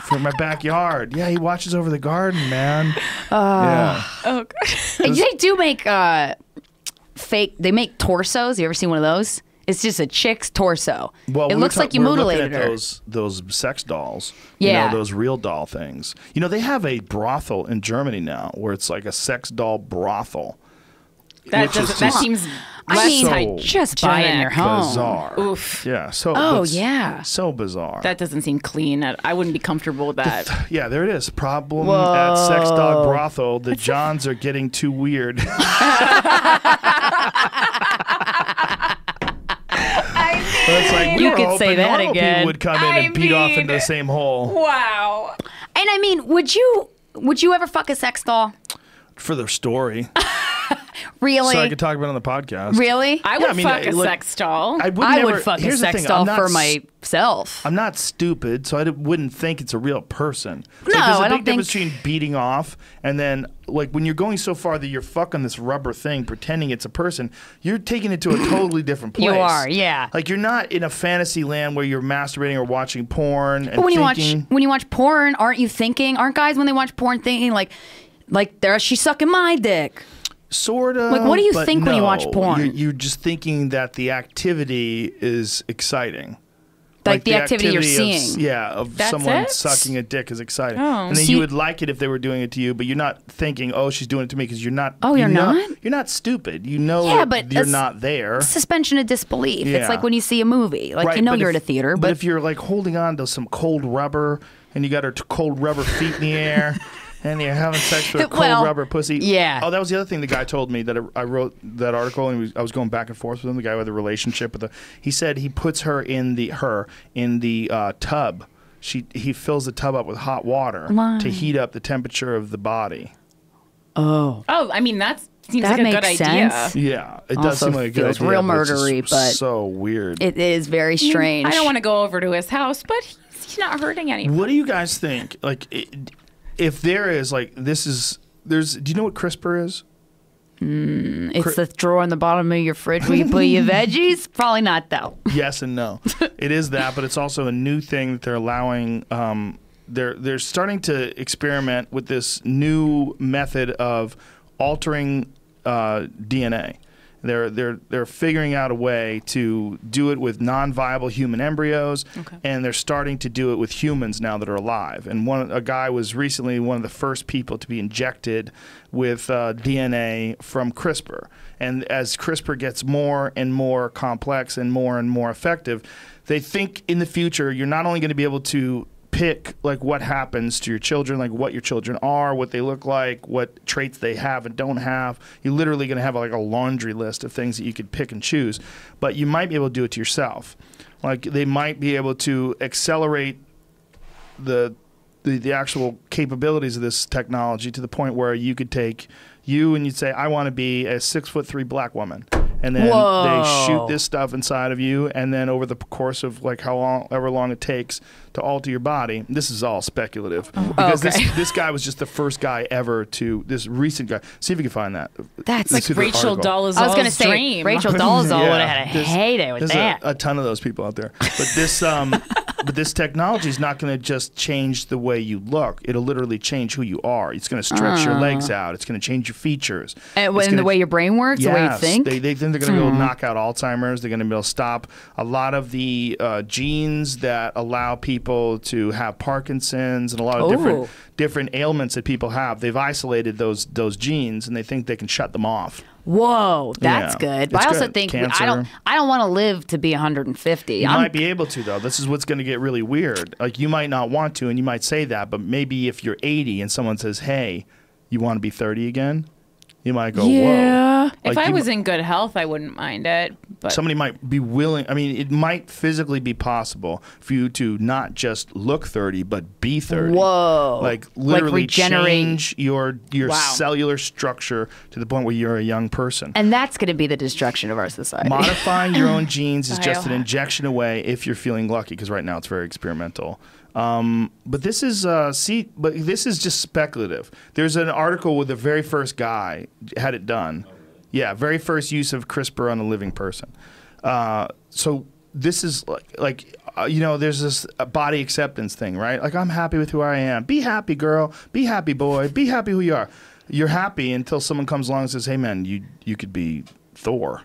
for my backyard. Yeah, he watches over the garden, man. Yeah. Oh, God. They do make fake. They make torsos. You ever seen one of those? It's just a chick's torso. Well, it looks like you we're mutilated looking at her. those sex dolls. Yeah. You know, those real doll things. You know, they have a brothel in Germany now where it's like a sex doll brothel. That Which seems I less mean, so just buy it in your home. Bizarre. Oof. Yeah. So. Oh, that's yeah. So bizarre. That doesn't seem clean. I wouldn't be comfortable with that. Yeah, there it is. Problem at sex dog brothel. The Johns are getting too weird. It's like, we You were could hoping say that normal again. people would come in and beat off into the same hole. Wow. And I mean, would you ever fuck a sex doll? For their story. Really? So I could talk about it on the podcast. Really? I would fuck a look, sex doll. I would fuck a here's the sex thing, doll I'm not for s- myself. I'm not stupid, so I wouldn't think it's a real person. It's No, like, there's a I don't big difference think- between beating off and then, like, when you're going so far that you're fucking this rubber thing, pretending it's a person, you're taking it to a totally different place. You are, yeah. Like, you're not in a fantasy land where you're masturbating or watching porn and But when thinking. you watch porn, aren't you thinking? Aren't guys when they watch porn thinking like there she's sucking my dick? Sort of. Like, what do you but think when you no, watch porn? You're just thinking that the activity is exciting. Like the activity you're of seeing. of That's someone it? sucking a dick is exciting. Oh. And then See- you would like it if they were doing it to you, but you're not thinking, oh, she's doing it to me, because you're not. Oh, you're not? You're not stupid. You know Yeah, that but you're it's- not there. Suspension of disbelief. Yeah. It's like when you see a movie. Like Right, you know but you're if- at a theater, but but if you're like holding on to some cold rubber and you got her cold rubber feet in the air. And you're having sex with a cold Well, rubber pussy. yeah. Oh, that was the other thing the guy told me that I wrote that article and I was going back and forth with him. The guy who had the relationship with he said he puts her in the tub. He fills the tub up with hot water Why? to heat up the temperature of the body. Oh, I mean, that seems That like a good makes idea. sense. Yeah, it does Also seem like a good feels idea. real but it's just murdery, but so weird. it is very strange. I don't want to go over to his house, but he's not hurting anyone. What do you guys think? Like, if there is do you know what CRISPR is? It's the drawer in the bottom of your fridge where you put your veggies. Probably not though. Yes and no. It is that, but it's also a new thing that they're allowing. They're starting to experiment with this new method of altering DNA. They're figuring out a way to do it with non-viable human embryos, and they're starting to do it with humans now that are alive. And a guy was recently one of the first people to be injected with DNA from CRISPR. And as CRISPR gets more and more complex and more effective, they think in the future you're not only going to be able to pick like what happens to your children, like what your children are, what they look like, what traits they have and don't have. You're literally going to have like a laundry list of things that you could pick and choose, but you might be able to do it to yourself. Like they might be able to accelerate the actual capabilities of this technology to the point where you could take you and you'd say, I want to be a 6'3" black woman. And then they shoot this stuff inside of you, and then over the course of like however long it takes to alter your body, this is all speculative because this guy was just the first guy ever this recent guy. See if you can find that. That's Like Rachel Dolezal's I was going to say dream. Rachel Dolezal would have had a There's- heyday with there's that. a ton of those people out there, but this but this technology is not going to just change the way you look. It'll literally change who you are. It's going to stretch your legs out. It's going to change your features. And It's the gonna- way your brain works, the way you Yes, think. They think They're going to be able to knock out Alzheimer's. They're going to be able to stop a lot of the genes that allow people to have Parkinson's and a lot of different ailments that people have. They've isolated those genes, and they think they can shut them off. Whoa, that's good. But I also think Cancer. I don't want to live to be 150. You might be able to, though. This is what's going to get really weird. Like, you might not want to, and you might say that, but maybe if you're 80 and someone says, hey, you want to be 30 again? You might go, whoa. If I was in good health, I wouldn't mind it. But somebody might be willing. I mean, it might physically be possible for you to not just look 30, but be 30. Whoa. Like, literally regenerate. Change your cellular structure to the point where you're a young person. And that's going to be the destruction of our society. Modifying your own genes is just an injection away if you're feeling lucky, because right now it's very experimental. But this is this is just speculative. There's an article where the very first guy had it done. Yeah, very first use of CRISPR on a living person. So this is like there's this body acceptance thing, right? Like, I'm happy with who I am. Be happy, girl. Be happy, boy. Be happy who you are. You're happy until someone comes along and says, hey, man, you could be Thor.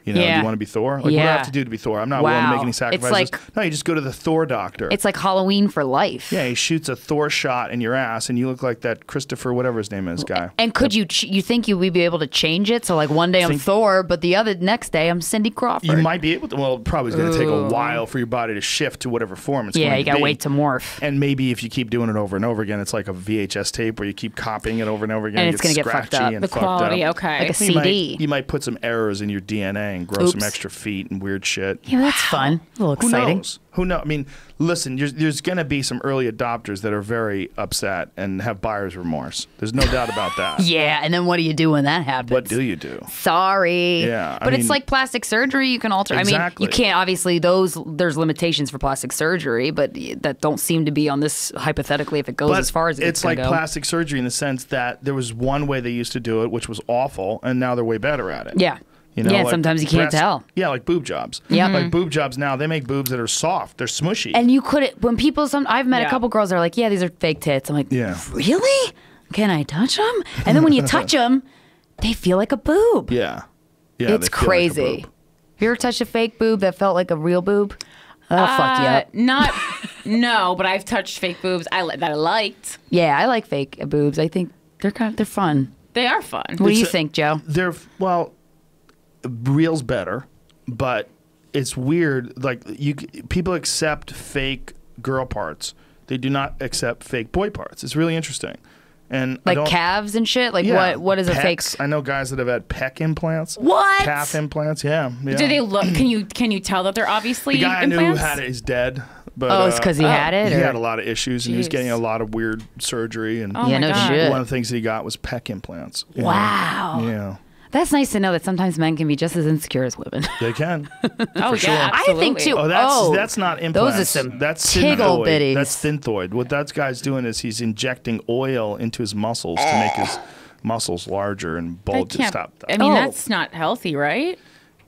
You know, do you want to be Thor? Like, what do I have to do to be Thor? I'm not willing to make any sacrifices. No, you just go to the Thor doctor. It's like Halloween for life. Yeah, he shoots a Thor shot in your ass, and you look like that Christopher, whatever his name is, guy. And could you think you would be able to change it? So, like, one day I'm Thor, but the next day I'm Cindy Crawford. You might be able to. Well, probably it's going to take a while for your body to shift to whatever form it's going to be. Yeah, you got to wait to morph. And maybe if you keep doing it over and over again, it's like a VHS tape where you keep copying it over and over again. And it's going to get fucked up. The quality, okay. Like a CD. You might put some errors in your DNA and grow some extra feet and weird shit. Yeah, that's fun. A little exciting. Who knows? I mean, listen, there's going to be some early adopters that are very upset and have buyer's remorse. There's no doubt about that. Yeah, and then what do you do when that happens? What do you do? Sorry. Yeah. But it's like plastic surgery. You can alter. Exactly. I mean, you can't, obviously, there's limitations for plastic surgery, but that don't seem to be on this, hypothetically, if it goes as far as it's like plastic surgery in the sense that there was one way they used to do it, which was awful, and now they're way better at it. Yeah. You know, yeah, like sometimes you can't tell. Yeah, like boob jobs. Yeah, like boob jobs now, they make boobs that are soft. They're smushy. And you couldn't. When people, I've met a couple girls that are like, "Yeah, these are fake tits." I'm like, yeah, really? Can I touch them? And then when you touch them, they feel like a boob. Yeah, it's crazy. Like Have you ever touched a fake boob that felt like a real boob? Oh, fuck you up. No, but I've touched fake boobs that I liked. Yeah, I like fake boobs. I think they're fun. They are fun. What do you think, Joe? Real's better, but it's weird. Like, people accept fake girl parts. They do not accept fake boy parts. It's really interesting. And like calves and shit. Like what is a fake? I know guys that have had pec implants. What? Calf implants. Yeah. Do they look? Can you tell that they're obviously the guy implants? I knew who had it is dead. But, it's because he had it? He had a lot of issues, and he was getting a lot of weird surgery. And shit. One of the things that he got was pec implants. Wow. Yeah. That's nice to know that sometimes men can be just as insecure as women. They can. Oh, sure. yeah, absolutely. I think too. That's not implants. Those are some that's tiggle synthoid. bitties. That's synthoid. What that guy's doing is he's injecting oil into his muscles to make his muscles larger and bulge and stop that. I mean, that's not healthy, right?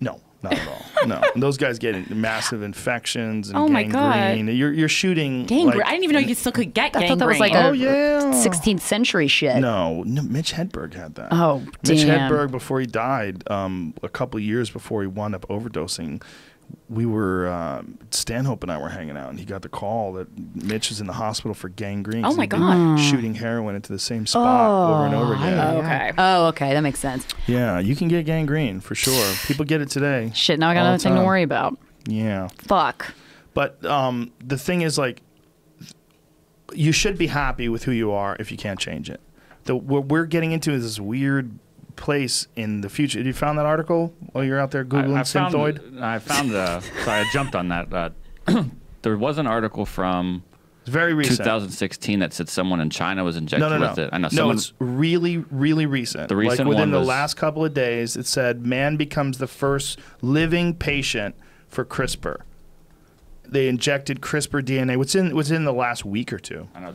No. Not at all. No, and those guys get massive infections and my gangrene. God. You're shooting gangrene. I didn't even know you still could get gangrene. I thought that was like 16th century shit. No, Mitch Hedberg had that. Oh, Mitch damn. Hedberg, before he died, a couple of years before he wound up overdosing, we were Stanhope and I were hanging out, and he got the call that Mitch is in the hospital for gangrene. Oh my God! Shooting heroin into the same spot over and over again. Oh, okay. Oh, okay, that makes sense. Yeah, you can get gangrene for sure. People get it today. Shit, now I got nothing to worry about. Yeah. Fuck. But the thing is, like, you should be happy with who you are if you can't change it. What we're getting into is this weird place in the future. Did you found that article while you're out there Googling synthoid? I found sorry, I jumped on that. There was an article from it's very recent. 2016 that said someone in China was injected with it. I know no, it's really, really recent. The recent within one the last couple of days, it said man becomes the first living patient for CRISPR. They injected CRISPR DNA. Within the last week or two. I know,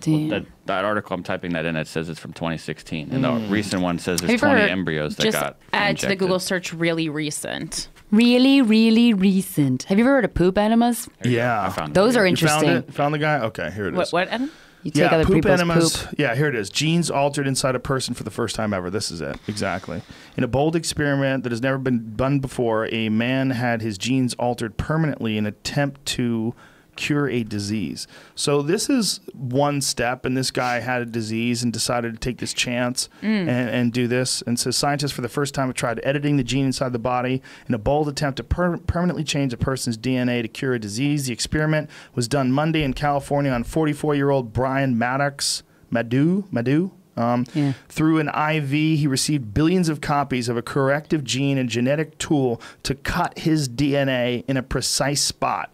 that article, I'm typing that in, it says it's from 2016. And the recent one says there's 20 embryos that got Just add injected. to the Google search really recent. Really, really recent. Have you ever heard of poop enemas? Yeah. I found Those it. are You interesting. found it? Found the guy? Okay, here it is. What? Adam? You take other poop people's enemas. poop. Yeah, here it is. Genes altered inside a person for the first time ever. This is it. Exactly. In a bold experiment that has never been done before, a man had his genes altered permanently in an attempt to cure a disease. So this is one step, and this guy had a disease and decided to take this chance and do this. And so scientists for the first time have tried editing the gene inside the body in a bold attempt to permanently change a person's DNA to cure a disease. The experiment was done Monday in California on 44-year-old Brian Madu. Through an IV, he received billions of copies of a corrective gene and genetic tool to cut his DNA in a precise spot.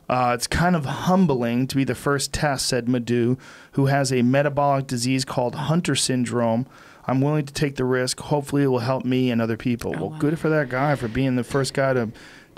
It's kind of humbling to be the first test, said Madu, who has a metabolic disease called Hunter syndrome. I'm willing to take the risk. Hopefully it will help me and other people. Well, good for that guy for being the first guy to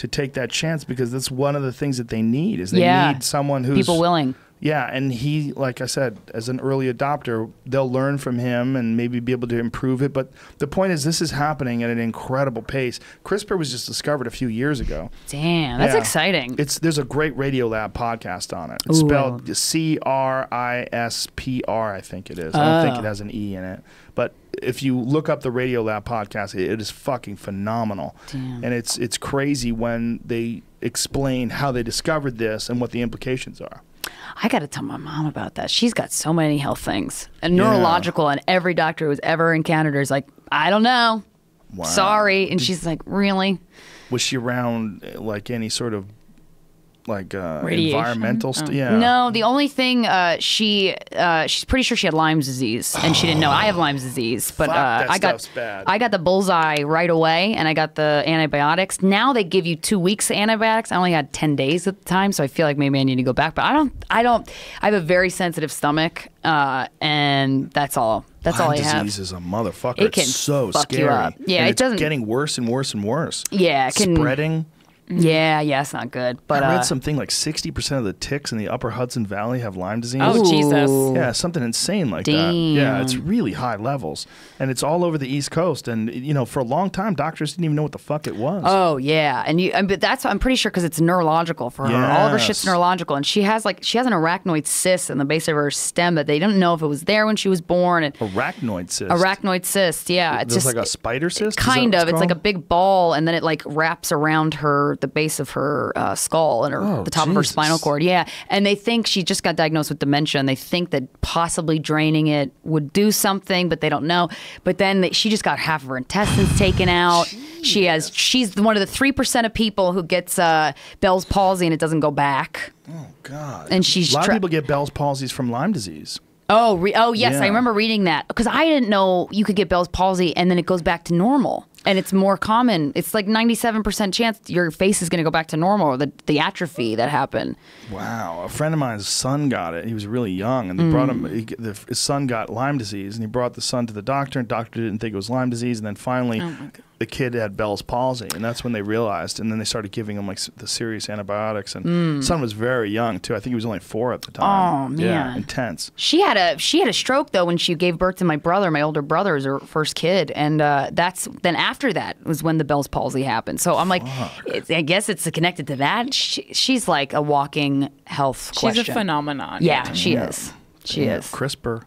take that chance, because that's one of the things that they need is they need someone who's... People willing. Yeah, and he, like I said, as an early adopter, they'll learn from him and maybe be able to improve it. But the point is, this is happening at an incredible pace. CRISPR was just discovered a few years ago. Damn, that's exciting. There's a great Radiolab podcast on it. It's spelled CRISPR, I think it is. I don't think it has an E in it. But if you look up the Radiolab podcast, it is fucking phenomenal. Damn. And it's crazy when they explain how they discovered this and what the implications are. I got to tell my mom about that. She's got so many health things, and neurological, and every doctor who's ever encountered her is like, I don't know. Wow. Sorry. And she's like, really? Was she around like any sort of environmental stuff? Yeah. No, the only thing she's pretty sure she had Lyme's disease, and she didn't know I have Lyme's disease. But that stuff's bad. I got the bullseye right away, and I got the antibiotics. Now they give you 2 weeks of antibiotics. I only had 10 days at the time, so I feel like maybe I need to go back. But I have a very sensitive stomach, and that's all. That's all I have. Lyme disease is a motherfucker. It can it's so fuck scary. you up. Yeah, and it doesn't. It's getting worse and worse and worse. Yeah, it can spreading. Yeah, it's not good. But I read something like 60% of the ticks in the upper Hudson Valley have Lyme disease. Oh, Jesus. Yeah, something insane like that. Yeah, it's really high levels. And it's all over the East Coast. And, for a long time, doctors didn't even know what the fuck it was. Oh, yeah. But I'm pretty sure because it's neurological for her. Yes. All of her shit's neurological. And she has an arachnoid cyst in the base of her stem that they didn't know if it was there when she was born. And arachnoid cyst? Arachnoid cyst, yeah. It's just like a spider cyst? Kind of. It's like a big ball, and then it like wraps around the base of her skull and the top of her spinal cord. Yeah. And they think she just got diagnosed with dementia, and they think that possibly draining it would do something, but they don't know. But then she just got half of her intestines taken out. She's one of the 3% of people who gets Bell's palsy and it doesn't go back. Oh, God. And she's a lot of people get Bell's palsies from Lyme disease. Oh, yes. Yeah. I remember reading that because I didn't know you could get Bell's palsy and then it goes back to normal. And it's more common. It's like 97% chance your face is going to go back to normal, the atrophy that happened. Wow. A friend of mine's son got it. He was really young, and they brought him. His son got Lyme disease, and he brought the son to the doctor, and the doctor didn't think it was Lyme disease, and then finally the kid had Bell's palsy, and that's when they realized, and then they started giving him like the serious antibiotics, and the son was very young too. I think he was only 4 at the time. Oh, man. Yeah, intense. She had a stroke though when she gave birth to my brother. My older brother was her first kid, and then after that was when the Bell's palsy happened. So I'm like, I guess it's connected to that. She's like a walking health question. She's a phenomenon. Yeah, she is. She is. CRISPR.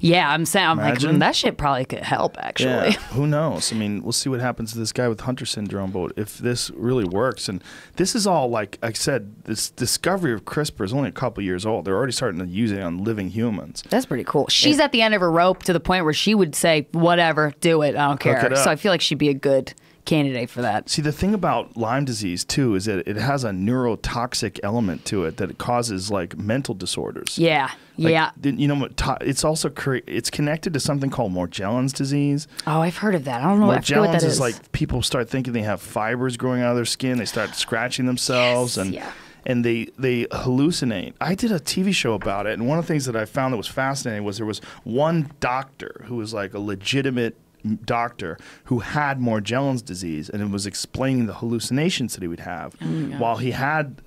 Yeah, I'm like, that shit probably could help, actually. Yeah, who knows? I mean, we'll see what happens to this guy with Hunter syndrome, but if this really works, and this is all, like I said, this discovery of CRISPR is only a couple years old. They're already starting to use it on living humans. That's pretty cool. She's at the end of her rope to the point where she would say, whatever, do it, I don't care. So I feel like she'd be a good candidate for that. See, the thing about Lyme disease too is that it has a neurotoxic element to it that it causes like mental disorders. Yeah, yeah. It's also it's connected to something called Morgellons disease. Oh, I've heard of that. I don't know. Morgellons is like people start thinking they have fibers growing out of their skin. They start scratching themselves and they hallucinate. I did a TV show about it, and one of the things that I found that was fascinating was there was one doctor who was like a legitimate doctor who had Morgellons disease, and it was explaining the hallucinations that he would have while he had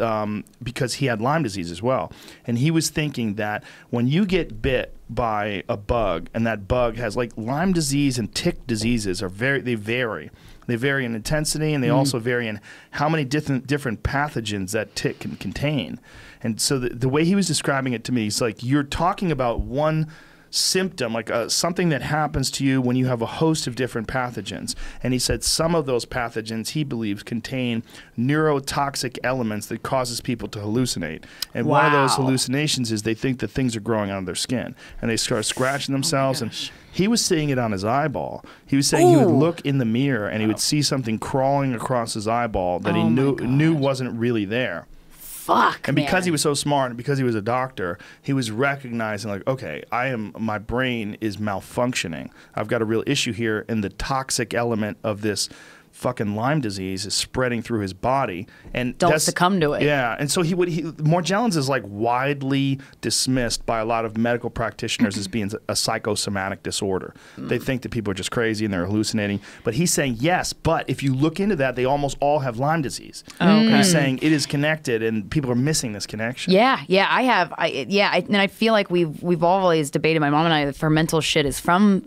because he had Lyme disease as well. And he was thinking that when you get bit by a bug, and that bug has like Lyme disease and tick diseases they vary. They vary in intensity, and they also vary in how many different pathogens that tick can contain. And so the way he was describing it to me, he's like, you're talking about one symptom, like something that happens to you when you have a host of different pathogens. And he said some of those pathogens, he believes, contain neurotoxic elements that causes people to hallucinate. And one of those hallucinations is they think that things are growing out of their skin. And they start scratching themselves. And he was seeing it on his eyeball. He was saying he would look in the mirror and he would see something crawling across his eyeball that he knew wasn't really there. Fuck, and because he was so smart and because he was a doctor, he was recognizing, like, okay, my brain is malfunctioning. I've got a real issue here, and the toxic element of this fucking Lyme disease is spreading through his body, and don't succumb to it. Yeah, and so Morgellons is like widely dismissed by a lot of medical practitioners as being a psychosomatic disorder. They think that people are just crazy and they're hallucinating. But he's saying yes, but if you look into that, they almost all have Lyme disease. He's saying it is connected, and people are missing this connection. Yeah, I have. And I feel like we've always debated, my mom and I, that for mental shit is from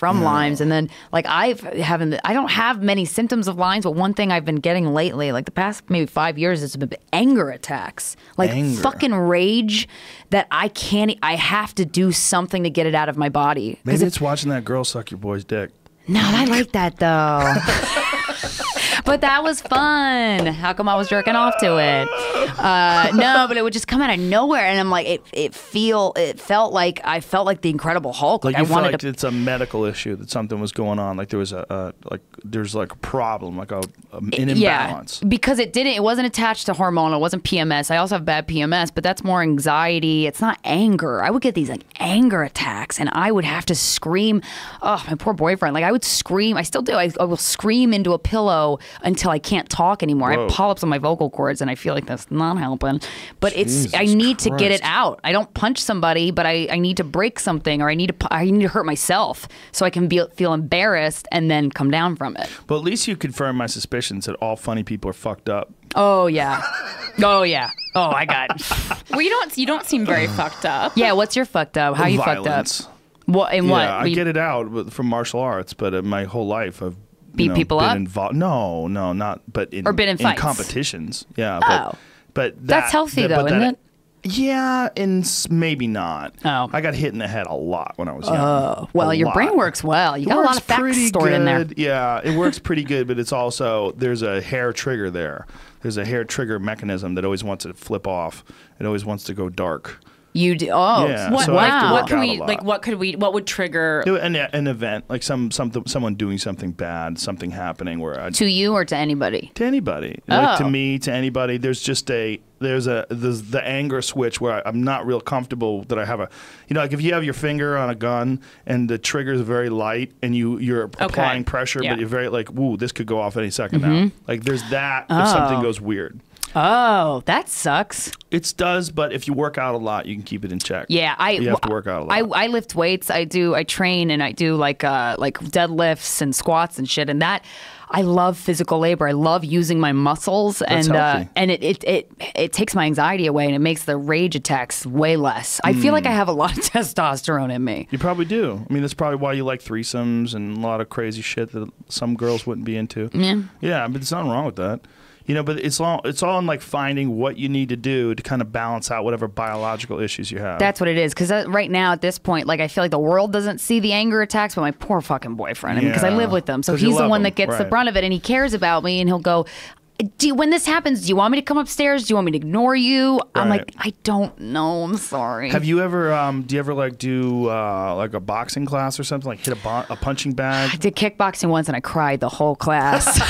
Lyme's, and then like I don't have many symptoms of Lyme's, but one thing I've been getting lately, like the past maybe 5 years, has been anger attacks, like fucking rage that I can't. I have to do something to get it out of my body. Maybe it's watching that girl suck your boy's dick. No, I like that though. But that was fun. How come I was jerking off to it? No, but it would just come out of nowhere, and I'm like, it felt like I felt like the Incredible Hulk. Like I wanted it's a medical issue, that something was going on. Like there was there's like a problem, like an imbalance. Yeah, because it wasn't attached to hormonal. It wasn't PMS. I also have bad PMS, but that's more anxiety. It's not anger. I would get these like anger attacks, and I would have to scream. Oh, my poor boyfriend. Like I would scream. I still do. I will scream into a pillow until I can't talk anymore. Whoa. I have polyps on my vocal cords, and I feel like that's not helping. But I need to get it out. I don't punch somebody, but I need to break something, or I need to hurt myself so I can feel embarrassed and then come down from it. But at least you confirmed my suspicions that all funny people are fucked up. Oh yeah. Oh yeah. Oh, I got. Well, you don't seem very fucked up. Yeah. What's your fucked up? How you Violence. fucked up? What? In what? I get it out from martial arts, but my whole life I've beat people up. No, not. But or been in fights. In competitions. Yeah. But that's healthy though, isn't it? Yeah, and maybe not. Oh. I got hit in the head a lot when I was young. Oh, well, your brain works well. You got a lot of facts stored in there. Yeah, it works pretty good, but it's also, there's a hair trigger there. There's a hair trigger mechanism that always wants to flip off. It always wants to go dark. You do? Oh, yeah, wow. So what would trigger an event, like someone doing something bad, something happening where to you or to anybody? To anybody. Oh. Like to me, to anybody. There's just there's the anger switch where I'm not real comfortable that I have like if you have your finger on a gun and the trigger is very light and you're applying pressure, but you're very like, woo, this could go off any second now. Like there's that if something goes weird. Oh, that sucks. It does, but if you work out a lot, you can keep it in check. Yeah, you have to work out a lot. I lift weights. I train, and I do like deadlifts and squats and shit. And that, I love physical labor. I love using my muscles, and it takes my anxiety away, and it makes the rage attacks way less. I feel like I have a lot of testosterone in me. You probably do. I mean, that's probably why you like threesomes and a lot of crazy shit that some girls wouldn't be into. Yeah. Yeah, but there's nothing wrong with that. But it's all in like finding what you need to do to kind of balance out whatever biological issues you have. That's what it is. Because right now at this point, like I feel like the world doesn't see the anger attacks, but my poor fucking boyfriend. Because I live with him, so he's the one that gets the brunt of it, and he cares about me, and he'll go, when this happens, do you want me to come upstairs? Do you want me to ignore you? Right. I'm like, I don't know. I'm sorry. Have you ever, do you ever like do like a boxing class or something? Like hit a punching bag? I did kickboxing once and I cried the whole class.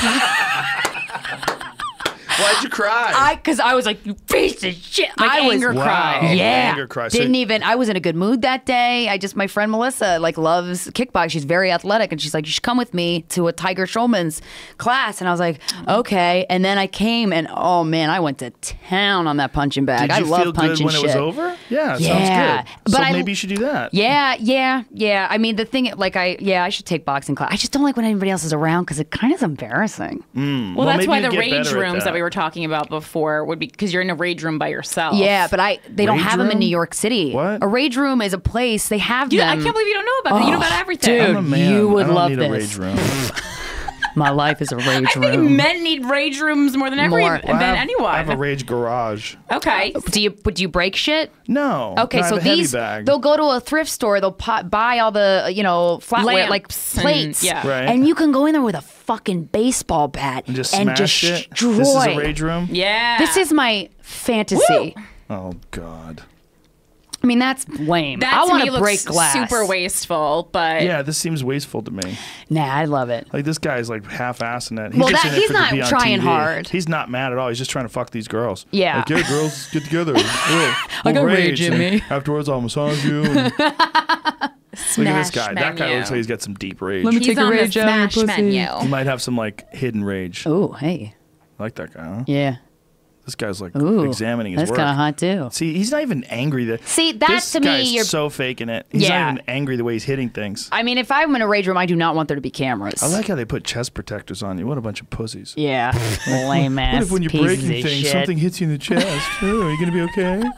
Why'd you cry? Because I was like, you piece of shit. Like anger cry. Yeah. Anger cry. I was in a good mood that day. My friend Melissa loves kickboxing. She's very athletic, and she's like, you should come with me to a Tiger Schulman's class. And I was like, okay. And then I came, and oh man, I went to town on that punching bag. Did you love feel punching good when shit. It was over? Yeah, sounds good. But maybe you should do that. Yeah. I mean, the thing, I should take boxing class. I just don't like when anybody else is around because it kind of is embarrassing. Well, that's why the rage rooms that we were talking about before would be because you're in a rage room by yourself. Yeah, but they don't have them in New York City. What? A rage room is a place. They have them. I can't believe you don't know about that. You know about everything. Dude, I'm a man. you would I don't love need this. A rage room. My life is a rage I think room. men need rage rooms more than anyone. I have a rage garage. Okay. Do you break shit? No. Okay, no, I so have a heavy these bag. they'll go to a thrift store. They'll buy all the flatware like Lamps and- plates, yeah. Right. and you can go in there with a fucking baseball bat and just smash it. destroy. This is a rage room. Yeah. This is my fantasy. Woo! Oh God. I mean, that's lame. That I to want me to looks break glass. super wasteful, but Yeah, this seems wasteful to me. Nah, I love it. Like this guy's like half-assing it. Well, just in it he's for it to not be on trying TV. hard. He's not mad at all. He's just trying to fuck these girls. Yeah. Like, yeah, girls, get together. I got rage in me. Afterwards, I'll massage you. And... Look at this guy. That guy menu. looks like he's got some deep rage. Let me he's take a on the rage out of your smash pussy. menu. He might have some like hidden rage. Oh, hey. I like that guy, huh? Yeah. This guy's like Ooh, examining his that's work. kind of hot too. See, he's not even angry. See, that this to me, guy's you're. so faking it. He's Yeah. not even angry the way he's hitting things. I mean, if I'm in a rage room, I do not want there to be cameras. I like how they put chest protectors on you. What a bunch of pussies. Yeah, lame ass. What if when you're pieces breaking of things, shit. something hits you in the chest? Oh, are you going to be okay?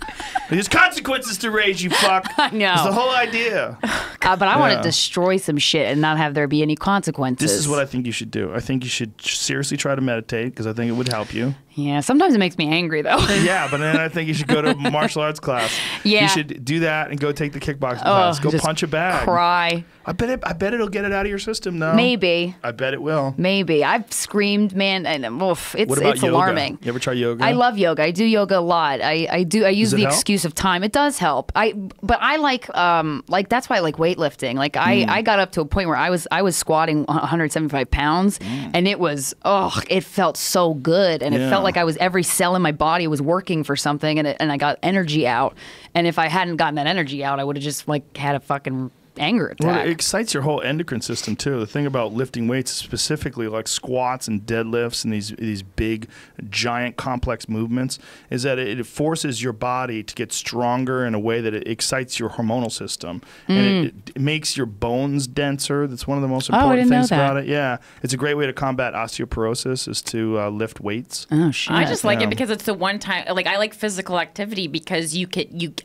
There's consequences to rage, you fuck. I know. That's the whole idea. But I want Yeah. to destroy some shit and not have there be any consequences. This is what I think you should do. I think you should seriously try to meditate because I think it would help you. Yeah, sometimes it makes me angry though. Yeah, but then I think you should go to martial arts class. Yeah. You should do that and go take the kickboxing class. Go just punch a bag. Cry. I bet it'll get it out of your system though. Maybe. I bet it will. Maybe. I've screamed, man, and oof, What about it's yoga? alarming. You ever try yoga? I love yoga. I do yoga a lot. I use it the help? excuse of time. It does help. But I like that's why I like weightlifting. Like I got up to a point where I was squatting 175 pounds and it felt so good and it Yeah. felt like every cell in my body was working for something and I got energy out. And if I hadn't gotten that energy out, I would have just like had a fucking anger attack. Well, it excites your whole endocrine system too. The thing about lifting weights, specifically like squats and deadlifts and these big, giant, complex movements, is that it forces your body to get stronger in a way that it excites your hormonal system and it makes your bones denser. That's one of the most important things about it. Yeah, it's a great way to combat osteoporosis is to lift weights. Oh shit! I just like it because it's the one time. Like I like physical activity because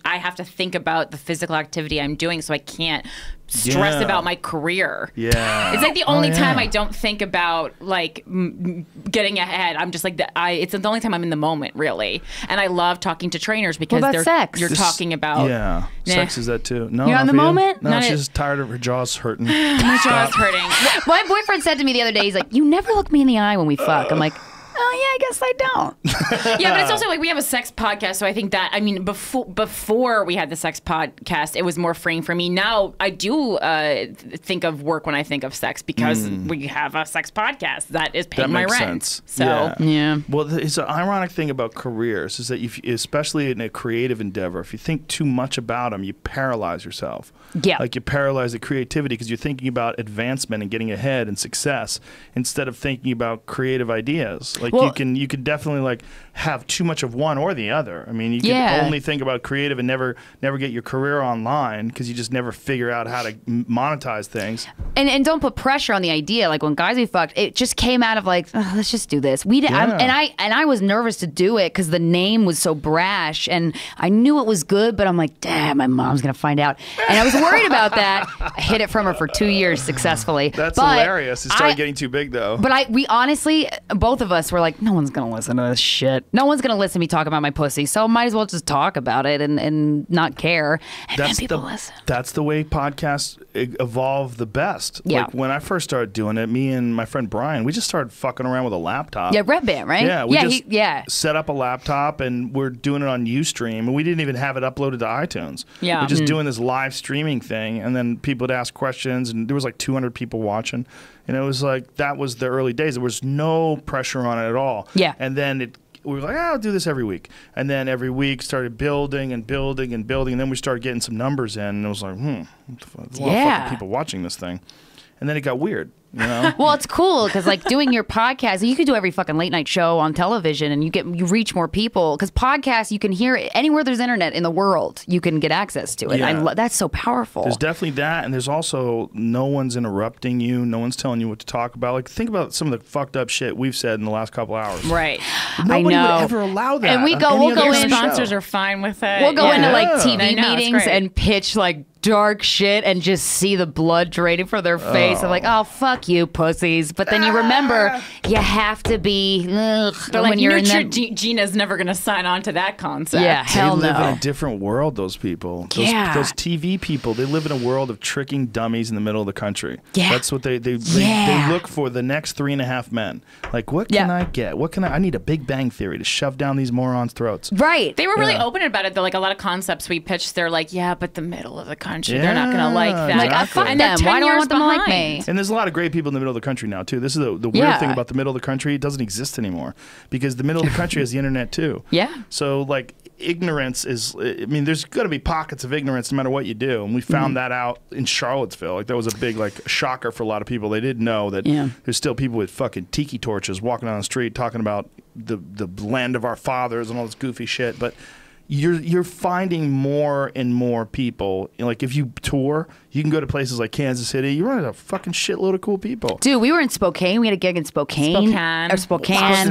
I have to think about the physical activity I'm doing, so I can't stress Yeah. about my career. Yeah, It's like the only time yeah. I don't think about like getting ahead. I'm just like it's the only time I'm in the moment, really. And I love talking to trainers because about sex? you're This- talking about Yeah, Nah. sex is that too. No, You're not on the for you? moment? No, Not she's it. just tired of her jaw's hurting. my jaw's hurting. My boyfriend said to me the other day, he's like, "You never look me in the eye when we fuck." I'm like, "Oh yeah, I guess I don't." Yeah, but it's also like we have a sex podcast, so I think that before we had the sex podcast, it was more freeing for me. Now I do think of work when I think of sex because we have a sex podcast that is paying That my makes rent. sense. So Yeah. Well, it's an ironic thing about careers is that if, especially in a creative endeavor, if you think too much about them, you paralyze yourself. Yeah. Like you paralyze the creativity because you're thinking about advancement and getting ahead and success instead of thinking about creative ideas. Like Well- you can definitely like have too much of one or the other. I mean, you can Yeah. only think about creative and never get your career online because you just never figure out how to monetize things. And don't put pressure on the idea. Like when guys we fucked, it just came out of like, "Oh, let's just do this. We did, Yeah. and I was nervous to do it because the name was so brash, and I knew it was good, but I'm like, damn, my mom's gonna find out, and I was worried about that. I hid it from her for 2 years successfully. That's But hilarious. It started getting too big though. But we honestly, both of us were like, no one's gonna listen to this shit. No one's gonna listen to me talk about my pussy. So might as well just talk about it and not care. And then people listen. That's the way podcasts evolve the best. Yeah. Like when I first started doing it, me and my friend Brian, we just started fucking around with a laptop. Yeah, Red Band, right? Yeah, we just yeah. set up a laptop and we're doing it on Ustream, and we didn't even have it uploaded to iTunes. Yeah. We're just doing this live streaming thing, and then people would ask questions, and there was like 200 people watching, and it was like that was the early days. There was no pressure on it at all. Yeah. And then we were like, I'll do this every week. And then every week started building and building and building. And then we started getting some numbers in. And it was like, there's a lot of fucking people watching this thing. And then it got weird, you know? Well, it's cool because like doing your podcast, you could do every fucking late night show on television and you reach more people because podcasts, you can hear it anywhere there's internet in the world, you can get access to it. Yeah. That's so powerful. There's definitely that. And there's also no one's interrupting you. No one's telling you what to talk about. Like, think about some of the fucked up shit we've said in the last couple hours. right. Nobody I know. would ever allow that. And we'll on go any other in- Your show. sponsors are fine with it. We'll go into like Yeah. TV I know, it's meetings great. and pitch like dark shit and just see the blood draining from their face. I'm like, oh, fuck you, pussies. But then you remember you have to be when you're in Gina's never going to sign on to that concept. Yeah, hell no. They live in a different world, those people. Those TV people, they live in a world of tricking dummies in the middle of the country. Yeah. That's what they look for the next 3.5 men. Like, what can I get? What can I need a Big Bang Theory to shove down these morons' throats. Right. They were really open about it, though. Like, a lot of concepts we pitched, they're like, yeah, but the middle of the country, they're not going to like that. Like, I fuck them. Why do I want them to like me? And there's a lot of great people in the middle of the country now, too. This is the weird thing about the middle of the country. It doesn't exist anymore because the middle of the country has the internet, too. Yeah. So, like, ignorance is, I mean, there's going to be pockets of ignorance no matter what you do. And we found that out in Charlottesville. Like, that was a big, like, shocker for a lot of people. They didn't know that there's still people with fucking tiki torches walking down the street talking about the land of our fathers and all this goofy shit. But you're finding more and more people. Like, if you tour, you can go to places like Kansas City. You run into a fucking shitload of cool people. Dude, we were in Spokane. We had a gig in Spokane. Washington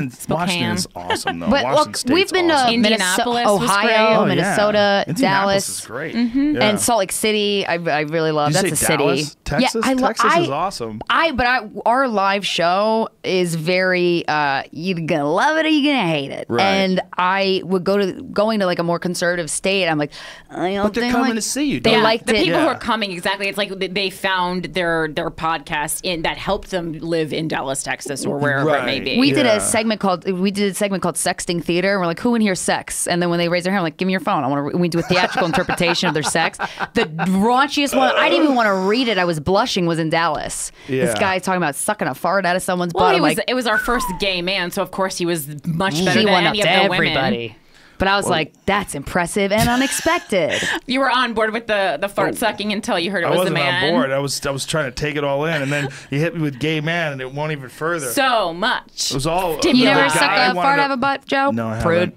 is awesome, though. But we've been to Indianapolis, Ohio, Minnesota, Indianapolis Dallas. is great. And Salt Lake City. I really love. Did That's you a say Dallas? city. Texas? Texas is awesome. Our live show is very you're gonna love it or you're gonna hate it. Right. And I would going to like a more conservative state. I'm like, I don't But they're think coming to see you. They liked the it. people who are coming, exactly. It's like they found their podcast that helped them live in Dallas, Texas, or wherever it may be. We did a segment called Sexting Theater. And we're like, who in here sex? And then when they raise their hand, I'm like, give me your phone. We do a theatrical interpretation of their sex. The raunchiest one, I didn't even want to read it. I was blushing. Was in Dallas. Yeah. This guy's talking about sucking a fart out of someone's butt. It was our first gay man, so of course he was much better than any of the everybody. women. But I was like, that's impressive and unexpected. You were on board with the fart sucking until you heard it was a man. I wasn't on board. I was trying to take it all in, and then you hit me with gay man, and it went even further. So much. It was all. You never suck a fart out of a butt, Joe? No, I Prude.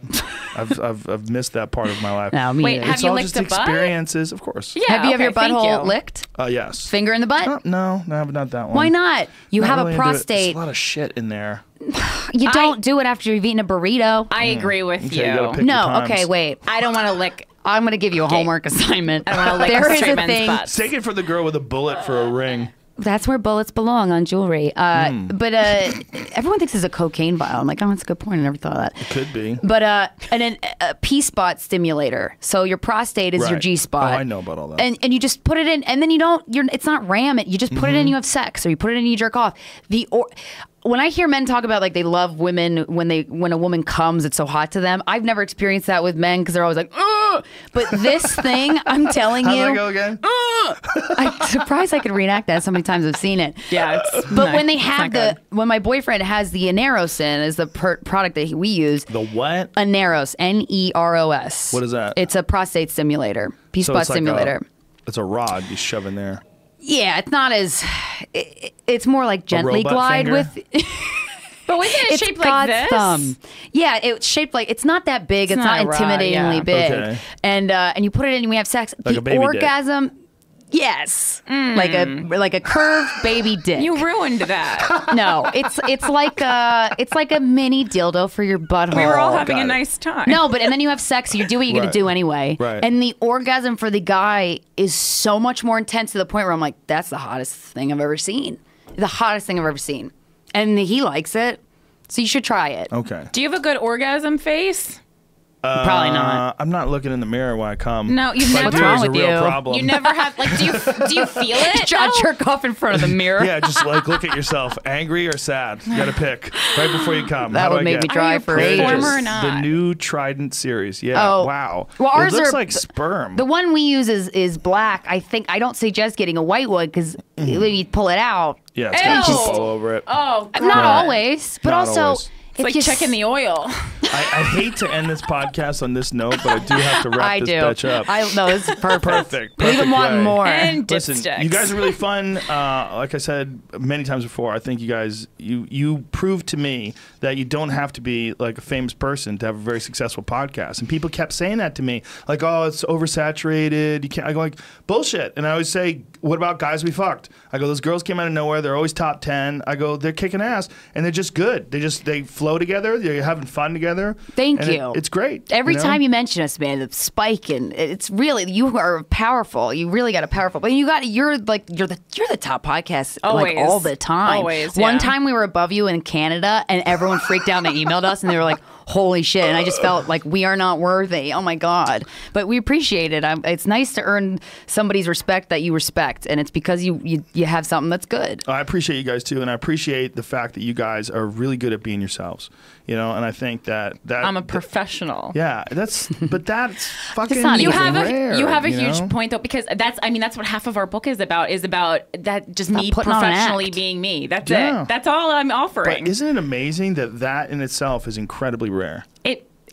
haven't. I've missed that part of my life. No, me Wait, either. have you licked just a butt? Experiences, of course. Yeah. Have you ever your butthole licked? Yes. Finger in the butt? No, not that one. Why not? You have really a prostate. There's a lot of shit in there. You don't do it after you've eaten a burrito. I agree with you. No, okay, wait. I don't want to lick. I'm going to give you a homework assignment. I don't want to lick There a is straight a man's thing. butt. Take it for the girl with a bullet for a ring. That's where bullets belong, on jewelry. But everyone thinks it's a cocaine vial. I'm like, oh, that's a good point. I never thought of that. It could be. But and then a P-spot stimulator. So your prostate is your G-spot. Oh, I know about all that. And you just put it in, and then it's not ram it. You just put it in, you have sex, or you put it in, you jerk off. When I hear men talk about like they love women when a woman comes, it's so hot to them. I've never experienced that with men because they're always like, ugh! But this thing, I'm telling you. How's that go again? I'm surprised I could reenact that so many times I've seen it. Yeah, but when they have when my boyfriend has the Anerosin is the product that we use. The what? Aneros, Neros. What is that? It's a prostate stimulator, P-spot stimulator. It's a rod you shove in there. Yeah, it's not as. It's more like gently glide finger? with. But wasn't it shaped like this? Thumb. Yeah, it's shaped like it's not that big. It's not intimidatingly big. Okay. And you put it in and we have sex. Like the a baby orgasm. Dick. Yes, like a curved baby dick. You ruined that. No, it's like a mini dildo for your butthole. We were all having a nice time. No, and then you have sex. So you do what you're gonna do anyway. Right. And the orgasm for the guy is so much more intense to the point where I'm like, that's the hottest thing I've ever seen. The hottest thing I've ever seen. And he likes it, so you should try it. Okay. Do you have a good orgasm face? Probably not. I'm not looking in the mirror when I come. No, you've never. What's wrong with you? Problem. You never have. Like, do you feel it? Jerk off in front of the mirror. Yeah, just like look at yourself. Angry or sad? You got to pick right before you come. That would make me dry for ages. Or not? The new Trident series. Yeah. Oh. Wow. Well, ours it looks are like sperm. The one we use is black. I don't suggest getting a white one because when you pull it out. Yeah, it's got poop all over it. Oh, not always, but Not also. always. It's like checking the oil. I hate to end this podcast on this note, but I do have to wrap this bitch up. No, this is perfect. Perfect. Leave them wanting more. And Listen, you guys are really fun. Like I said many times before, I think you guys, you proved to me that you don't have to be like a famous person to have a very successful podcast. And people kept saying that to me, like, oh, it's oversaturated. You can't. I go like, bullshit. And I always say, what about guys we fucked? I go, those girls came out of nowhere. They're always top 10. I go, they're kicking ass, and they're just good. They flow together. They're having fun together. Thank you. It's great. Every time you mention us, man, the spike, and it's really, you are powerful. You really got a powerful. But you're the top podcast like all the time. Always. One time we were above you in Canada, and everyone freaked out and they emailed us, and they were like, holy shit. And I just felt like we are not worthy. Oh my God. But we appreciate it. It's nice to earn somebody's respect that you respect. And it's because you have something that's good. I appreciate you guys too. And I appreciate the fact that you guys are really good at being yourselves. You know, and I think that I'm a professional. Yeah, that's fucking you have rare, a huge point though, because that's what half of our book is about that just me professionally being me. That's it. That's all I'm offering. But isn't it amazing that in itself is incredibly rare?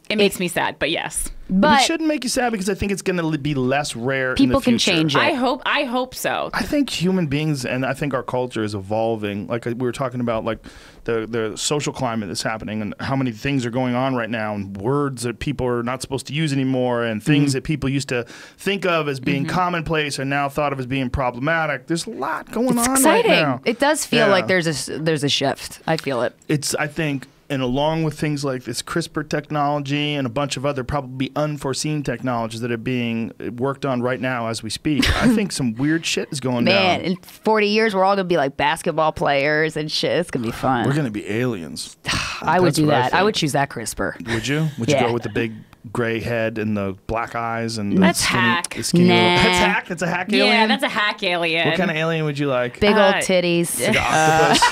It makes me sad, but yes. But it shouldn't make you sad because I think it's going to be less rare in the future. People can change it. I hope so. I think human beings, and I think our culture is evolving. Like we were talking about, like the social climate that's happening and how many things are going on right now, and words that people are not supposed to use anymore, and things that people used to think of as being commonplace are now thought of as being problematic. There's a lot going on exciting. Right now. It does feel like there's a shift. I feel it. I think. And along with things like this CRISPR technology and a bunch of other probably unforeseen technologies that are being worked on right now as we speak, I think some weird shit is going down. Man, in 40 years, we're all going to be like basketball players and shit. It's going to be fun. We're going to be aliens. I would do that. I would choose that CRISPR. Would you? Would you go with the big gray head and the black eyes and that's hack. That's hack. That's a hack alien. Yeah, that's a hack alien. What kind of alien would you like? Big old titties. Like an octopus.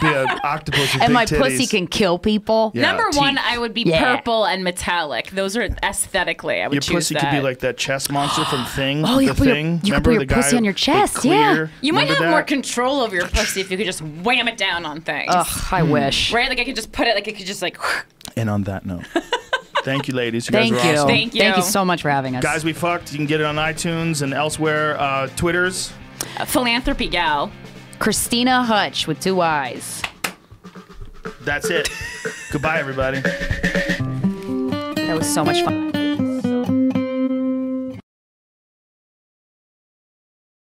Be an octopus with and big my titties. pussy can kill people. Yeah, Number teeth. one, I would be purple and metallic. Those are aesthetically. I would choose your pussy that. could be like that chess monster from Thing. Oh, you Thing. You could put your pussy on your chest. Yeah. You might have more control over your pussy if you could just wham it down on things. Ugh, I wish. Right? Like I could just put it. Like it could just like. And on that note. Thank you, ladies. You Thank guys are awesome. Thank you. Thank you so much for having us. Guys, we fucked. You can get it on iTunes and elsewhere. Twitters. Philanthropy gal. Krystyna Hutch with 2 eyes. That's it. Goodbye, everybody. That was so much fun.